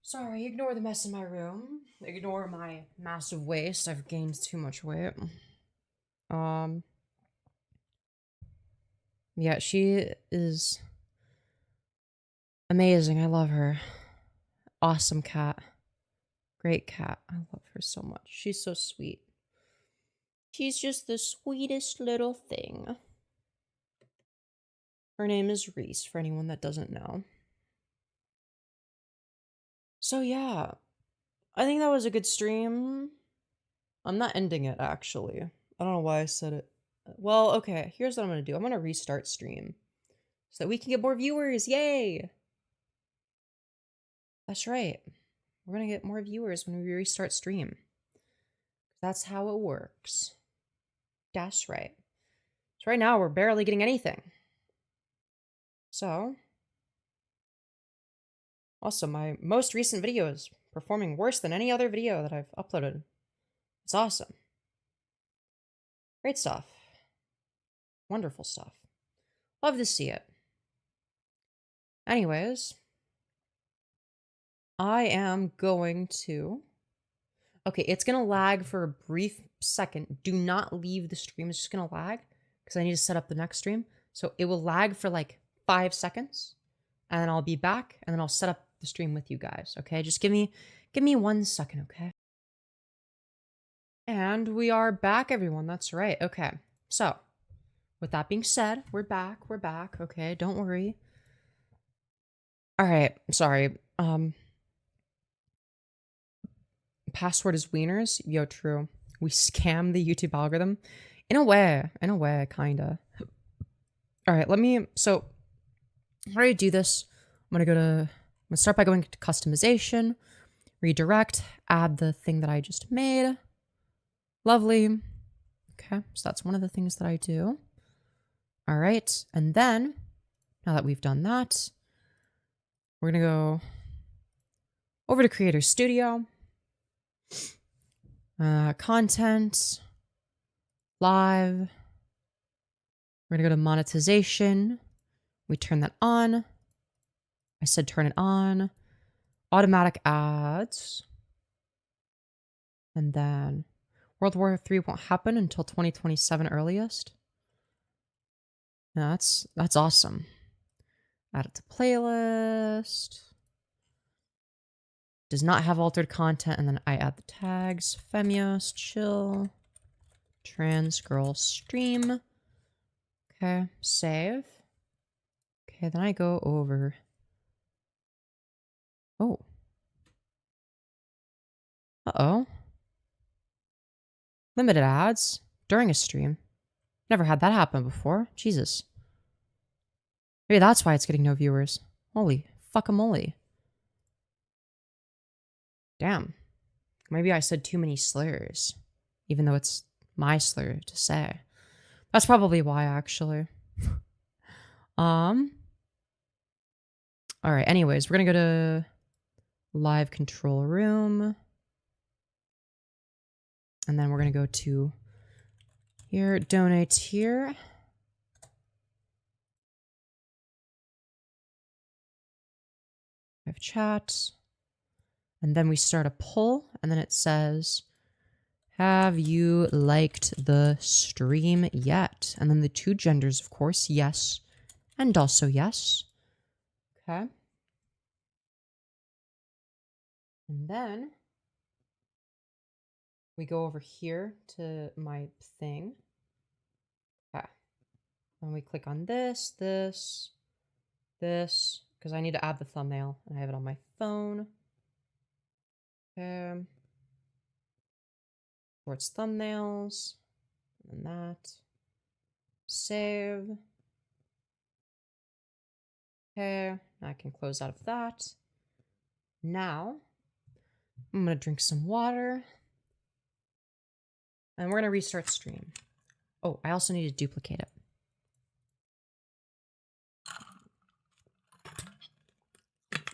Speaker 1: Sorry, ignore the mess in my room. Ignore my massive waist. I've gained too much weight. Yeah, she is amazing. I love her. Awesome cat. Great cat. I love her so much. She's so sweet. She's just the sweetest little thing. Her name is Reese, for anyone that doesn't know. So yeah, I think that was a good stream. I'm not ending it, actually. I don't know why I said it. Well, okay, here's what I'm gonna do. I'm gonna restart stream so that we can get more viewers. Yay! That's right. We're gonna get more viewers when we restart stream. That's how it works. That's right. So right now, we're barely getting anything. So, also, my most recent video is performing worse than any other video that I've uploaded. It's awesome. Great stuff. Wonderful stuff. Love to see it. Anyways, I am going to... Okay, it's going to lag for a brief second. Do not leave the stream. It's just going to lag because I need to set up the next stream. So it will lag for like 5 seconds and then I'll be back and then I'll set up the stream with you guys. Okay, just give me 1 second, okay? And we are back, everyone. That's right. Okay, so with that being said, we're back. Okay, don't worry. All right, sorry. Password is wieners. Yo, true. We scam the YouTube algorithm. In a way, kinda. All right, so how do I do this? I'm gonna start by going to customization, redirect, add the thing that I just made. Lovely. Okay, so that's one of the things that I do. All right, and then, now that we've done that, we're gonna go over to Creator Studio. Content, live. We're gonna go to monetization. We turn that on. I said turn it on. Automatic ads. And then World War III won't happen until 2027 earliest. That's awesome. Add it to playlist. Does not have altered content, and then I add the tags. Femyoz, chill, trans girl stream. Okay, save. Okay, then I go over. Oh. Uh-oh. Limited ads during a stream. Never had that happen before. Jesus. Maybe that's why it's getting no viewers. Holy fuckamole. Damn. Maybe I said too many slurs. Even though it's my slur to say. That's probably why, actually. Alright, anyways, we're gonna go to live control room. And then we're gonna go to here, donate here. I have chat. And then we start a poll, and then it says, have you liked the stream yet? And then the two genders, of course, yes, and also yes. Okay. And then we go over here to my thing. Okay. And we click on this, because I need to add the thumbnail, and I have it on my phone. Towards thumbnails, and that. Save. Okay, I can close out of that. Now, I'm gonna drink some water. And we're gonna restart stream. Oh, I also need to duplicate it.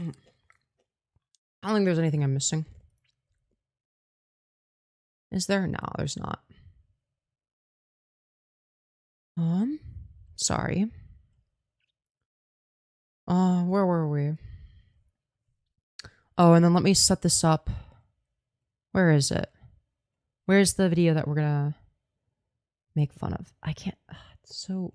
Speaker 1: I don't think there's anything I'm missing. Is there? No, there's not. Sorry. Where were we? Oh, and then let me set this up. Where is it? Where's the video that we're gonna make fun of? I can't. It's so.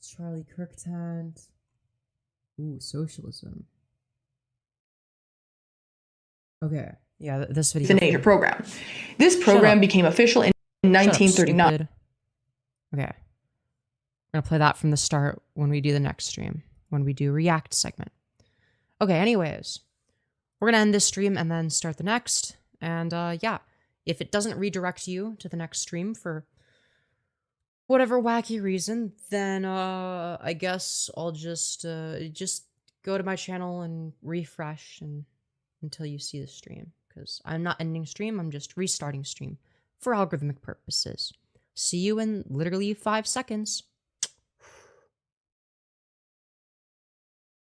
Speaker 1: Charlie Kirk tent. Ooh, socialism. Okay. Yeah, this video.
Speaker 5: The Nature program. This program became official in 1939.
Speaker 1: Okay. We're gonna play that from the start when we do the next stream. When we do React segment. Okay, anyways. We're gonna end this stream and then start the next. And yeah. If it doesn't redirect you to the next stream for whatever wacky reason, then I guess I'll just go to my channel and refresh until you see the stream, because I'm not ending stream, I'm just restarting stream for algorithmic purposes. See you in literally 5 seconds.